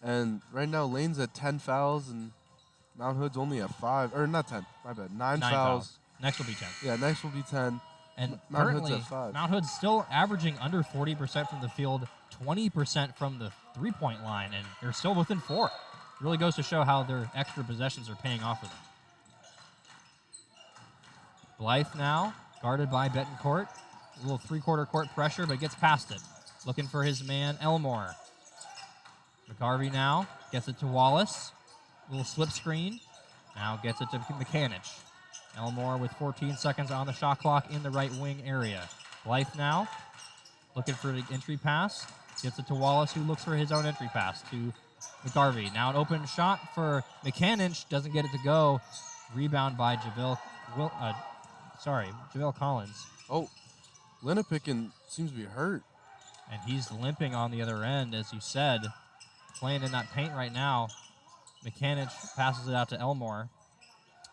And right now, Lane's at 10 fouls, and Mount Hood's only at 5. Or not 10, my bad. 9 fouls. Next will be 10. Yeah, next will be 10. And Mount currently, Hood's at 5. Mount Hood's still averaging under 40% from the field, 20% from the three-point line, and they're still within 4. It really goes to show how their extra possessions are paying off for them. Blythe now, guarded by Betancourt. A little three-quarter court pressure, but gets past it. Looking for his man, Elmore. McGarvey now gets it to Wallace. Little slip screen. Now gets it to McCanich. Elmore with 14 seconds on the shot clock in the right wing area. Blythe now looking for the entry pass. Gets it to Wallace, who looks for his own entry pass to McGarvey. Now an open shot for McCanich. Doesn't get it to go. Rebound by JaVale Collins. Oh, Lenapikin seems to be hurt. And he's limping on the other end, as you said. Playing in that paint right now. McCanich passes it out to Elmore.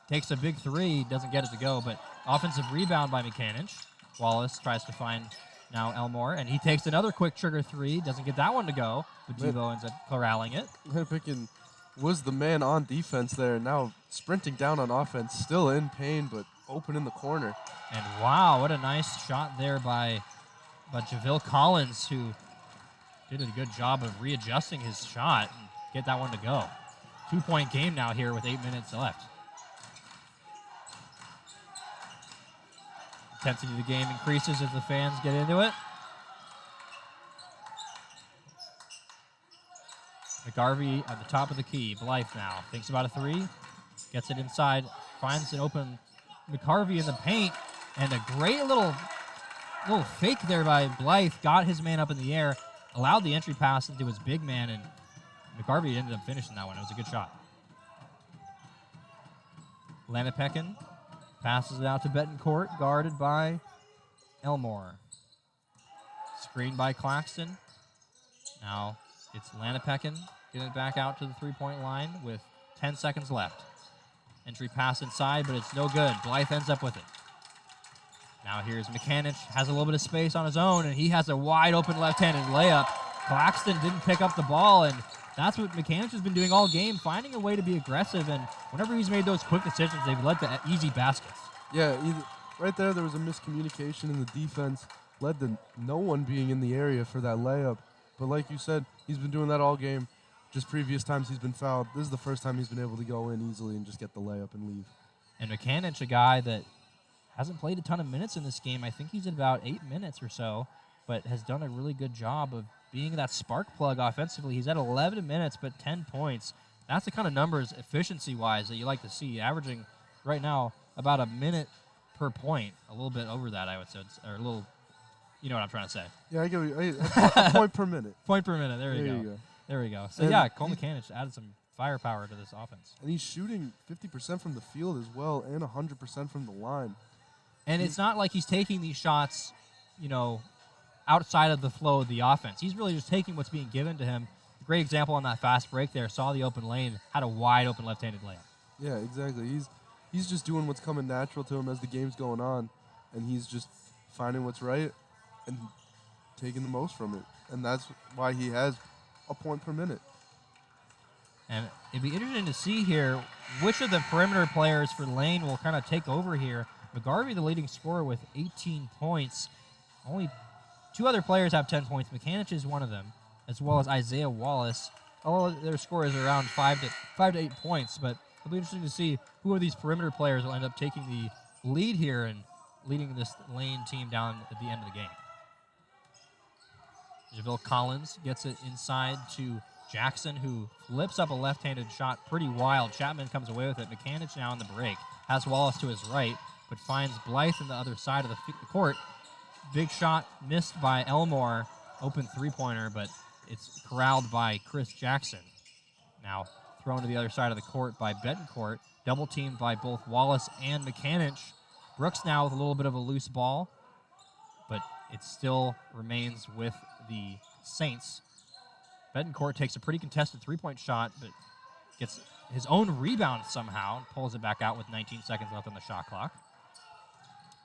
Takes a big three, doesn't get it to go, but offensive rebound by McCanich. Wallace tries to find now Elmore, and he takes another quick trigger three, doesn't get that one to go, but Devo ends up corralling it. Lenapikin was the man on defense there, and now sprinting down on offense, still in pain, but open in the corner. And wow, what a nice shot there by JaVale Collins, who did a good job of readjusting his shot and get that one to go. 2-point game now here with 8 minutes left. Intensity of the game increases as the fans get into it. McGarvey at the top of the key. Blythe now thinks about a three. Gets it inside. Finds an open McGarvey in the paint. And a great little fake there by Blythe. Got his man up in the air. Allowed the entry pass into his big man. And McGarvey ended up finishing that one. It was a good shot. Lenapikin passes it out to Betancourt, guarded by Elmore. Screened by Claxton. Now it's Lenapikin getting it back out to the three-point line with 10 seconds left. Entry pass inside, but it's no good. Blythe ends up with it. Now here's McCanich, has a little bit of space on his own, and he has a wide-open left-handed layup. Claxton didn't pick up the ball, and that's what McCanich has been doing all game, finding a way to be aggressive, and whenever he's made those quick decisions, they've led to easy baskets. Yeah, right there was a miscommunication in the defense, led to no one being in the area for that layup. But like you said, he's been doing that all game. Just previous times he's been fouled. This is the first time he's been able to go in easily and just get the layup and leave. And McCanich, a guy that hasn't played a ton of minutes in this game. I think he's at about 8 minutes or so, but has done a really good job of being that spark plug offensively. He's at 11 minutes, but 10 points. That's the kind of numbers, efficiency-wise, that you like to see, averaging right now about a minute per point, a little bit over that, I would say, or a little, you know what I'm trying to say. Yeah, I get a point per minute. Point per minute, there you go. There we go. So, Cole McCanich added some firepower to this offense. And he's shooting 50% from the field as well and 100% from the line. And it's not like he's taking these shots, outside of the flow of the offense. He's really just taking what's being given to him. A great example on that fast break there. Saw the open lane, had a wide open left-handed layup. Yeah, exactly. He's just doing what's coming natural to him as the game's going on, and he's just finding what's right and taking the most from it. and that's why he has a point per minute. And it'd be interesting to see here which of the perimeter players for Lane will kind of take over here. McGarvey, the leading scorer with 18 points. Only 2 other players have 10 points. Mechanic is one of them, as well as Isaiah Wallace. All of their score is around 5 to 8 points, but it'll be interesting to see who of these perimeter players will end up taking the lead here and leading this Lane team down at the end of the game. JaVale Collins gets it inside to Jackson, who flips up a left-handed shot pretty wild. Chapman comes away with it. Mechanic now in the break. Has Wallace to his right, but finds Blythe on the other side of the court. Big shot missed by Elmore. Open three-pointer, but it's corralled by Chris Jackson. Now thrown to the other side of the court by Betancourt. Double-teamed by both Wallace and Mechanic. Brooks now with a little bit of a loose ball, but it still remains with the Saints. Betancourt takes a pretty contested three-point shot, but gets his own rebound somehow and pulls it back out with 19 seconds left on the shot clock.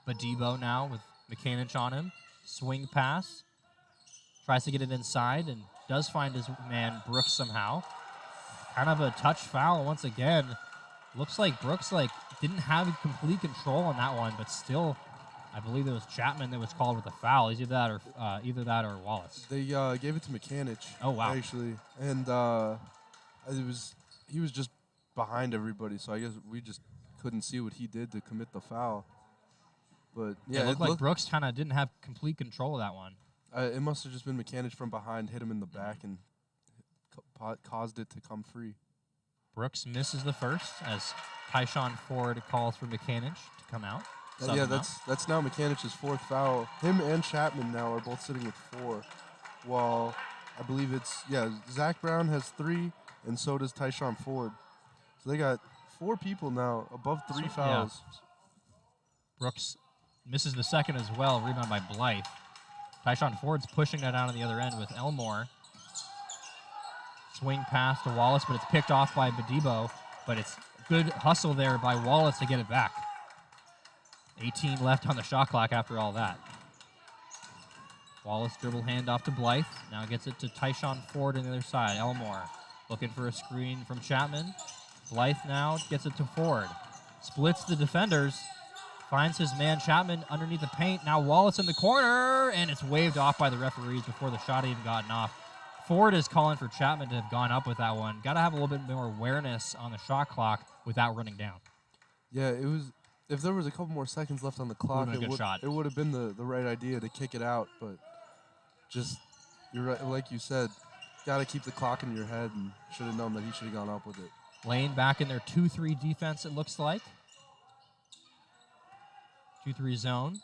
Badebo now with Mechanic on him. Swing pass. Tries to get it inside and does find his man Brooks somehow. Kind of a touch foul once again. Looks like Brooks didn't have complete control on that one, but still, I believe it was Chapman that was called with a foul. Either that or Wallace. They gave it to Mechanic. Oh wow! Actually, and he was just behind everybody, so I guess we just couldn't see what he did to commit the foul. But yeah, it looked like Brooks kind of didn't have complete control of that one. It must have just been Mechanic from behind, hit him in the back, and caused it to come free. Brooks misses the first as Tyshawn Ford calls for Mechanic to come out. Yeah, that's now Mechanic's fourth foul. Him and Chapman now are both sitting with 4, while I believe Zach Brown has 3, and so does Tyshawn Ford. So they got 4 people now above 3 fouls. Yeah. Brooks misses the second as well, rebound by Blythe. Tyshawn Ford's pushing that out on the other end with Elmore. Swing pass to Wallace, but it's picked off by Badebo, but it's good hustle there by Wallace to get it back. 18 left on the shot clock after all that. Wallace dribble handoff to Blythe. Now gets it to Tyshawn Ford on the other side. Elmore looking for a screen from Chapman. Blythe now gets it to Ford. Splits the defenders. Finds his man Chapman underneath the paint. Now Wallace in the corner, and it's waved off by the referees before the shot even gotten off. Ford is calling for Chapman to have gone up with that one. Got to have a little bit more awareness on the shot clock without running down. Yeah, it was. If there was a couple more seconds left on the clock, it would have been the right idea to kick it out. But just, you're right, like you said, got to keep the clock in your head, and should have known that he should have gone up with it. Lane back in their 2-3 defense, it looks like. 2-3 zone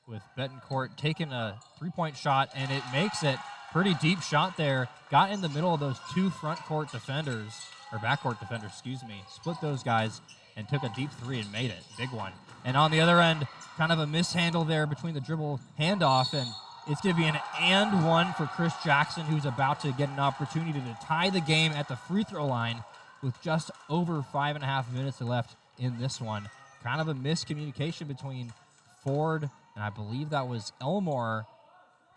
with Betancourt taking a three-point shot, and it makes it. Pretty deep shot there. Got in the middle of those 2 front court defenders, or backcourt defenders, excuse me. Split those guys and took a deep 3 and made it. Big one. And on the other end, kind of a mishandle there between the dribble handoff, and it's going to be an and one for Chris Jackson, who's about to get an opportunity to tie the game at the free throw line with just over 5.5 minutes left in this one. Kind of a miscommunication between Ford and I believe that was Elmore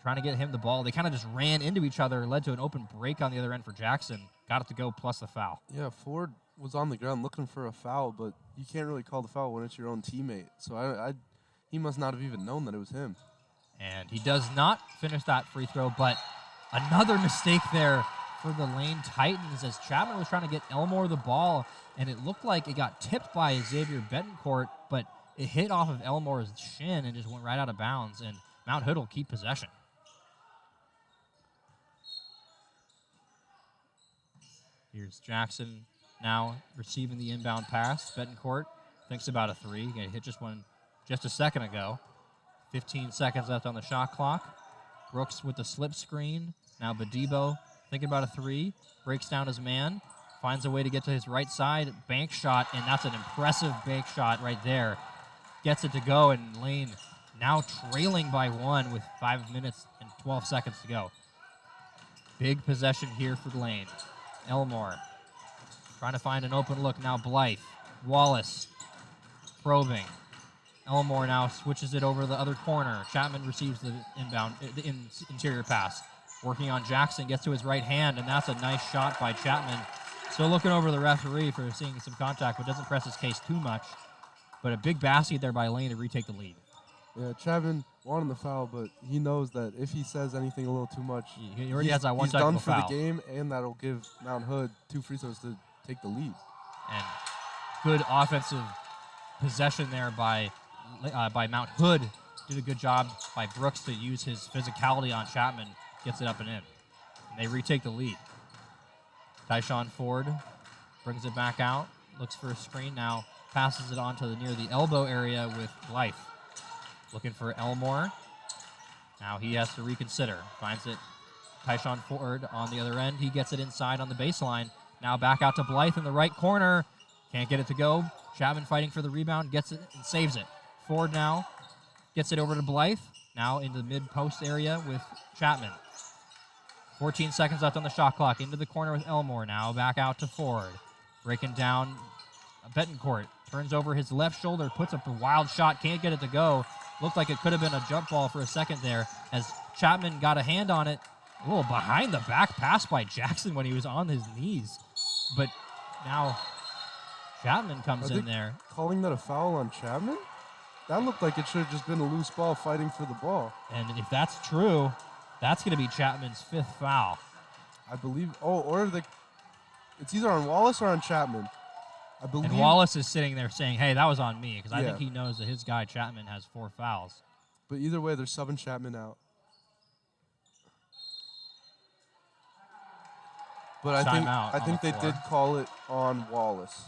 trying to get him the ball. They kind of just ran into each other, led to an open break on the other end for Jackson. Got it to go plus the foul. Yeah, Ford was on the ground looking for a foul, but you can't really call the foul when it's your own teammate. So he must not have even known that it was him. And he does not finish that free throw, but another mistake there for the Lane Titans as Chapman was trying to get Elmore the ball, and it looked like it got tipped by Xavier Betancourt, but it hit off of Elmore's shin and just went right out of bounds, and Mount Hood will keep possession. Here's Jackson now receiving the inbound pass. Betancourt thinks about a 3. He hit just one just a second ago. 15 seconds left on the shot clock. Brooks with the slip screen. Now Badebo thinking about a 3. Breaks down his man. Finds a way to get to his right side. Bank shot, and that's an impressive bank shot right there. Gets it to go, and Lane now trailing by 1 with 5 minutes and 12 seconds to go. Big possession here for Lane. Elmore trying to find an open look. Now Blythe. Wallace probing. Elmore now switches it over to the other corner. Chapman receives the inbound, interior pass. Working on Jackson, gets to his right hand, and that's a nice shot by Chapman. Still looking over the referee for seeing some contact, but doesn't press his case too much. But a big basket there by Lane to retake the lead. Yeah, Chapman wanted the foul, but he knows that if he says anything a little too much, He already has that one he's technical done for foul. the game, and that'll give Mount Hood 2 free throws to take the lead. And good offensive possession there by Mount Hood. Did a good job by Brooks to use his physicality on Chapman. Gets it up and in. And they retake the lead. Tyshawn Ford brings it back out. Looks for a screen now. Passes it on to near the elbow area with Blythe. Looking for Elmore. Now he has to reconsider. Finds it. Tyshawn Ford on the other end. He gets it inside on the baseline. Now back out to Blythe in the right corner. Can't get it to go. Chapman fighting for the rebound. Gets it and saves it. Ford now gets it over to Blythe. Now into the mid-post area with Chapman. 14 seconds left on the shot clock. Into the corner with Elmore. Now back out to Ford. Breaking down Betancourt. Turns over his left shoulder. Puts up a wild shot. Can't get it to go. Looked like it could have been a jump ball for a second there as Chapman got a hand on it. A little behind the back pass by Jackson when he was on his knees. But now Chapman comes in there. Calling that a foul on Chapman? That looked like it should have just been a loose ball fighting for the ball. And if that's true, that's going to be Chapman's 5th foul. I believe. It's either on Wallace or on Chapman. I believe. And Wallace is sitting there saying, hey, that was on me, because I Yeah. think he knows that his guy Chapman has 4 fouls. But either way, they're subbing Chapman out. But I think they did call it on Wallace.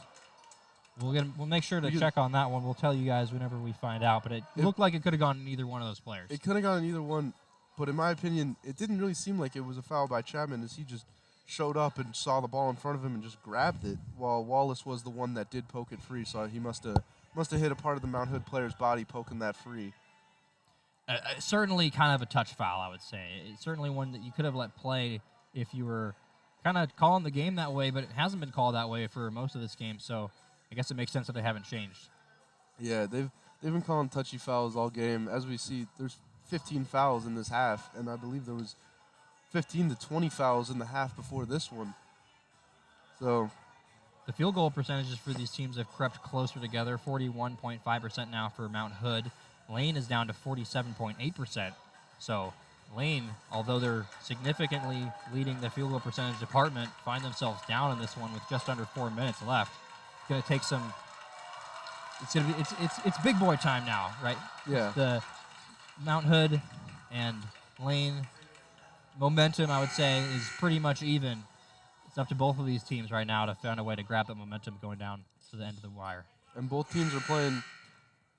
We'll make sure to check on that one. We'll tell you guys whenever we find out. But it looked like it could have gone in either one of those players. It could have gone in either one, but in my opinion, it didn't really seem like it was a foul by Chapman, as he just showed up and saw the ball in front of him and just grabbed it, while Wallace was the one that did poke it free. So he must have hit a part of the Mount Hood player's body poking that free. Certainly kind of a touch foul, I would say. It's certainly one that you could have let play if you were kind of calling the game that way, but it hasn't been called that way for most of this game, so I guess it makes sense that they haven't changed. Yeah, they've been calling touchy fouls all game. As we see, there's 15 fouls in this half, and I believe there was 15 to 20 fouls in the half before this one. So the field goal percentages for these teams have crept closer together, 41.5% now for Mount Hood. Lane is down to 47.8%. So Lane, although they're significantly leading the field goal percentage department, find themselves down in this one with just under 4 minutes left. It's going to take some. It's big boy time now, right? Yeah. The Mount Hood and Lane momentum, I would say, is pretty much even. It's up to both of these teams right now to find a way to grab that momentum going down to the end of the wire. And both teams are playing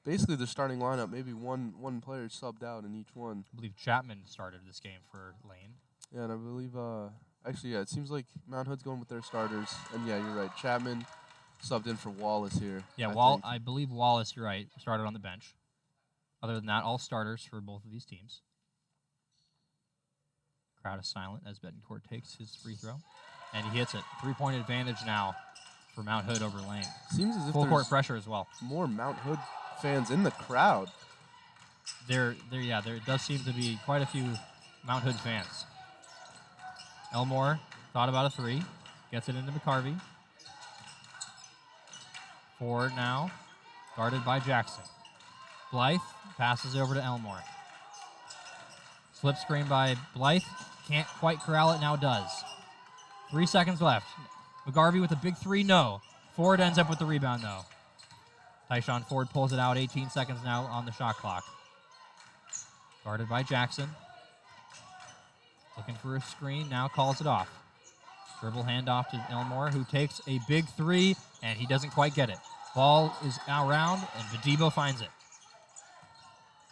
basically their starting lineup. Maybe one player subbed out in each one. I believe Chapman started this game for Lane. Yeah, and I believe it seems like Mount Hood's going with their starters. And yeah, you're right. Chapman subbed in for Wallace here. Yeah, I believe Wallace, you're right, started on the bench. Other than that, all starters for both of these teams. Crowd is silent as Betancourt takes his free throw. And he hits it. 3-point advantage now for Mount Hood over Lane. Seems as if full court there's pressure as well. more Mount Hood fans in the crowd. There does seem to be quite a few Mount Hood fans. Elmore thought about a 3. Gets it into McCarvey. Ford now, guarded by Jackson. Blythe passes over to Elmore. Slip screen by Blythe. Can't quite corral it, now does. 3 seconds left. McGarvey with a big 3, no. Ford ends up with the rebound, though. Tyshawn Ford pulls it out, 18 seconds now on the shot clock. Guarded by Jackson. Looking for a screen, now calls it off. Dribble handoff to Elmore, who takes a big 3, and he doesn't quite get it. Ball is around, and Vadebo finds it.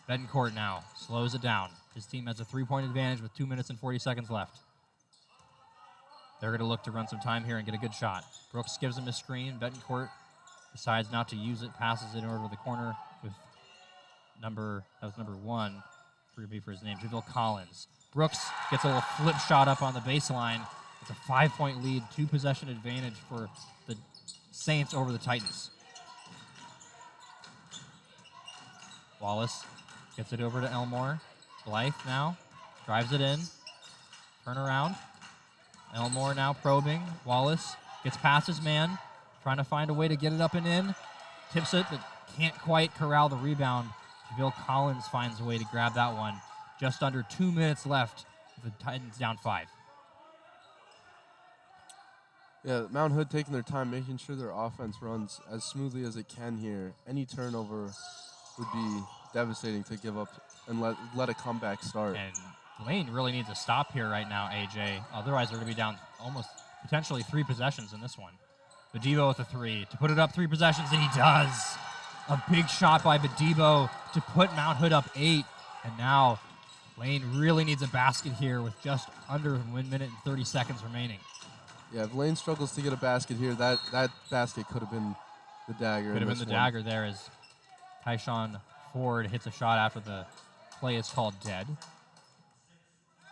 Betancourt now slows it down. His team has a 3-point advantage with 2 minutes and 40 seconds left. They're going to look to run some time here and get a good shot. Brooks gives him a screen. Betancourt decides not to use it, passes it over to the corner with number 1, for his name, Javille Collins. Brooks gets a little flip shot up on the baseline. It's a 5-point lead, 2-possession advantage for the Saints over the Titans. Wallace gets it over to Elmore. Blythe now drives it in. Turnaround. Elmore now probing. Wallace gets past his man, trying to find a way to get it up and in. Tips it, but can't quite corral the rebound. Javale Collins finds a way to grab that one. Just under 2 minutes left. The Titans down 5. Yeah, Mount Hood taking their time, making sure their offense runs as smoothly as it can here. Any turnover would be devastating to give up and let a comeback start. And Lane really needs a stop here right now, AJ. Otherwise, they're going to be down almost potentially 3 possessions in this one. Badibo with a 3 to put it up 3 possessions, and he does. A big shot by Badibo to put Mount Hood up 8. And now Lane really needs a basket here with just under 1 minute and 30 seconds remaining. Yeah, if Lane struggles to get a basket here, that basket could have been the dagger. Could have been the dagger there as Tyshawn Ford hits a shot after the play is called dead.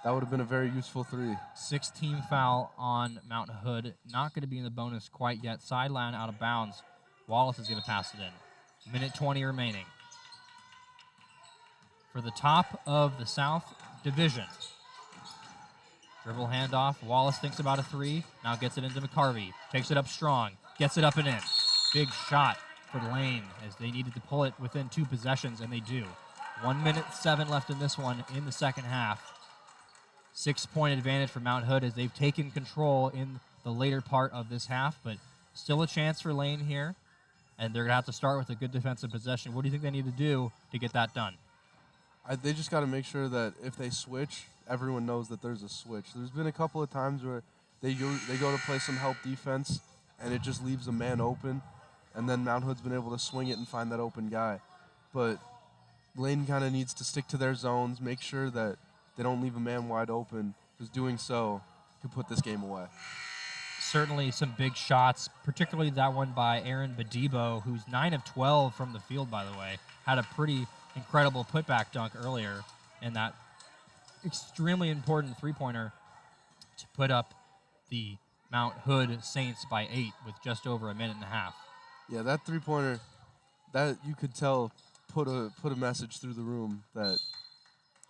That would have been a very useful 3. 6-team foul on Mount Hood. Not going to be in the bonus quite yet. Sideline out of bounds. Wallace is going to pass it in. Minute 20 remaining. For the top of the South Division. Dribble handoff. Wallace thinks about a 3. Now gets it into McCarvey. Takes it up strong. Gets it up and in. Big shot for Lane as they needed to pull it within 2 possessions, and they do. 1 minute 7 left in this one in the second half. 6-point advantage for Mount Hood as they've taken control in the later part of this half, but still a chance for Lane here. And they're going to have to start with a good defensive possession. What do you think they need to do to get that done? They just got to make sure that if they switch, everyone knows that there's a switch. There's been a couple of times where they go to play some help defense, and it just leaves a man open, and then Mount Hood's been able to swing it and find that open guy. But Lane kind of needs to stick to their zones, make sure that they don't leave a man wide open, because doing so could put this game away. Certainly some big shots, particularly that one by Aaron Badibo, who's 9 of 12 from the field, by the way. Had a pretty incredible putback dunk earlier, and that extremely important three-pointer to put up the Mount Hood Saints by 8 with just over a minute and a half. Yeah, that three-pointer, that you could tell put a message through the room that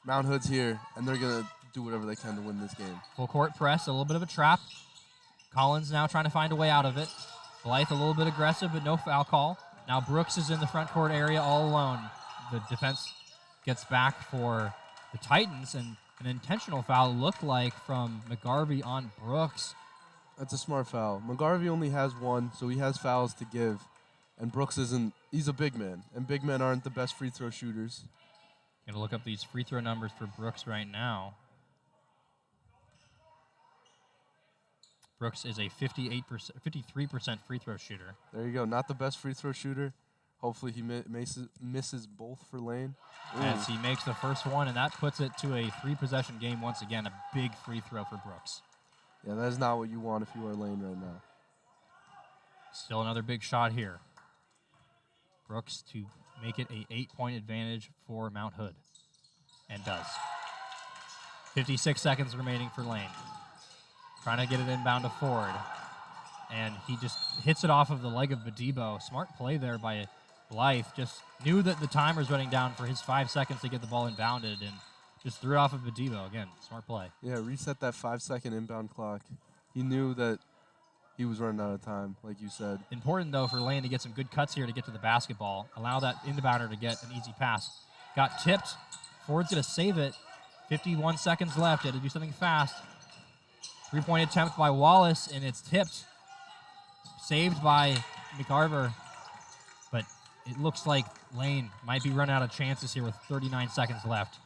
Mount Hood's here, and they're going to do whatever they can to win this game. Full court press, a little bit of a trap. Collins now trying to find a way out of it. Blythe a little bit aggressive, but no foul call. Now Brooks is in the front court area all alone. The defense gets back for the Titans, and an intentional foul looked like from McGarvey on Brooks. That's a smart foul. McGarvey only has 1, so he has fouls to give. And Brooks isn't, he's a big man, and big men aren't the best free throw shooters. Going to look up these free throw numbers for Brooks right now. Brooks is a 53% free throw shooter. There you go. Not the best free throw shooter. Hopefully he misses both for Lane. As he makes the first one, and that puts it to a 3-possession game once again. A big free throw for Brooks. Yeah, that is not what you want if you are Lane right now. Still another big shot here. Brooks to make it a 8-point advantage for Mount Hood. And does. 56 seconds remaining for Lane. Trying to get it inbound to Ford. And he just hits it off of the leg of Badibo. Smart play there by Blythe. Just knew that the timer's running down for his 5 seconds to get the ball inbounded and just threw it off of Badibo. Again, smart play. Yeah, reset that 5-second inbound clock. He knew that he was running out of time, like you said. Important, though, for Lane to get some good cuts here to get to the basketball. Allow that inbounder to get an easy pass. Got tipped. Ford's going to save it. 51 seconds left. He had to do something fast. 3-point attempt by Wallace, and it's tipped. Saved by McCarver. But it looks like Lane might be running out of chances here with 39 seconds left.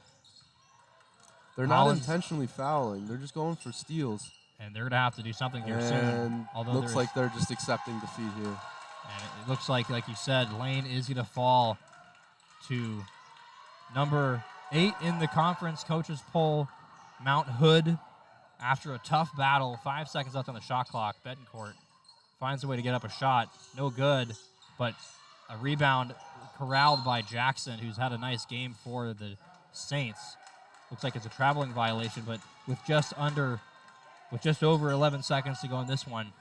They're not intentionally fouling. They're just going for steals. And they're going to have to do something here soon. And looks like they're just accepting defeat here. And it looks like you said, Lane is going to fall to number 8 in the conference coaches poll, Mount Hood. After a tough battle, 5 seconds left on the shot clock, Betancourt finds a way to get up a shot. No good, but a rebound corralled by Jackson, who's had a nice game for the Saints. Looks like it's a traveling violation, but with just over 11 seconds to go in this one,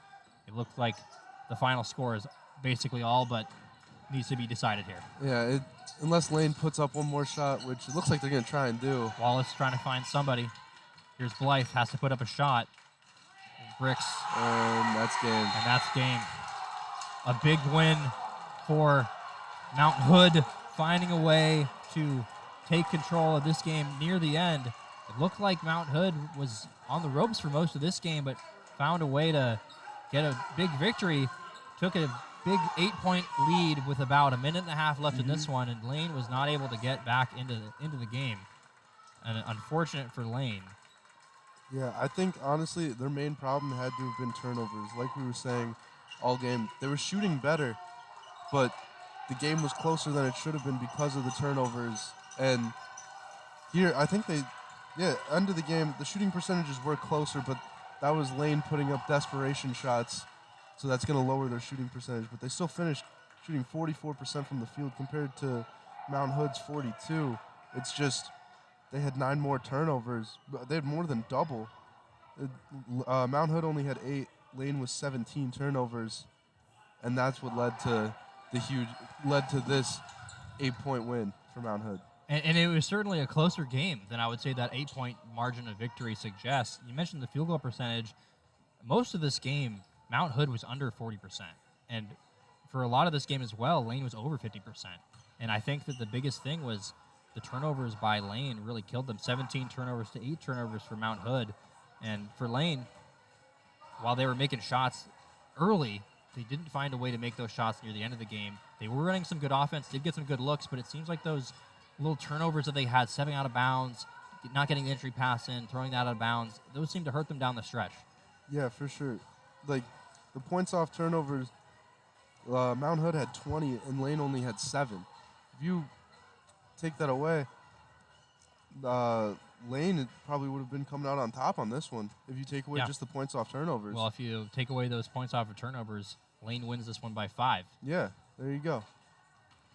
it looks like the final score is basically all but needs to be decided here. Yeah, unless Lane puts up one more shot, which it looks like they're going to try and do. Wallace trying to find somebody. Here's Blythe, has to put up a shot. Bricks, And that's game. and that's game. A big win for Mount Hood, finding a way to take control of this game near the end. It looked like Mount Hood was on the ropes for most of this game, but found a way to get a big victory. Took a big 8-point lead with about a minute and a half left in this one, and Lane was not able to get back into the game. And unfortunate for Lane. Yeah, I think honestly their main problem had to have been turnovers. Like we were saying all game, they were shooting better, but the game was closer than it should have been because of the turnovers. And here, I think end of the game, the shooting percentages were closer, but that was Lane putting up desperation shots, so that's going to lower their shooting percentage. But they still finished shooting 44% from the field compared to Mount Hood's 42. It's just they had 9 more turnovers. They had more than double. Mount Hood only had 8. Lane was 17 turnovers, and that's what led to this 8-point win for Mount Hood. And it was certainly a closer game than I would say that 8-point margin of victory suggests. You mentioned the field goal percentage. Most of this game, Mount Hood was under 40%. And for a lot of this game as well, Lane was over 50%. And I think that the biggest thing was the turnovers by Lane really killed them. 17 turnovers to 8 turnovers for Mount Hood. And for Lane, while they were making shots early, they didn't find a way to make those shots near the end of the game. They were running some good offense, did get some good looks, but it seems like those little turnovers that they had, stepping out of bounds, not getting the entry pass in, throwing that out of bounds, those seemed to hurt them down the stretch. Yeah, for sure. Like, the points off turnovers, Mount Hood had 20 and Lane only had 7. If you take that away, Lane probably would have been coming out on top on this one if you take away just the points off turnovers. Well, if you take away those points off of turnovers, Lane wins this one by 5. Yeah, there you go.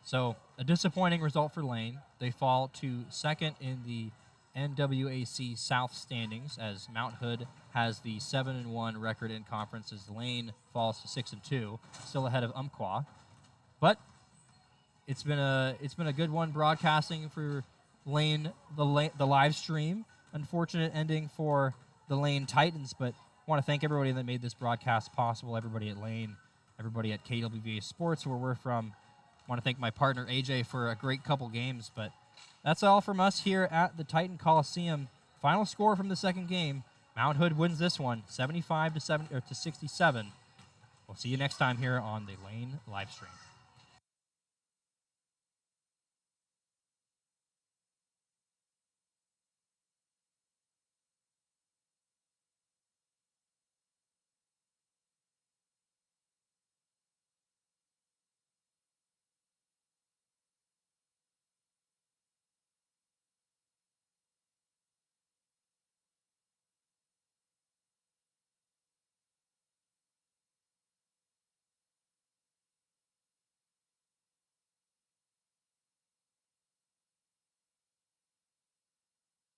So a disappointing result for Lane. They fall to second in the NWAC South standings as Mount Hood has the 7-1 record in conference as Lane falls to 6-2, still ahead of Umpqua. But it's been a good one broadcasting for Lane, the live stream. Unfortunate ending for the Lane Titans, but I want to thank everybody that made this broadcast possible, everybody at Lane, everybody at KWVA Sports, where we're from. I want to thank my partner AJ for a great couple games, but that's all from us here at the Titan Coliseum. Final score from the second game: Mount Hood wins this one, 75 to 67. We'll see you next time here on the Lane live stream.